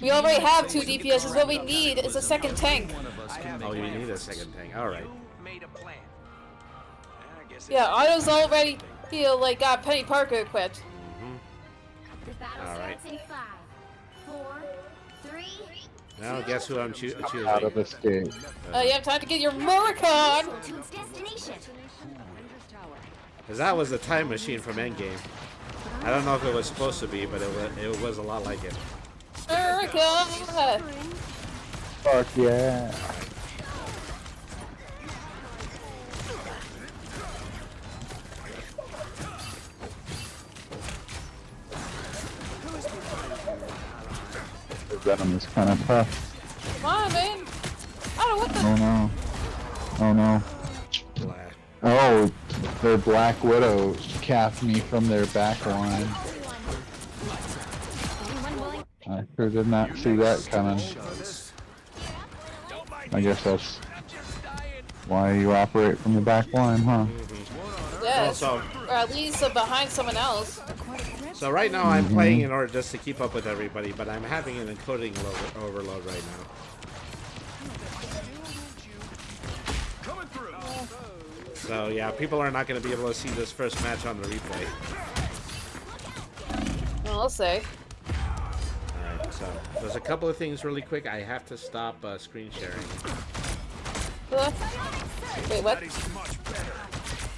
we already have 2 DPSs. What we need is a second tank. One of us can Oh, make you a need a difference. second tank. Alright. Yeah, Otto's already like got Penny Parker equipped. Alright. In 5, 4, 3. Now guess who I'm Out choosing? of this game. You have time to get your Muricon! To its destination. Because that was the time machine from Endgame. I don't know if it was supposed to be, but it was a lot like it. Muricon! Fuck yeah. The Venom is kind of tough. Come on, man! Otto, what the? Oh no. Oh no. Blah. Oh, their Black Widow capped me from their back line. I sure did not see that coming. I guess that's why you operate from the back line, huh? Yes. Also, Or at least behind someone else. so right now I'm playing in order just to keep up with everybody, but I'm having an encoding overload right now. So yeah, people are not going to be able to see this first match on the replay. Well, I'll say. Alright, so there's a couple of things really quick. I have to stop screen sharing. Wait, what?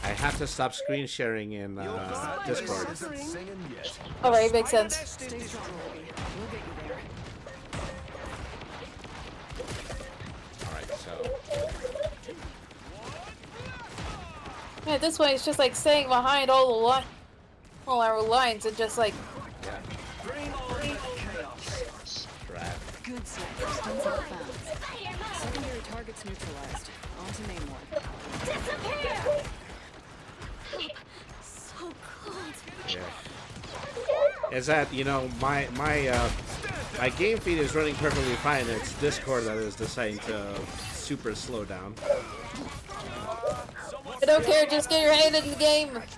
I have to stop screen sharing in Discord. Alright, makes sense. Alright, so Man, this way it's just like staying behind all the line. all our lines and just like Crap. Good stuff. Stunts are found. Secondary targets neutralized. On to main one. Disappear! So cold. Yeah. Is that, you know, my game feed is running perfectly fine. It's Discord that is deciding to super slow down. I don't care, just get your hand in the game. Alright.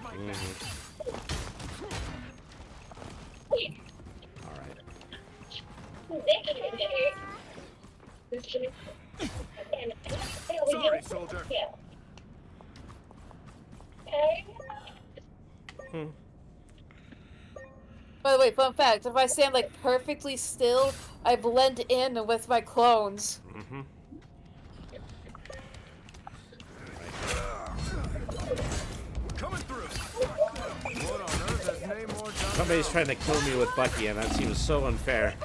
Sorry, soldier. By the way, fun fact, if I stand like perfectly still, I blend in with my clones. Coming through. What on earth has Namor done? Somebody's trying to kill me with Bucky, and that seems so unfair.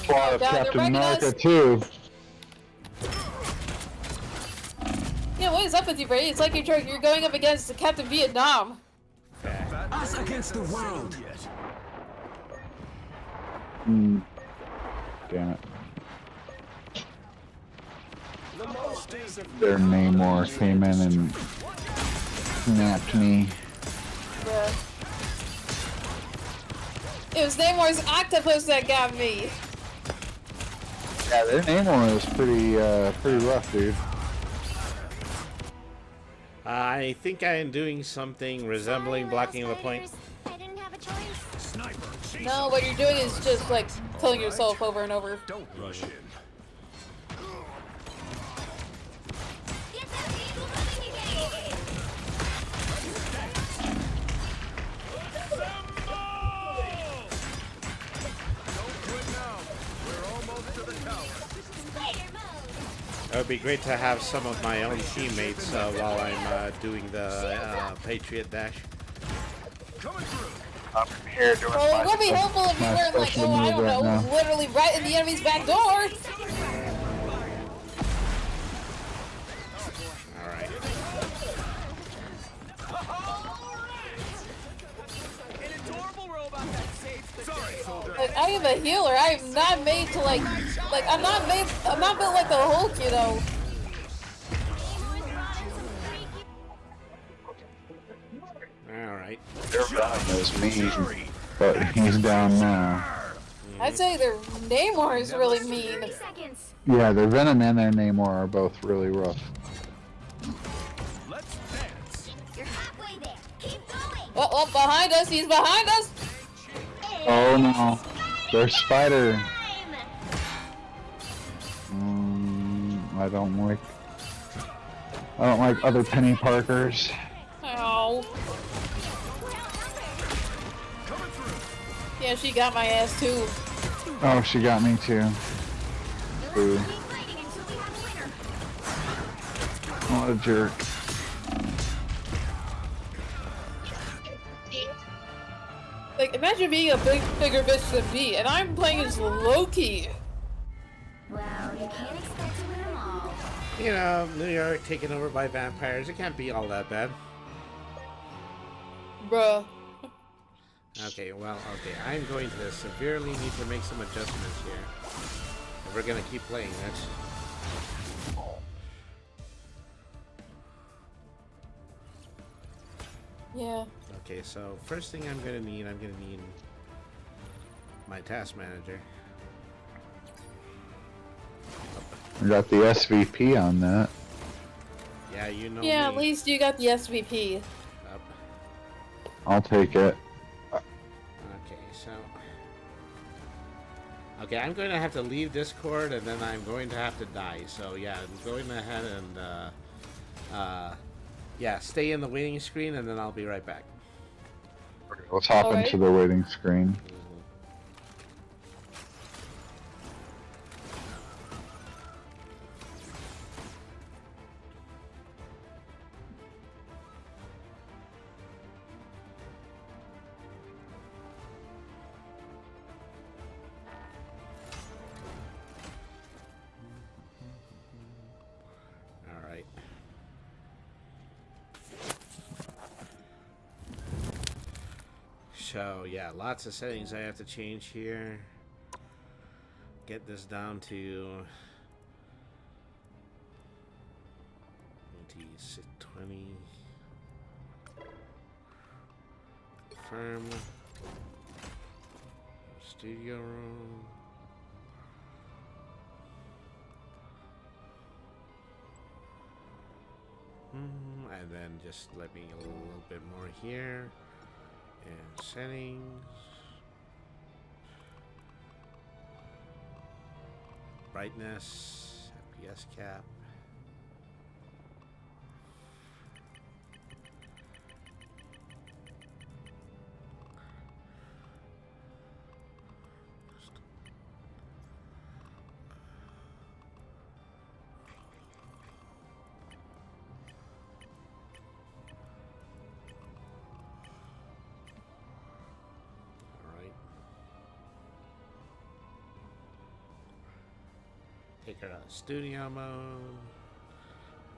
Plot of God, they're Captain breaking America us. 2. Yeah, what is up with you, Brady? It's like you're going up against the Captain Vietnam. Us against the world. Damn it. Their Namor came in and snapped me. Bruh. It was Namor's octopus that got me. Yeah, their Namor is pretty rough, dude. I think I am doing something resembling blocking the point. I didn't have a choice. No, what you're doing is just like killing yourself over and over. Don't rush in. Get that vehicle moving again! Don't quit now. We're almost to the tower. Spider mode! It would be great to have some of my own teammates while I'm doing the Patriot Dash. Coming through. I'm here doing Well, it would be helpful if you my weren't like, special oh, I move don't right know, now. literally right in the enemy's back door. Alright. An adorable robot that saves the Sorry, soldier. Like, I am a healer. I am not made to like I'm not built like the Hulk, you know. Alright. Their Venom is mean, but he's down now. I'd say their Namor is really mean. 30 seconds. Yeah, their Venom and their Namor are both really rough. Let's dance. You're halfway there. Keep going. Oh, behind us. He's behind us. Oh no, there's Spider. I don't like other Penny Parkers. Ow. Yeah, she got my ass too. Oh, she got me too. Ooh, Keep fighting until we have a winner. what a jerk. Like, imagine being a bigger bitch than me, and I'm playing as Loki. Well, you can't expect to win them all. You know, New York taken over by vampires. It can't be all that bad. Bruh. Okay, well, okay. I'm going to severely need to make some adjustments here. If we're gonna keep playing this. Yeah. Okay, so first thing I'm gonna need my task manager. We got the SVP on that. Yeah, you know Yeah, me. at least you got the SVP. Up. I'll take it. Okay, so... Okay, I'm going to have to leave Discord, and then I'm going to have to die. So, yeah, I'm going ahead and, yeah, stay in the waiting screen, and then I'll be right back. Let's hop Alright. into the waiting screen. Alright. so yeah, lots of settings I have to change here. Get this down to 20. Confirm. Studio room. And then just let me a little bit more here. And settings. Brightness. FPS cap. Take her out of studio mode.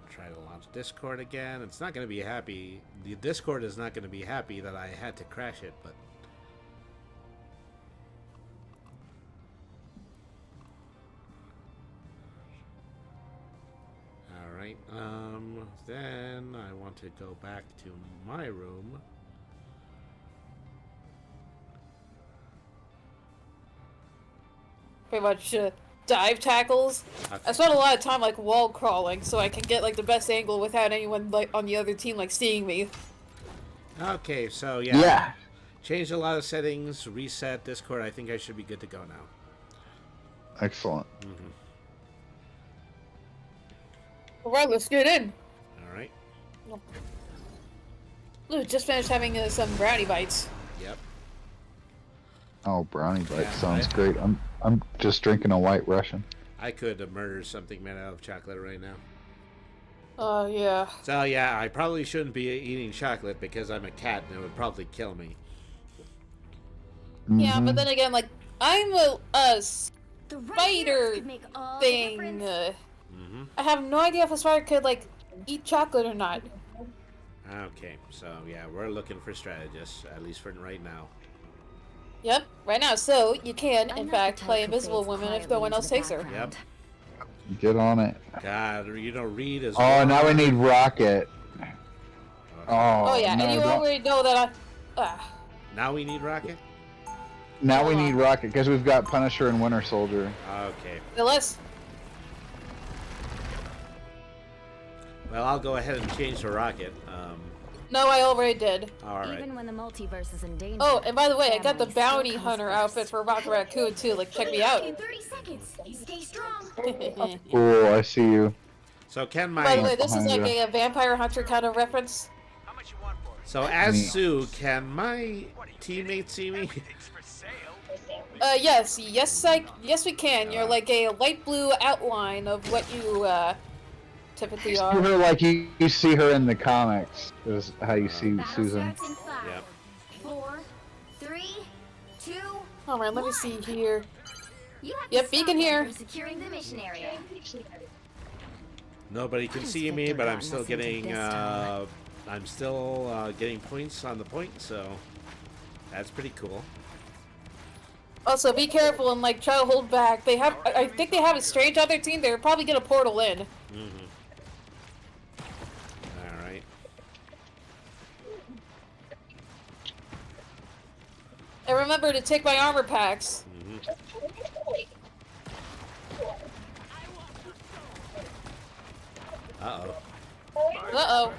Try to launch Discord again. It's not going to be happy. The Discord is not going to be happy that I had to crash it, but... Alright, then I want to go back to my room. Pretty much dive tackles. Okay. I spent a lot of time like wall crawling so I can get like the best angle without anyone like on the other team like seeing me. Okay, so yeah. Yeah. Changed a lot of settings, reset Discord. I think I should be good to go now. Excellent. Alright, let's get in. Alright. Lou just finished having some brownie bites. Yep. Oh, brownie bite Yeah, sounds great. I'm just drinking a White Russian. I could murder something made out of chocolate right now. Yeah. So yeah, I probably shouldn't be eating chocolate because I'm a cat and it would probably kill me. Yeah, but then again, like, I'm a The right spider hands could make all the thing. difference. I have no idea if a spider could, like, eat chocolate or not. Okay, so yeah, we're looking for strategists, at least for right now. Yep, right now. So, you can, I'm in not fact, the type play who Invisible fades Woman if quietly no one into else the takes her. background. Get on it. God, Reed is... Oh, now we need Rocket. Oh, yeah, no, and you don't- already know that Now we need Rocket? Now we need Rocket because we've got Punisher and Winter Soldier. Okay. Unless... Well, I'll go ahead and change to Rocket. No, I already did. Alright. Even when the multiverse is in danger. Oh, and by the way, I got the family still bounty comes hunter first. outfit for Rocket Raccoon, too. Like, check me out. In 30 seconds. Stay strong. Cool, I see you. So can By the my... way, this is Behind like you. a vampire hunter kind of reference. So as Neat. Sue, can my teammate see me? Yes, yes we can. You're like a light blue outline of what you, typically See are. her like you see her in the comics. Is how you see Battle Susan. starts in 5, Yep. 4, 3, 2. Alright, let me see here. You have Yep, to beacon stop them here. from securing the mission area. Nobody can Who's see Victor me, but I'm gotten still us into getting, this time? I'm still getting points on the point, so that's pretty cool. Also, be careful and like try to hold back. They have, I think they have a strange other team. They're probably gonna portal in. Alright. And remember to take my armor packs. Uh-oh. Uh-oh.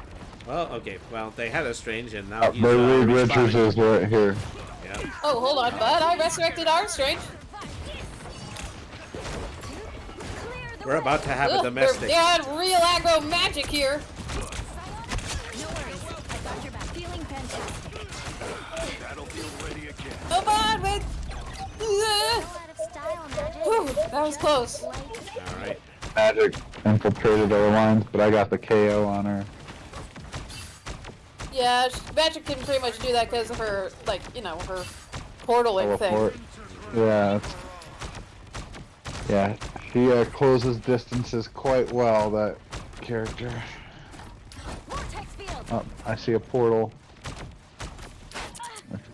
Well, okay. Well, they had a strange, and now he's But Reed Richards respawning. is right here. Yeah. Oh, hold on, bud. I resurrected Armstrong. We're about to have a Ugh, domestic. yeah, real aggro magic here. No worries. I got your back. Feeling fantastic. Come on, man. Out of style, Magic. Whew, that was close. Alright. Magic infiltrated our lines, but I got the KO on her. Yeah, magic can pretty much do that because of her, like, you know, her portaling thing. Teleport. Yeah. Yeah. She closes distances quite well, that character. Vortex field. Oh, I see a portal.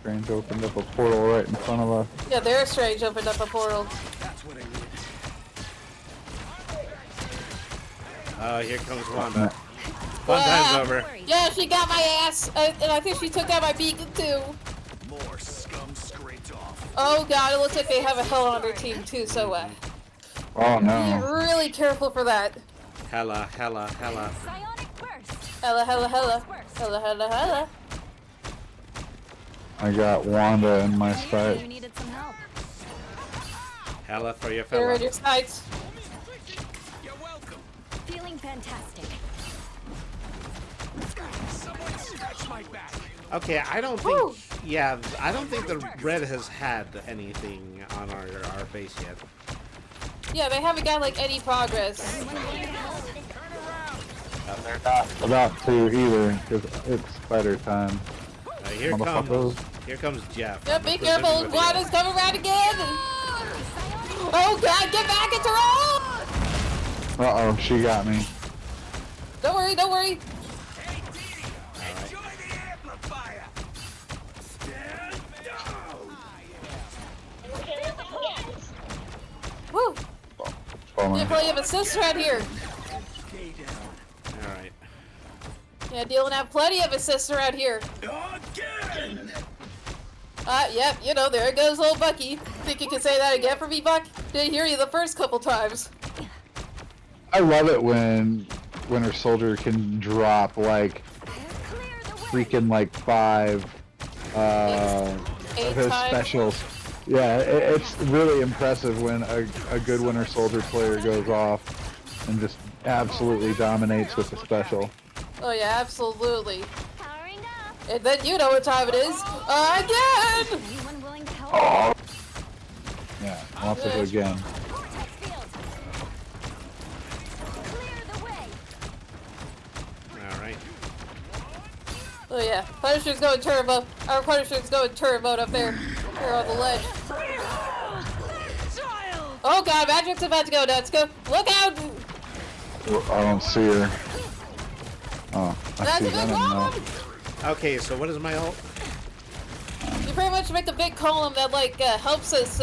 Strange opened up a portal right in front of us. Yeah, their Strange opened up a portal. Oh, here comes Wanda. Fun time's over. Yeah, she got my ass, and I think she took out my beacon too. More scum scraped off. Oh god, it looks like they have a hell on their team too, so Oh be no. really careful for that. Hella. Psionic burst. Hella. Hella. I got Wanda in my You sight. needed some help. Hella for your They're in fella. your sights. Feeling fantastic. Okay, I don't think. Yeah, I don't think the red has had anything on our base yet. Yeah, they haven't got like any progress. They're not about to either, because it's spider time. Here Motherfuckers. comes Jeff. Yeah, be careful, Wanda's coming around again! Oh god, get back, it's her own! Uh-oh, she got me. Don't worry. Woo! Bummer. Yeah, plenty of assists right here. Alright. Yeah, dealing out plenty of assists around here. Yep, you know, there goes old Bucky. Think you can say that again for me, Buck? Didn't hear you the first couple times. I love it when Winter Soldier can drop like freaking like 5 of Eight his times. specials. Yeah, it's really impressive when a good Winter Soldier player goes off and just absolutely dominates with the special. Oh yeah, absolutely. Powering up. And then you know what time it is. Again! Anyone willing to help? Oh. Yeah, lots of again. Vortex field. Clear the way. Alright. Oh yeah, Punisher's going turbo. Our Punisher's going turbo mode up there. Here on the ledge. Oh god, Magic's about to go nuts. Go, look out! I don't see her. Oh, I That's see a big Venom now. column! Okay, so what is my ult? You pretty much make a big column that like helps us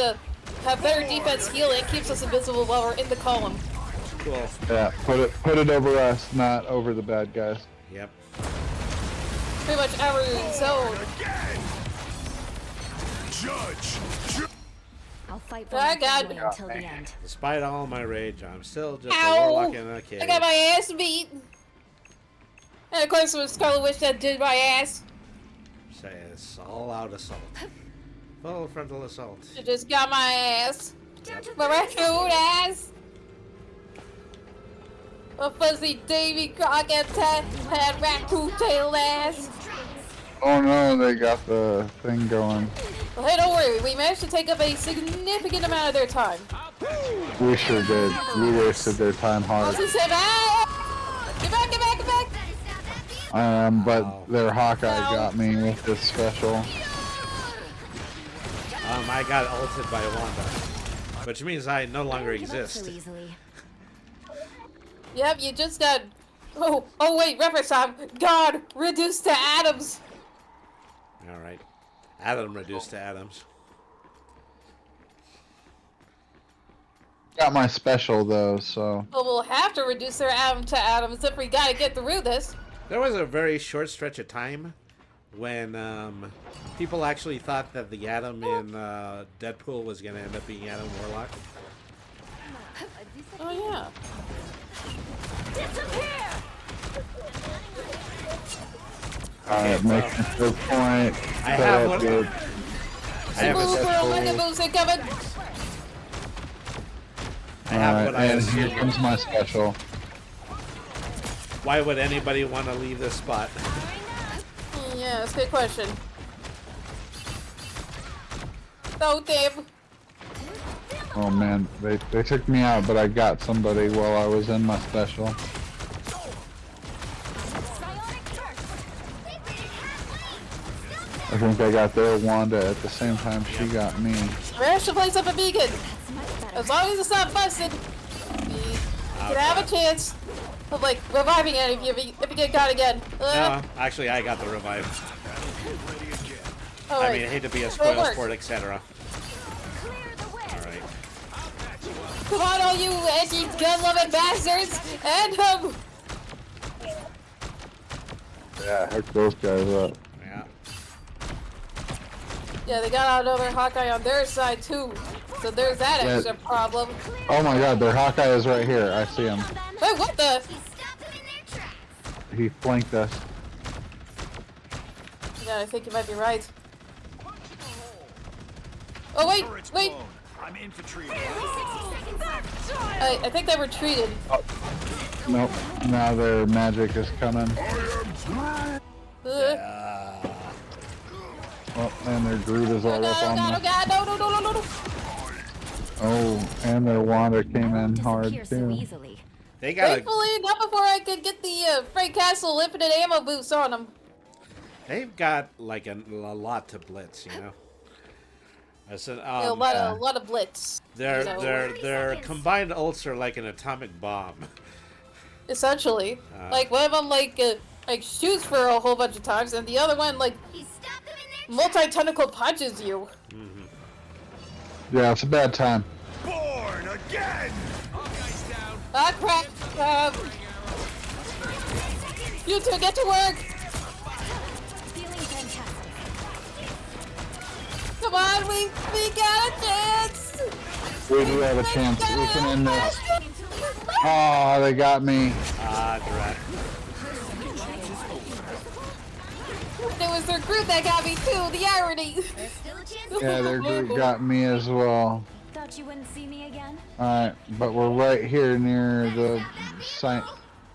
have better defense healing, keeps us invisible while we're in the column. Cool. Yeah, put it over us, not over the bad guys. Yep. Pretty much our zone. I'll fight for Oh, my God. family until the end. Despite all my rage, I'm still just a Ow! warlock in a cave. I got my ass beat! And of course it was Scarlet Witch that did my ass. Says all-out assault. Full frontal assault. She just got my ass. My raccoon ass! A fuzzy Davy Crockett had raccoon tail ass. Oh no, they got the thing going. Well, hey, don't worry. We managed to take up a significant amount of their time. We sure did. We wasted their time hard. Also said, ah! Get back, get back, get back! But their Hawkeye got me with this special. I got ulted by Wanda, which means I no longer Don't give up so exist. easily. Yep, you just got... Oh wait, reference time. God, reduced to atoms. Alright. Adam reduced to atoms. Got my special though, so. Well, we'll have to reduce their atom to atoms if we gotta get through this. There was a very short stretch of time when people actually thought that the Atom in Deadpool was going to end up being Adam Warlock. Oh yeah. Alright, making a good point. I have one. Good. I have Move, a girl, look at moves incoming. I have Alright, what I and assume. here comes my special. Why would anybody want to leave this spot? Yeah, that's a good question. Oh damn. Oh man, they took me out, but I got somebody while I was in my special. I think I got their Wanda at the same time she got me. Managed to place up a beacon. As long as it's not busted, you can have a chance of like reviving it if you get caught again. No, actually I got the revive. All I right. mean, I hate to be a Go spoil work. sport, etc. All right. Come on, all you anti-gun-loving bastards! And Yeah, hook those guys up. Yeah. yeah, they got another Hawkeye on their side too. So there's that Yeah. extra problem. Oh my god, their Hawkeye is right here. I see him. Wait, what the? He flanked us. Yeah, I think you might be right. Oh wait, wait! I'm infantry. I think they retreated. Nope. Now their magic is coming. Oh, and their Groot is all up on Oh them. god, no, no, no, no, no, no! Oh, and their Wanda came in hard Disappear so too. easily. They got a, Thankfully, not before I could get the Frank Castle infinite ammo boost on them. they've got like a lot to blitz, you know. I said, A lot of blitz. their you know, their combined ults are like an atomic bomb. essentially. Like one of them like shoots for a whole bunch of times, and the other one like multi-tentacle punches you. Yeah, it's a bad time. Born again. Ah crap! You two get to work. Feeling fantastic. Come on, we got a chance. We do have a chance. We can end this. Oh, they got me. Direct. It was their group that got me too. The irony. Yeah, their group got me as well. Thought you wouldn't see me again? Alright, but we're right here near the site.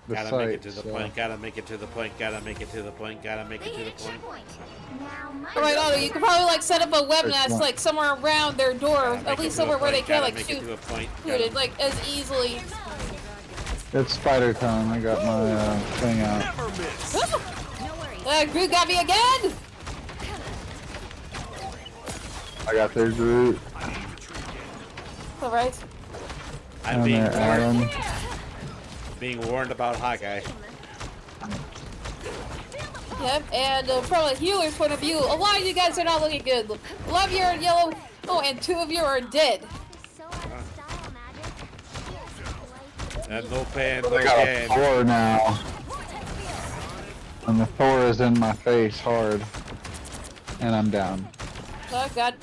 The Gotta site, make it to the so- point. Gotta make it to the point. Gotta make it to the point. Gotta make it to the point. Alright, Otto, you can probably like set up a web nest like somewhere around their door, Gotta at make it least to a somewhere where they point, can't gotta like make it shoot to a point. it like as easily. It's spider time. I got my thing out. Groot got me again. I got their Groot. Alright. I'm And being their warned, Adam. being warned about Hawkeye. Yep, and from a healer's point of view, a lot of you guys are not looking good. A lot of you are yellow. Oh, and 2 of you are dead. And no pain, no I got a gain. Thor now. And the Thor is in my face hard. And I'm down. Oh god.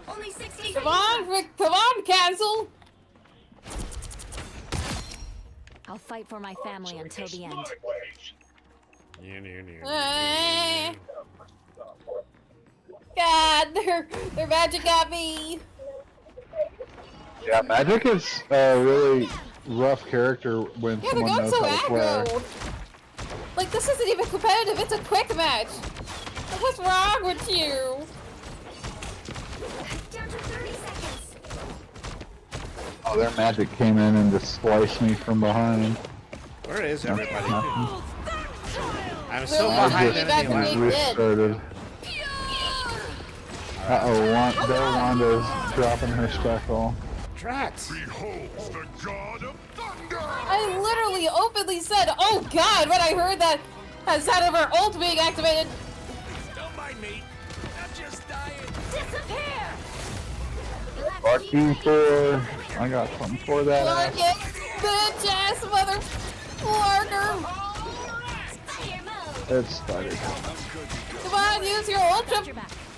Only 60 Come on, Rick, come on, Cancel. I'll fight for my family until the end. God, their magic got me. Yeah, Magic is a really rough character when Yeah, they're someone going knows so how to play. aggro. Like, this isn't even competitive, it's a quick match. Like, what's wrong with you? Down to 30 seconds. Oh, their Magic came in and just sliced me from behind. Where is everybody? Nothing. I'm so They're behind literally back enemy to line. me. dead. Restarted. Uh-oh, their Wanda's dropping her speckle. Drat. Beholds the god of thunder. I literally openly said, oh god, when I heard that has out of her ult being activated. Don't mind me. I'm just dying. Disappear! Fuck you, Thor. I got something for that. Lark it, bitch ass mother Larker. Fire mode! It's spider. Come on, use your ultra.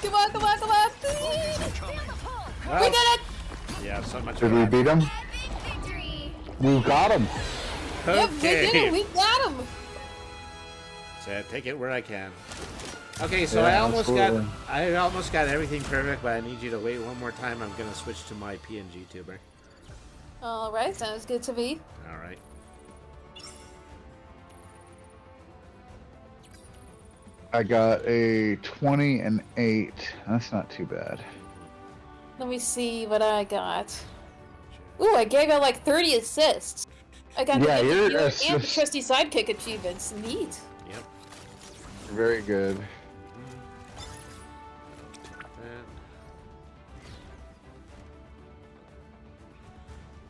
Come on, come on, come on. Feel the pull! We did it. Yeah, so much. Did we beat him? Victory! We got him. Yep, we did Okay. it. We got him. So I take it where I can. Okay, so Yeah, I almost absolutely. got everything perfect, but I need you to wait one more time. I'm gonna switch to my PNG tuber. All right, sounds good to me. All right. I got a 20 and 8. That's not too bad. Let me see what I got. Ooh, I gave out like 30 assists. I got Yeah, the your healer and the assists- trusty sidekick achievements. Neat. Yep. Very good.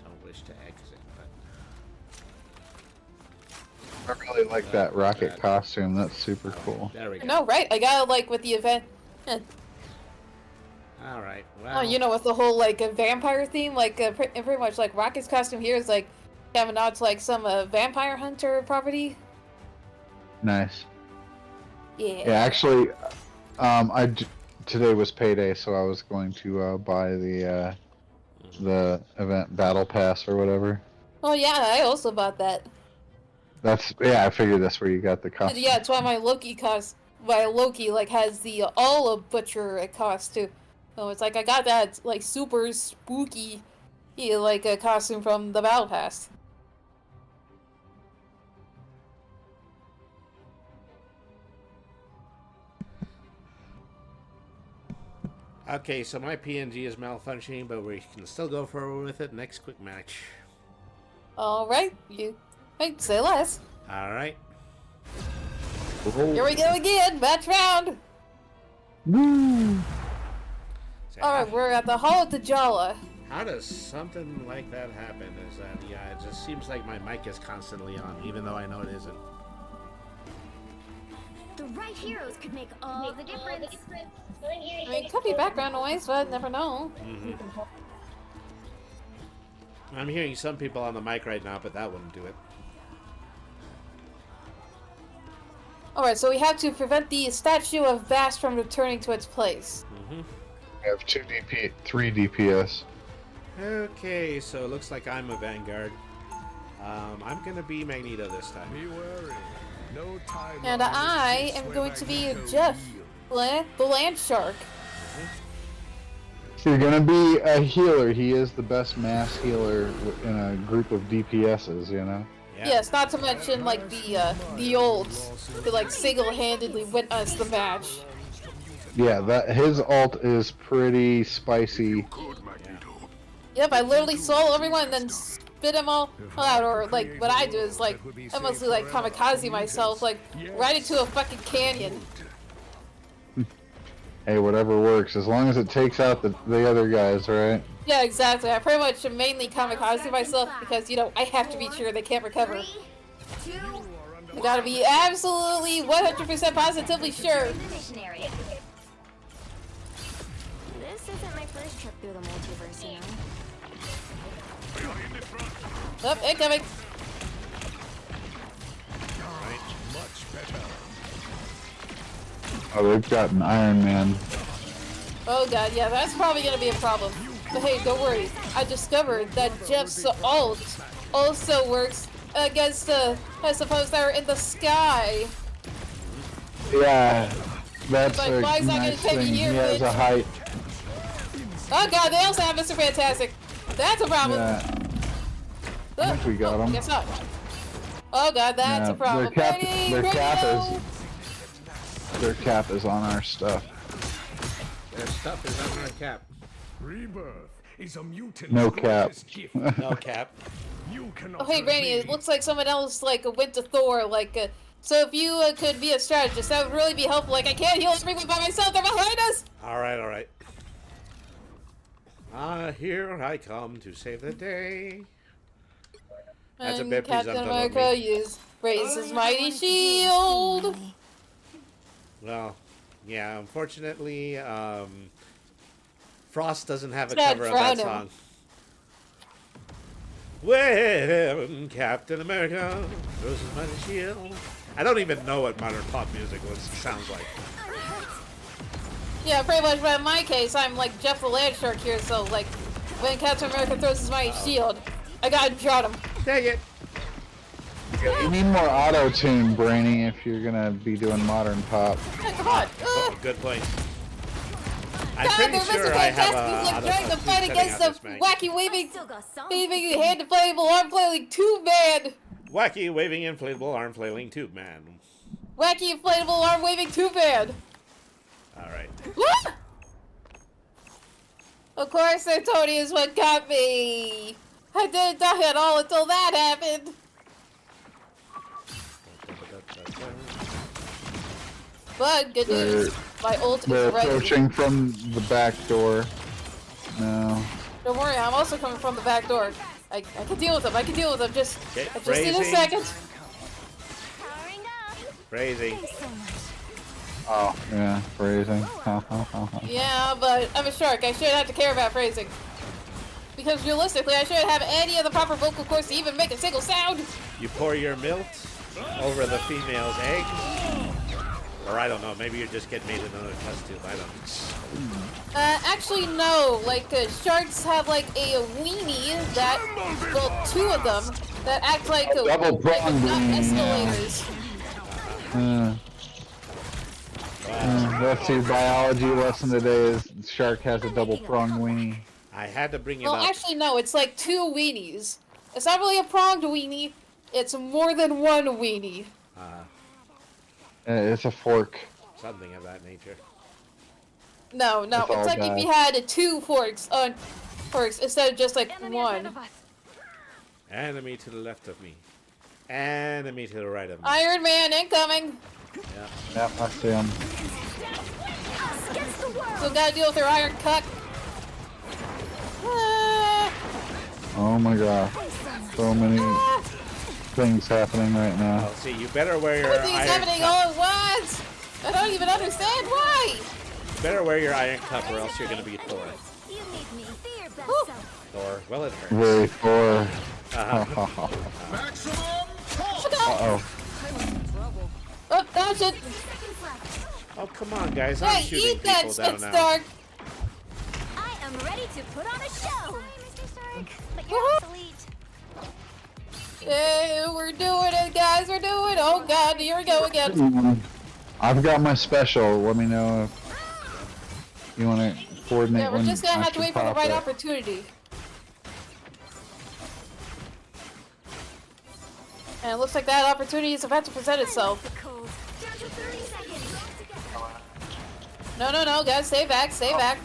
Don't wish I really like that rocket costume. That's super cool. There we go. No, right? I gotta like with the event. All right. Oh, Well, you know, with the whole like vampire theme, like pretty much like Rocket's costume here is like kind of a nod to like some vampire hunter property. Nice. Yeah. Yeah, actually, today was payday, so I was going to buy the event battle pass or whatever. Oh yeah, I also bought that. I figured that's where you got the costume. Yeah, it's why my Loki like has the all of butcher costume. So it's like I got that like super spooky, like a costume from the battle pass. okay, so my PNG is malfunctioning, but we can still go forward with it. Next quick match. All right, hey, say less. All right. Here we go again, match round. Woo! So All right, we're at the Hall of T'Jala. how does something like that happen? Is that it just seems like my mic is constantly on, even though I know it isn't. The right heroes could make all the difference. I mean, it could be background noise, but never know. I'm hearing some people on the mic right now, but that wouldn't do it. Alright, so we have to prevent the statue of Vast from returning to its place. I have 3 DPS. Okay, so it looks like I'm a Vanguard. I'm gonna be Magneto this time. Be wary. No time. And I am going to be Jeff, the Land Shark. If you're gonna be a healer, he is the best mass healer in a group of DPSs, you know? Yeah. Yes, not to mention, like, the olds, who, like, single-handedly witnessed the match. Yeah, his ult is pretty spicy. Yep, I literally saw everyone and then spit them all out, or, like, what I do is, like, I mostly, like, kamikaze myself, like, right into a fucking canyon. Hey, whatever works, as long as it takes out the other guys, right? Yeah, exactly. I pretty much mainly kamikaze myself because, you know, I have to be sure they can't recover. 3, 2, I gotta be absolutely 100% positively sure. mission area. This isn't my first trip through the multiverse, you know. Oh, incoming. Oh, they've got an Iron Man. Oh god, yeah, that's probably gonna be a problem. But hey, don't worry. I discovered that Jeff's ult also works against I suppose they're in the sky. Yeah, that's Like, a why is that gonna nice take me thing. He here, has bitch? a height. Oh god, they also have Mr. Fantastic. That's a problem. Yeah, I think we got I him. guess not. Oh god, that's Yeah, a problem. their cap is on our stuff. Their stuff is on my cap. Rebirth is a mutant. No cap. No cap. You cannot Oh hey, Rainy, it looks like someone else like went to Thor. Like, so if you could be a strategist, that would really be helpful. Like, I can't heal everyone by myself. They're behind us. All right, all right. Here I come to save the day. That's a And bit Captain presumptive of America raises his mighty shield. Well, yeah, unfortunately, Frost doesn't have a Sad cover of for that him. song. When Captain America throws his mighty shield. I don't even know what modern pop music sounds like. Yeah, pretty much. But in my case, I'm like Jeff the Land Shark here. So like, when Captain America throws his mighty shield, I gotta drop him. Dang it! You need more auto tune, Brainy, if you're gonna be doing modern pop. Oh, come on. Oh, good point. I'm God, pretty they're sure Mr. I have Fantastic like trying to fight against the wacky waving, Still got some. hand inflatable arm flailing tube man. Wacky waving inflatable arm flailing tube man. Wacky inflatable arm waving tube man. All right. What? Of course, Tony is what got me. I didn't die at all until that happened. But good news, my ult They're is ready. approaching from the back door. No. Don't worry, I'm also coming from the back door. I can deal with them. I can deal with them. Just Okay, I just need a phrasing. second. Phrasing. Thanks so much. Oh, yeah, phrasing. Yeah, but I'm a shark. I shouldn't have to care about phrasing. Because realistically, I shouldn't have any of the proper vocal cords to even make a single sound. You pour your milk over the female's egg. Or I don't know, maybe you're just getting made another test tube. I don't know. Actually, no. Like, sharks have, like, a weenie that, well, two of them, that act like a double prong not weenie, yeah. escalators. That's your biology lesson today is shark has a double prong weenie. I had to bring it Well, up. actually, no. It's like two weenies. It's not really a pronged weenie. It's more than one weenie. It's a fork. Something of that nature. No, It's all it's like if you had two forks instead of just like Enemy ahead one. of us. Enemy to the left of me. Enemy to the right of me. Iron Man incoming. Yeah. Yep, I see him. Us against the world. So gotta deal with their iron cut. Ah, Oh my god. So many things happening right now. Well, see, you better wear your everything's iron happening cup. all at once. I don't even understand why. You better wear your iron cup or else you're gonna be Thor. You need me. Be your best Whew. self. Thor, well it hurts. Very Thor. Uh-huh. Uh-oh. Oh, dodge it. Oh, come on, guys. I'm Hey, shooting eat that, people down Spit now. Stark. I am ready to put on a show. Sorry, Mr. Stark, but you're Woohoo. obsolete. Hey, we're doing it, guys. We're doing it. Oh, God. Here we go again. I've got my special. Let me know if you want to coordinate. Yeah, we're when just gonna I have to should wait for the pop right it. opportunity. And it looks like that opportunity is about to present itself. The cold. Down to 30 seconds. No, guys. Stay back. Stay back.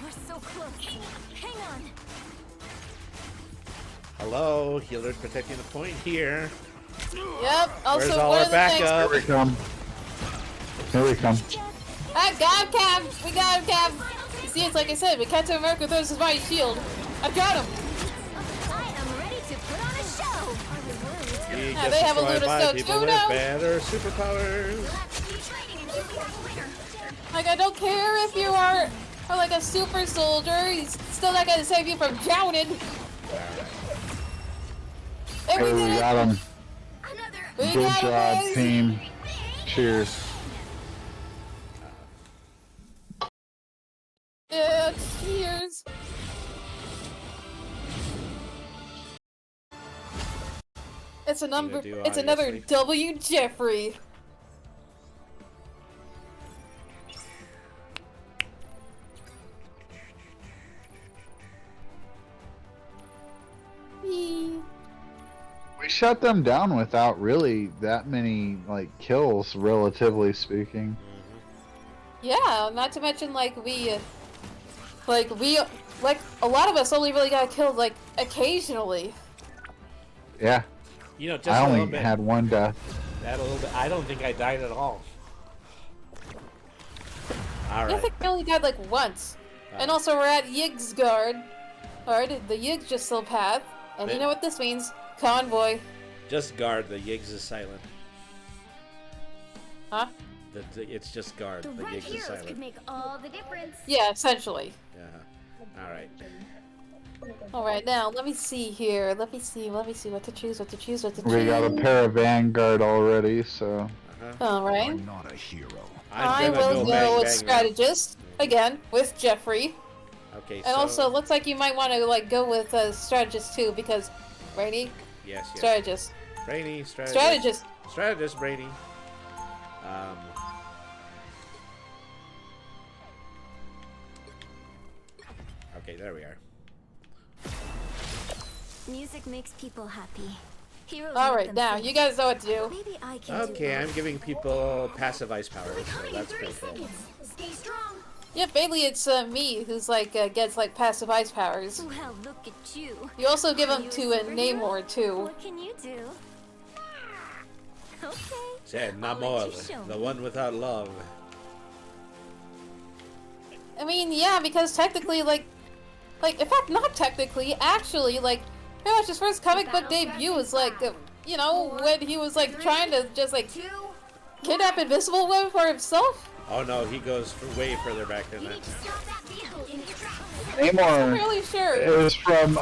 We're so close. Hang on. Hello, healer's protecting the point here. Yep. Also, Where's all one our of the things. Here backup? we come. Here we come. I got him, Cav. We got him, Cav. You see, it's like I said, when Captain America throws his mighty shield, I got him. I am ready to put on a show. He Yeah, gets they have a destroyed Luna by Stone people too with now. better superpowers. Like, I don't care if you are like a super soldier, he's still not gonna save you from drowning. And we Hey, we did it. got him. We Good got job, it, boys. team. Cheers. Yeah, cheers. It's a number. do It's another obviously. W. Jeffrey. Whee. We shut them down without really that many like kills, relatively speaking. Yeah, not to mention like like a lot of us only really got killed like occasionally. Yeah, You know, just I a little only bit. had one death. That a little bit. I don't think I died at all. All I right. think I only died like once. And also we're at Yggdrasgard. Alright, the Ygg's just still path. And you know what this means? Convoy. Just guard. The Yiggs is silent. Huh? It's just guard. The The right Yiggs is heroes could silent. make all the difference. Yeah, essentially. Yeah. All right. Alright, now let me see here. Let me see what to choose, what to choose. We got a pair of Vanguard already, so Alright. Not a hero. I I'm gonna will go bang, go with bang, strategist. Again, with Jeffrey. Okay. And so, also, looks like you might want to like go with strategist too, because Rainy, yes. strategist. Brainy, strategist. Strategist. Strategist, Brady. Okay, there we are. Music makes people happy. Heroes Alright, make them now sing. you guys know what to do. Maybe I can Okay, do I'm both. giving people passive ice powers, so that's pretty cool. Stay strong. Yeah, mainly it's me who's like gets like passive ice powers. Well, look at you. You also give Are them you to a superhero? Namor too. What can you do? Okay. Said I'll let you Namor, show the me. one without love. I mean, yeah, because technically, like, in fact, not technically, actually, like, pretty much his first comic book debut was like you know, when he was like trying to just like kidnap Invisible Woman for himself? Oh no, he goes way further back than that. I'm Namor really sure. is from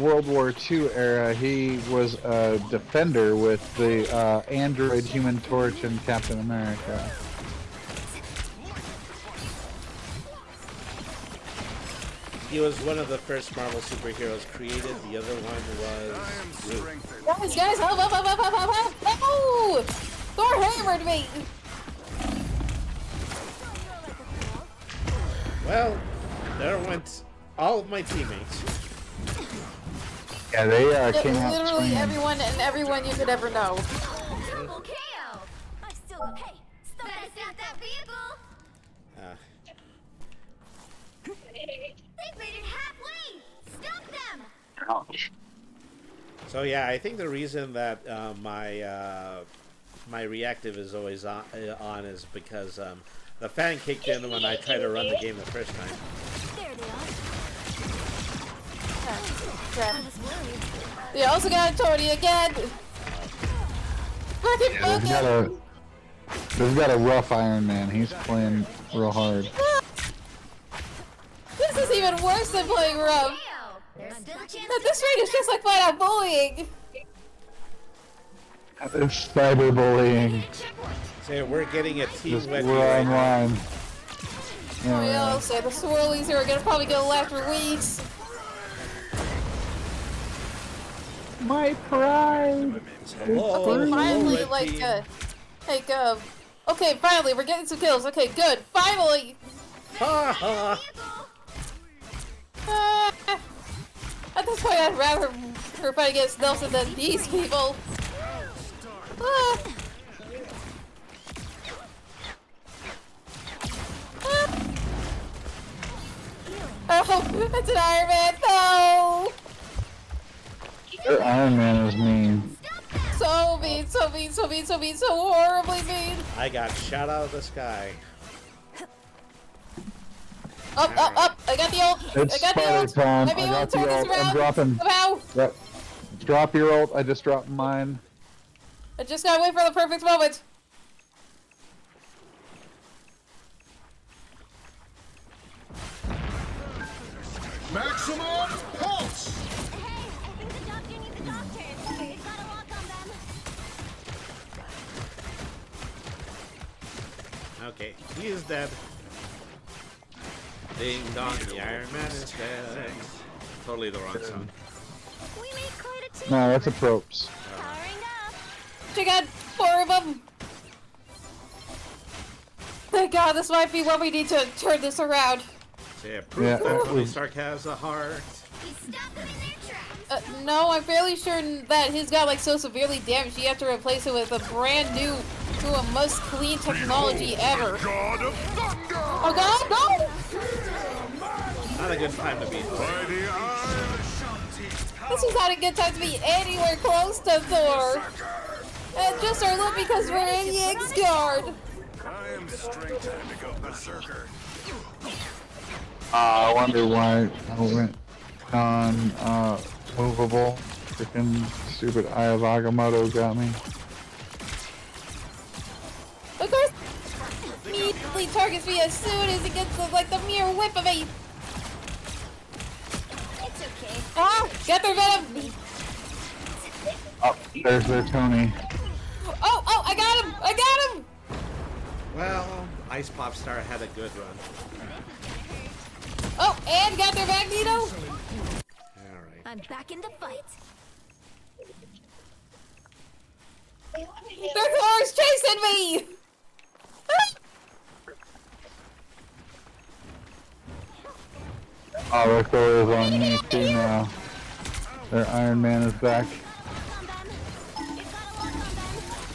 World War II era. He was a defender with the android Human Torch and Captain America. He was one of the first Marvel superheroes created. The other one was Groot. Guys, help, help, help, help, help, help, help! No! Thor hammered me! Well, there went all of my teammates. Yeah, they came out Literally swinging. everyone you could ever know. Triple KO! I still got. Hey, stop that vehicle! They've made it halfway! Stop them! Ouch. So yeah, I think the reason that my reactive is always on is because the fan kicked in when I tried to run the game the first time. There they are. Yeah. You also got Tony again! Fucking Yeah, they've got a rough Iron Man. He's playing real hard. This is even worse than playing rough! KO! There's still a chance At this rate, it's just like flat out bullying! It's cyberbullying. So we're getting a team Just wet we're right now. online. Yeah, We we all are. say the swirlies are probably gonna last for weeks. My pride. Hello, Finally, red like, team. okay, finally, we're getting some kills. Okay, good. Finally! Ha ha! At this point, I'd rather her fight against Nelson than these people. Ah. Oh, it's an Iron Man, no! Their Iron Man is mean. So mean, so mean, so mean, so mean, so horribly mean. I got shot out of the sky. Up, up, up! I got the ult! It's I got the spider ult! time. Maybe I I'll got the turn this ult. I'm around. dropping. Somehow! Yep. Drop your ult. I just dropped mine. I just gotta wait for the perfect moment. Maximum pulse! Hey, I think the doctor needs a doctor. It's got a lock on them. Okay, he is dead. Ding dong, the Iron Man is dead. Totally the wrong song. We made quite a team. No, that's a props. Powering up. Check out 4 of them. Thank God, this might be what we need to turn this around. So yeah, proof Yeah, that Tony ooh. Stark has a heart. We stopped them in their tracks. No, I'm fairly sure that his got like so severely damaged you have to replace it with a brand new, to a most clean technology ever. God of Thunder! Oh God, no! Not a good time to be. By the Iron This is not a good time to be anywhere close to Thor. And just our luck because we're in Yiggsguard. I am straight time to go berserker. I wonder why I went on movable. Freaking stupid Eye of Agamotto got me. Of course, immediately targets me as soon as it gets like the mere whip of a. It's okay. Ah, got their venom. Oh, there's their Tony. Oh, oh, I got him! I got him! Well, Ice Pop Star had a good run. Oh, and got their Magneto. Alright. I'm back in the fight. Their Thor's chasing me. Oh, their Thor is on me too now. Their Iron Man is back.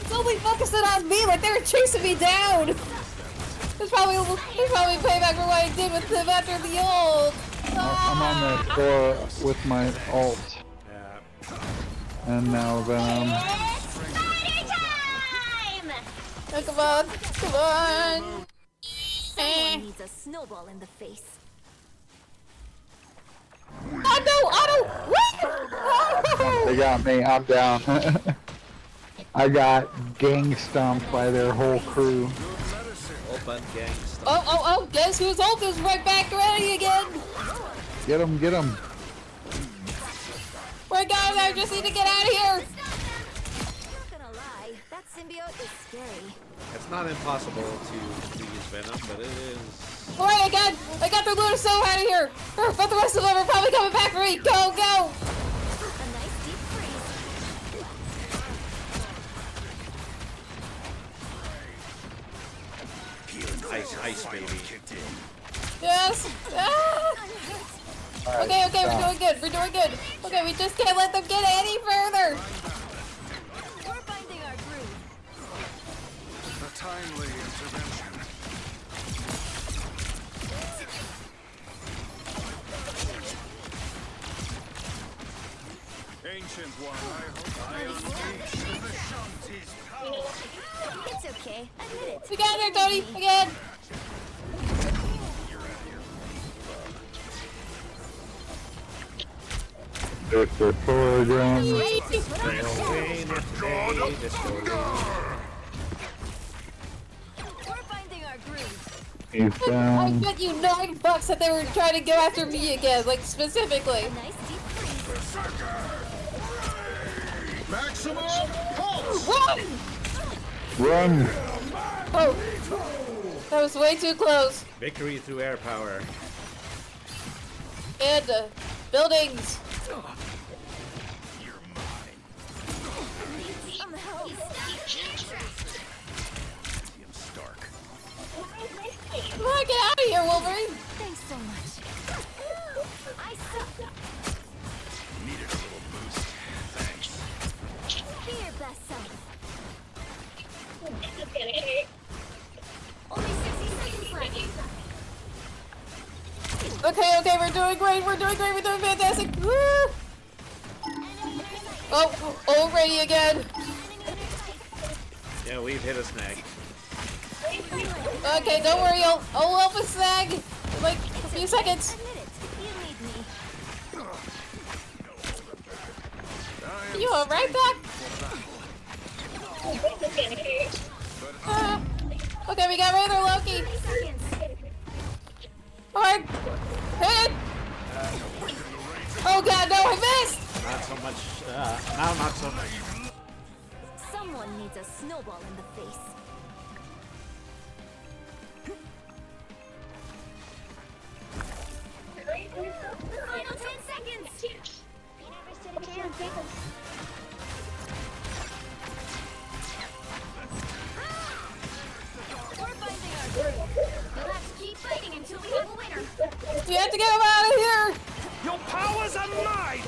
It's only focusing on me, like they were chasing me down. It's probably payback for what I did with them after the ult. I'm on their Thor with my ult. Yeah. And now Venom. Spider time! Oh, come on, come on. Someone needs a snowball in the face. Oh no, Otto! They got me, I'm down. I got gang stomped by their whole crew. Open gangsta. Oh, guess whose ult is right back ready again? Get him, get him. My God, I just need to get out of here. Not gonna lie, that symbiote is scary. It's not impossible to use Venom, but it is. Alright, I got the Lunar Soul out of here. But the rest of them are probably coming back for me. Go, go. A nice deep freeze. Ice, baby. Yes. Ah. Okay, we're doing good. We're doing good. Okay, we just can't let them get any further. We're finding our groove. A timely intervention. Ancient One, I hope I unleash the Shanti's power. It's okay. Admit it. We got there, Tony. Again. There's the Thor again. We're finding our groove. He's I down. bet you $9 that they were trying to go after me again, like specifically. A nice deep freeze. Maximum pulse! Run! Run! Oh, that was way too close. Victory through air power. And buildings. I'm help. Stark. Come on, get out of here, Wolverine. Thanks so much. I suck. Needed a little boost. Thanks. Be your best self. Only 60 seconds left. Okay, we're doing great, we're doing fantastic. Woo! Oh, already again. Yeah, we've hit a snag. Okay, don't worry, I'll help us snag in like a few seconds. Admit it. You need me. You alright, Doc? Okay, we got Rather Loki. 30 seconds. Alright, hit it. Oh God, no, I missed. Not so much. Now not so much. Someone needs a snowball in the face. Final 10 seconds. You never stood a chance. We're finding our groove. We'll have to keep fighting until we have a winner. We have to get him out of here. Your powers are mine!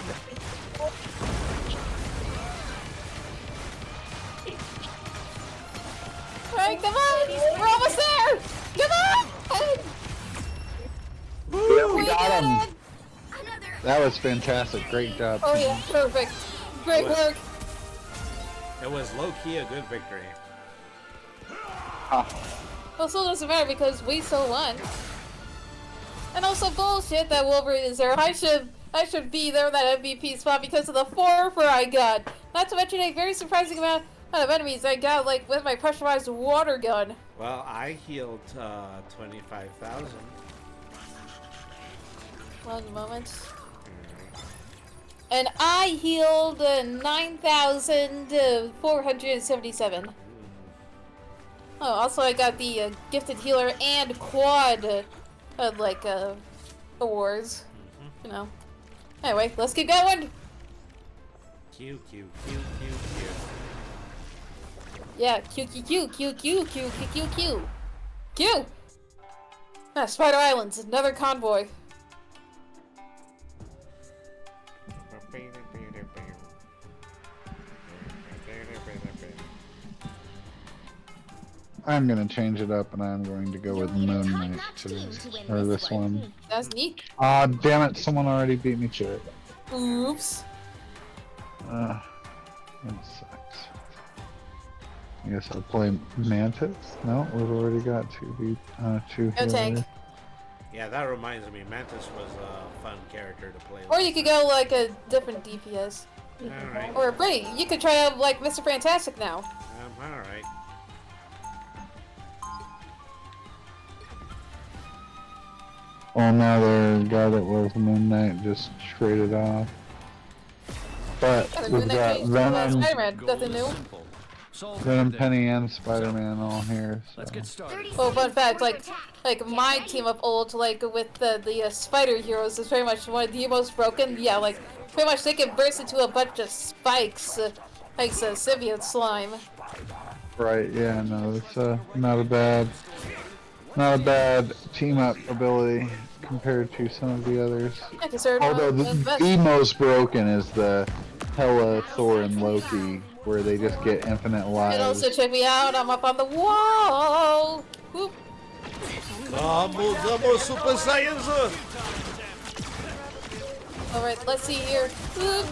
Alright, come on, we're almost there. Come on. Yeah, we We got did him. it. Another. That was fantastic. Great job. Oh yeah, perfect. Great work. It was low-key a good victory. Well, still doesn't matter because we still won. And also bullshit that Wolverine is there. I should be there in that MVP spot because of the 4 I got. Not to mention a very surprising amount of enemies I got, like with my pressurized water gun. Well, I healed 25,000. 1 moment. And I healed 9,477. Oh, also I got the gifted healer and quad awards. You know. Anyway, let's keep going. Q. Yeah, Q. Q. Ah, Spider Islands, another convoy. I'm gonna change it up and I'm going to go with Moon Knight today. Or this one. That's neat. Ah, damn it, someone already beat me to it. Oops. That sucks. I guess I'll play Mantis? No, we've already got two No healers. tank. Yeah, that reminds me. Mantis was a fun character to play. Or you could go like a different DPS. Alright. Or Brittany, you could try out like Mr. Fantastic now. Alright. Oh, now the guy that was Moon Knight just traded off. But Yeah, we've got Venom, Spider-Man, nothing new. Simple. Solve Venom, everything. Penny, and Spider-Man all here. So. Let's get started. Oh, fun fact, like my team of old, like with the spider heroes is very much one of the most broken. Yeah, like pretty much they can burst into a bunch of spikes, like symbiote slime. Right, yeah, no, it's not a bad team-up ability compared to some of the others. Yeah, considered Although one of the best. the most broken is the Hela, Thor, and Loki, where they just get infinite lives. And also check me out, I'm up on the wall. Whoop. Double Super Saiyan! All right, let's see here. Whoop.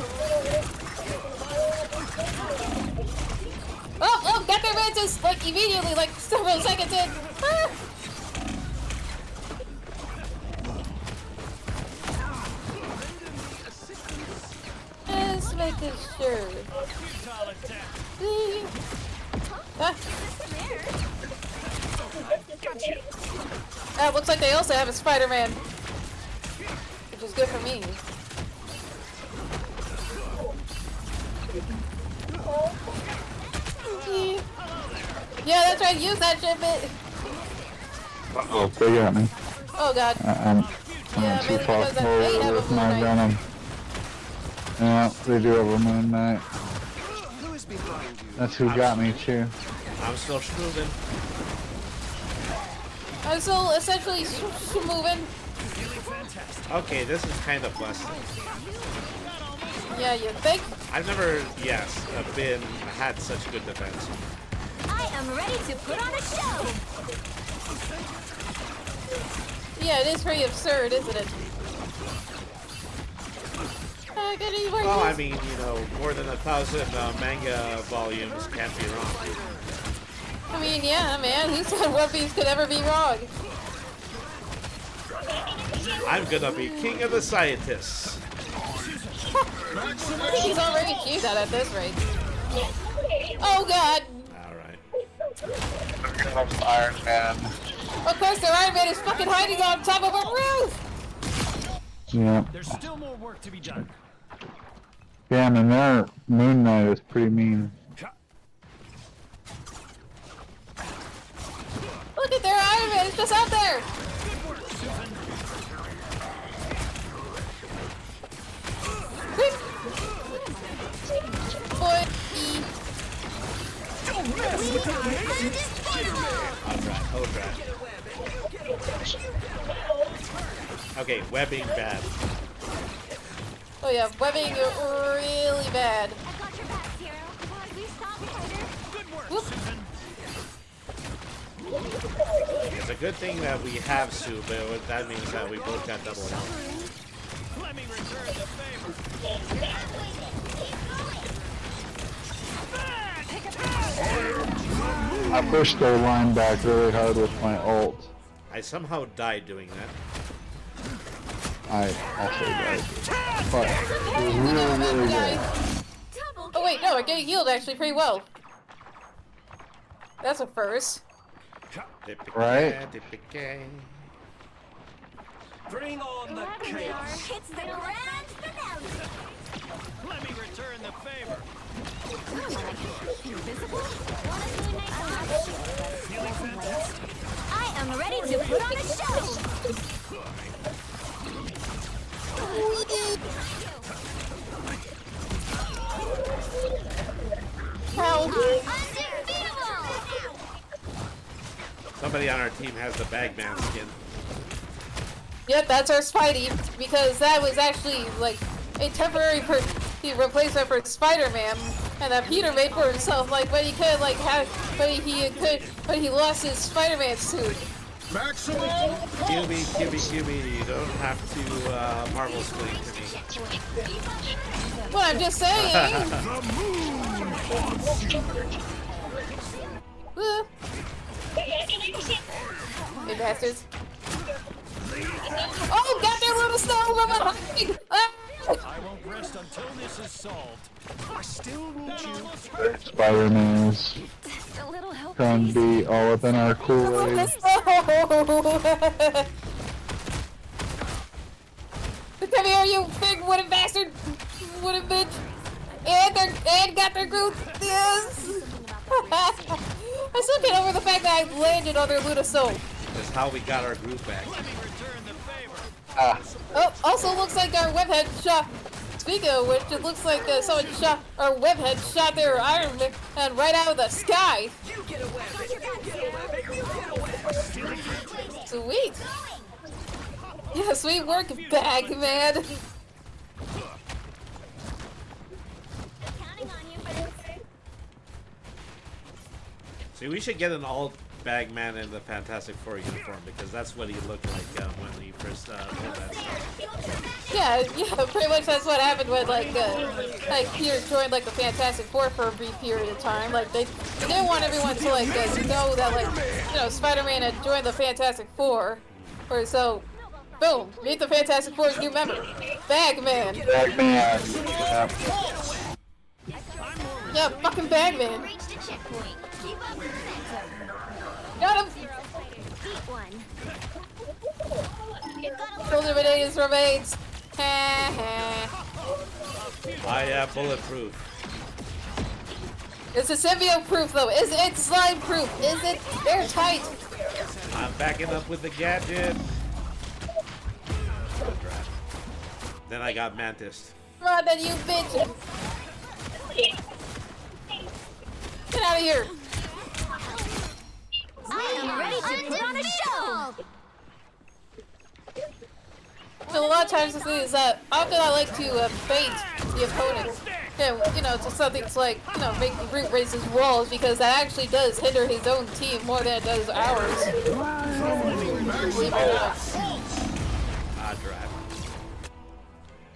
Oh, got their mantis like immediately, like several seconds in. Ah. Just making sure. Ah. It looks like they also have a Spider-Man, which is good for me. Yeah, that's right. Use that shit, bit. Oh, they got me. Oh god. I'm Yeah, too maybe far because they have forward a with Moon my Knight. Venom. Yeah, they do have a Moon Knight. That's who got me too. I'm still moving. I'm still essentially moving. Okay, this is kind of busted. Yeah, you think? I've never, had such good defense. I am ready to put on a show. Yeah, it is pretty absurd, isn't it? Well, I mean, more than 1,000 manga volumes can't be wrong. I mean, yeah, man. Who said One Piece could ever be wrong? I'm gonna be king of the scientists. I think he's already achieved that at this rate. Oh god! Alright. Iron Man. Of course, their Iron Man is fucking hiding on top of a roof! Yeah. There's still more work to be done. Damn, and their Moon Knight is pretty mean. Look at their Iron Man, it's just out there! Quick! Boy! Alright. Okay, webbing bad. Oh yeah, webbing really bad. I got your back, hero. We stop fighter. Whoop. It's a good thing that we have Sue, but that means that we both got double health. Let me return the favor. I pushed their line back really hard with my ult. I somehow died doing that. I also died. But it was really good. Oh wait, no, we're getting healed actually pretty well. That's a first. Right? Bring on the chaos. It's the grand finale. Let me return the favor. Invisible? I am ready to put on a show. How? Undefeatable! Somebody on our team has the Bagman skin. Yep, that's our Spidey, because that was actually like a temporary replacement for Spider-Man, and that Peter made for himself. Like, but he could like have, but he lost his Spider-Man suit. QB, you don't have to Marvel explain to me. Well, I'm just saying. Hey bastards. Oh, got their little snow from behind! Ah! I won't rest until this This is solved. I still need That you. almost hurt. Spider-Man is Just a little help, trying to please. be all up in our Kool-Aid. Come here, you big wooden bastard! Wooden bitch! And got their group! Yes! I still get over the fact that I landed on their Lunasoul. That's how we got our group back. Let me return the favor. Oh, also looks like our webhead shot. Speaking of which, it looks like someone shot our webhead shot their Iron Man and right out of the sky. Sweet. Yeah, sweet work, bag man. Counting on you for this. See, we should get an alt Bagman in the Fantastic Four uniform because that's what he looked like when he first did that stuff. Yeah, pretty much that's what happened when like Peter joined like the Fantastic Four for a brief period of time. Like they didn't want everyone to like know that like Spider-Man had joined the Fantastic Four, or so. Boom! Meet the Fantastic Four's new member, Bagman. Bagman. Yeah, fucking Bagman. Reach the checkpoint. Keep up with the momentum. Got him. Beat one. You've got to Eliminate his remains. I am bulletproof. It's a symbiote proof though. Is it slime proof? Is it airtight? I'm backing up with the gadget. Then I got Mantis. Run then, you bitch! Get out of here! I am ready to put on a show. So a lot of times the thing is that often I like to bait the opponent. To something to like, make the group raise his walls because that actually does hinder his own team more than it does ours. Ah, drive.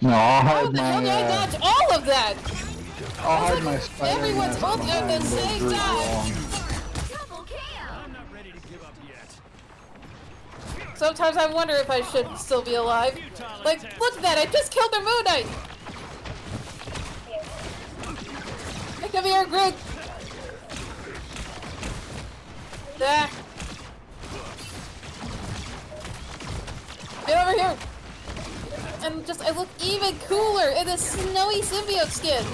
No, I'll How hide the hell did I my. dodge all of that? I'll hide my Spider-Man. Everyone's both at the same group time. along. Double KO. I'm not ready to give up yet. Sometimes I wonder if I should still be alive. Like, look at that, I just killed their Moon Knight! Hey, come here, Groot! Ah. Get over here! And I look even cooler in this snowy symbiote skin!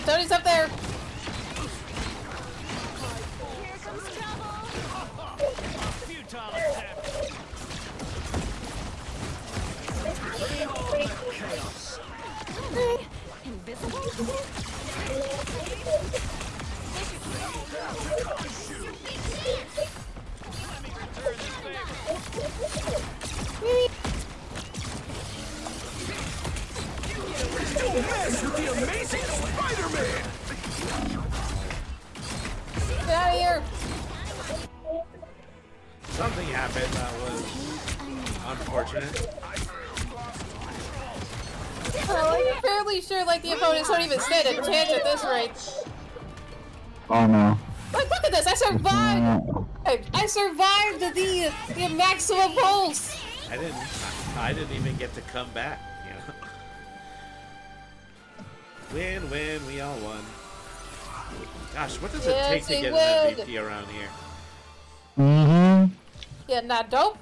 Tony's up there! Here comes trouble. Futile attempt. Invisible. Get out of here! Something happened that was unfortunate. I'm fairly sure like the opponents don't even stand a chance at this rate. Oh no. Like, look at this! I survived! I survived the maximum pulse! I didn't even get to come back, Win, we all won. Gosh, what does it take to get an MVP around here? Mm-hmm. Yeah, nah, don't.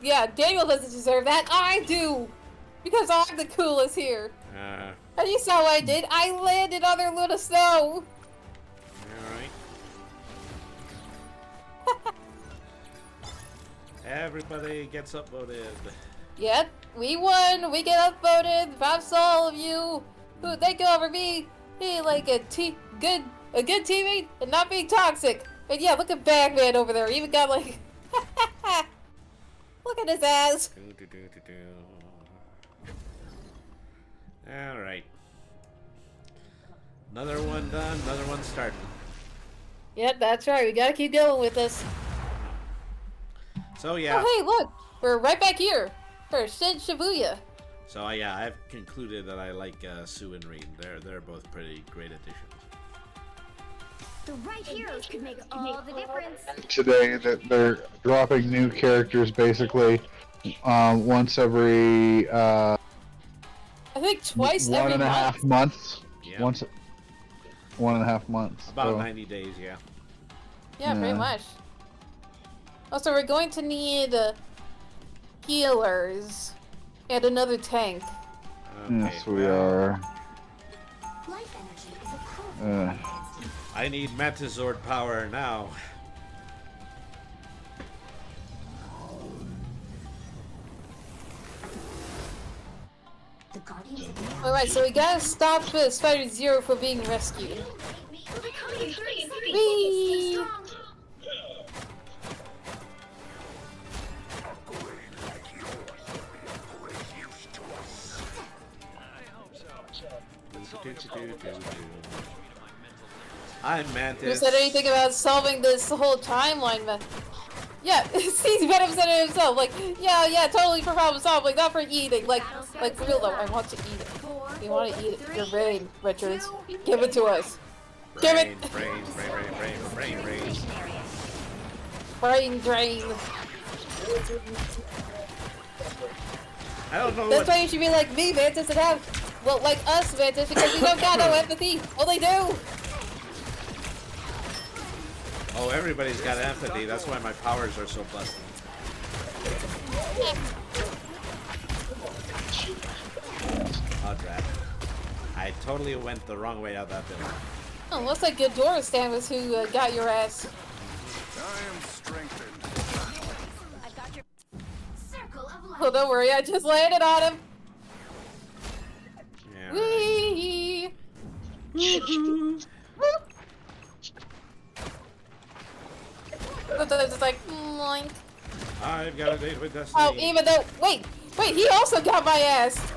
Yeah, Daniel doesn't deserve that. I do! Because I'm the coolest here. And you saw what I did? I landed on their little snow! Alright. Everybody gets upvoted. Yep, we won. We get upvoted. Props to all of you who think over me being like a good teammate and not being toxic. And yeah, look at Bagman over there. He even got like, look at his ass. All right. Another one done. Another one starting. Yep, that's right. We gotta keep going with this. So yeah. Oh hey, look, we're right back here for Shin Shibuya. So yeah, I've concluded that I like Sue and Reed. They're both pretty great additions. The right heroes could make all the difference. Today that they're dropping new characters basically once every I think twice one every and a month. half months. Yeah. Once 1.5 months. About so. 90 days, yeah. Yeah, pretty Yeah. much. Also, we're going to need healers and another tank. Okay, Yes, we well, are. Life energy is a powerful I need Metazord power now. The Guardians of the Alright, so we gotta stop Spider Zero from being rescued. We'll be coming in 30 seconds. Whee! Stay strong. I'm Mantis. Who said anything about solving this whole timeline? Yeah, Steve Venom said it himself. Like, yeah, totally for problem solving, like, not for eating. Like for real though, I want to eat it. You want to eat it? Your brain, Richards. Give it to us. Give it. Brain drain. Brain drain. I don't know That's what... why you should be like me, Mantis, and have, well, like us, Mantis, because we don't got no empathy. Well, they do. Oh, everybody's got empathy. That's why my powers are so busted. Oh, drat. I totally went the wrong way out that building. Oh, looks like Ghidorah Stan was who got your ass. I am strengthened. I've got your circle of life. Oh, don't worry, I just landed on him. Yeah. Whee! Sometimes it's like, moink. I've got a date with Destiny. Oh, even though, wait, he also got my ass.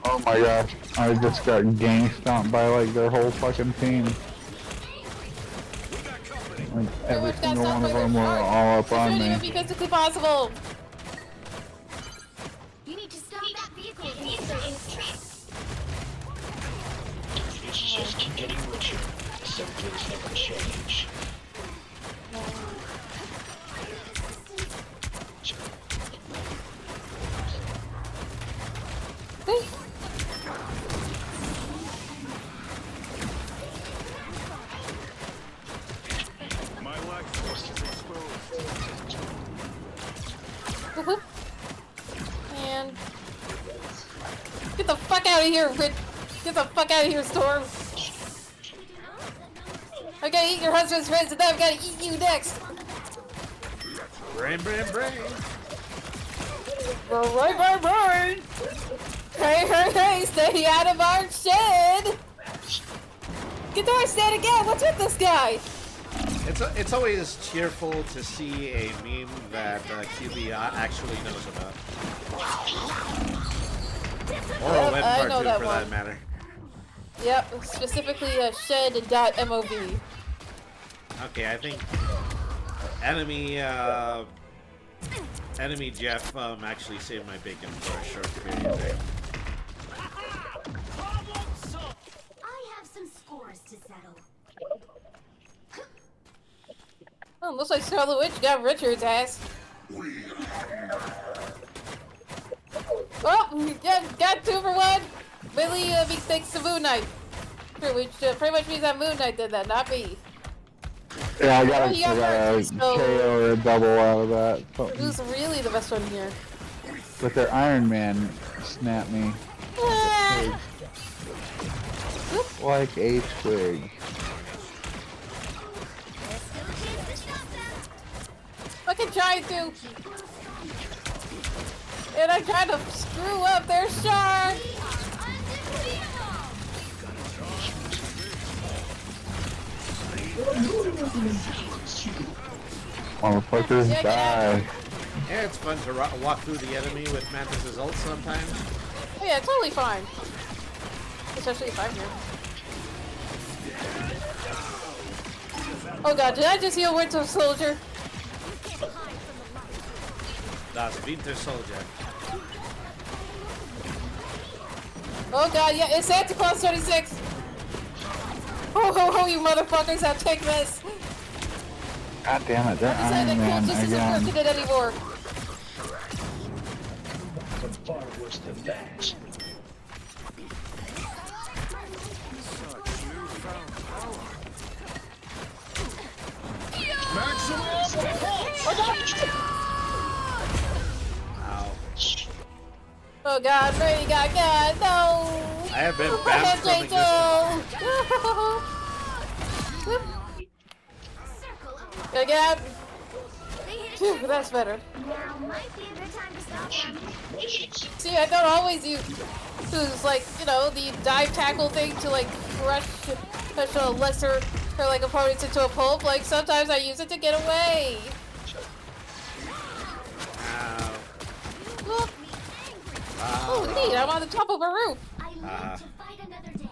Oh my gosh, I just got gang stomped by like their whole fucking team. Like every Everyone's got single one of something them to were report. all up This on shouldn't even me. be physically possible. You need to stop that vehicle. It's just getting richer. Some things never change. My life force is exposed. Woohoo. And get the fuck out of here, Rid. Get the fuck out of here, Storm. I gotta eat your husband's friends, and then I've gotta eat you next. Brain. Brain. Hey, stay out of our shed. Ghidorah Stan again. What's with this guy? It's always cheerful to see a meme that QB actually knows about. Or a web I know cartoon that for one. that matter. Yep, specifically shed.mov. Okay, I think enemy Jeff actually saved my bacon for a short period there. I have some scores to settle. Oh, looks like Scarlet Witch got Richard's ass. Oh, got 2 for 1. Billy thanks to Moon Knight. Which pretty much means that Moon Knight did that, not me. Yeah, I got you got a hurt, so- KO or a double out of that. Who's really the best one here? But their Iron Man snapped me Ah, like a twig. fucking trying to. And I tried to screw up their shark. Motherfuckers Yeah, die. Yeah, it's fun to walk through the enemy with Mantis' ult sometimes. Oh yeah, totally fine. Especially if I'm here. Oh god, did I just heal Winter Soldier? Das Winter Soldier. Oh god, yeah, it's Santa Claus 26. Ho ho ho, you motherfuckers, now take this! God damn it, they're I decided Iron that Man cool just isn't again. working it anymore. But far worse than that. Oh god, Brady got God, no! I have been My banned head, from existence. Again! Phew, that's better. Now might be a good time to stop them. See, I don't always use like, you know, the dive tackle thing to like crush a lesser or like opponents into a pulp. Like sometimes I use it to get away. Look. Oh, neat! I'm on the top of a roof. I live to fight another day.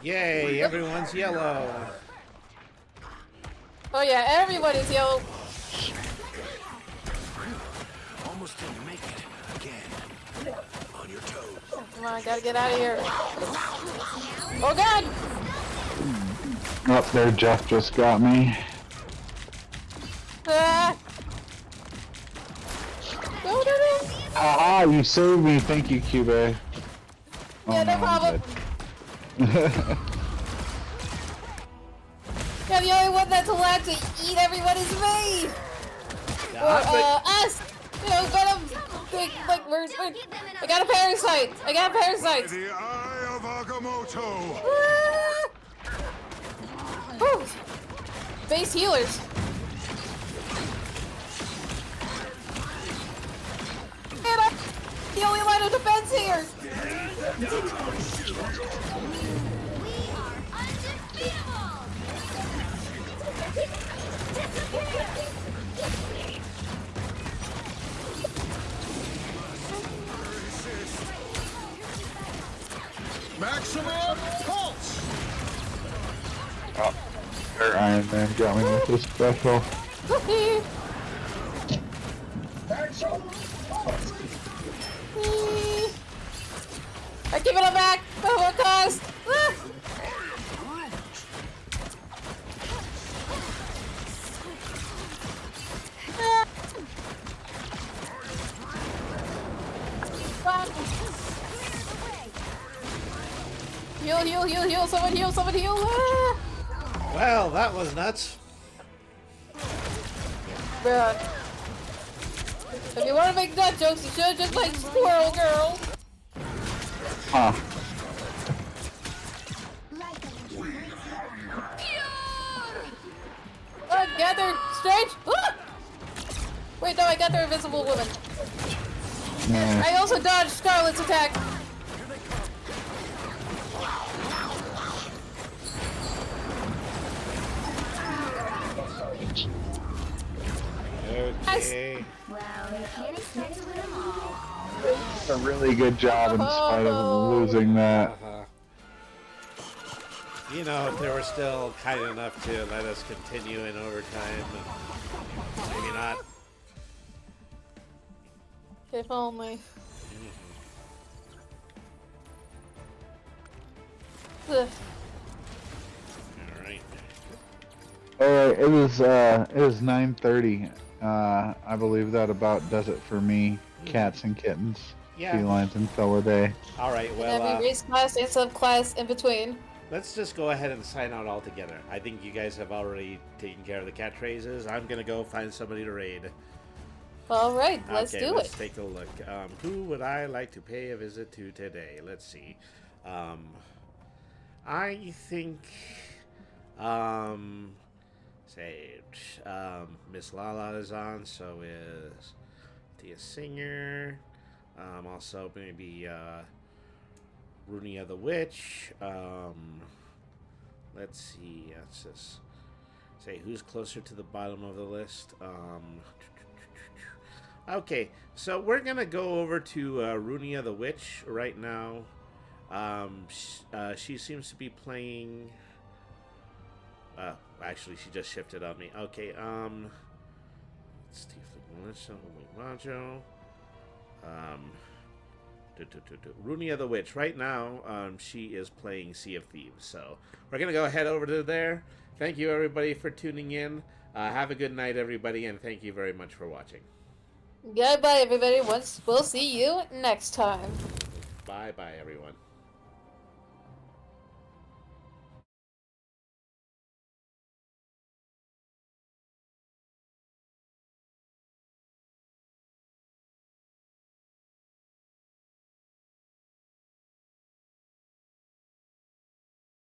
Yay, everyone's yellow. Oh yeah, everyone is yellow. Almost didn't make it again. On your toes. Come on, gotta get out of here. Oh god! Up there, Jeff just got me. Ah. No, no, no. Ah, you saved me. Thank you, Cube. Oh, Yeah, no I'm problem. dead. Yeah, the only one that's allowed to eat everyone is me! Or, us! You know, Venom! Like, I got a parasite! I got a parasite! The Eye of Agamotto! Whew. Base healers! And I'm the only line of defense here! Maximum pulse! Oh, their Iron Man got me with this special. I'm giving it back! At what cost? Heal, heal, heal, heal, someone heal, someone heal! Ah! Well, that was nuts. Bruh. If you want to make nut jokes, you should have just like Squirrel Girl! Huh. Gather Strange! Ah! Wait, no, I got the Invisible Woman. Yeah. I also dodged Scarlet's attack. Okay. Well, you can't expect to win them all. A really good job in spite of losing that. You know, if they were still kind enough to let us continue in overtime, maybe not. If only. Ugh. Alright. Alright, it was 9:30. I believe that about does it for me. Cats and kittens. Yeah. Felines and Felidae. Alright, And well, every race class and subclass in between. let's just go ahead and sign out altogether. I think you guys have already taken care of the catchphrases. I'm gonna go find somebody to raid. Alright, let's Okay, do let's it. take a look. Who would I like to pay a visit to today? Let's see. I think, say, Miss Lala is on, so is Tia Singer. Also maybe, Runia the Witch. Let's see. Let's just say who's closer to the bottom of the list. Okay, so we're gonna go over to Runia the Witch right now. She seems to be playing. Actually, she just shifted on me. Okay, Steve Militia, Majo. Runia the Witch. Right now, she is playing Sea of Thieves. So we're going to go head over to there. Thank you, everybody, for tuning in. Have a good night, everybody, and thank you very much for watching. Goodbye, everybody. We'll see you next time. Bye-bye, everyone.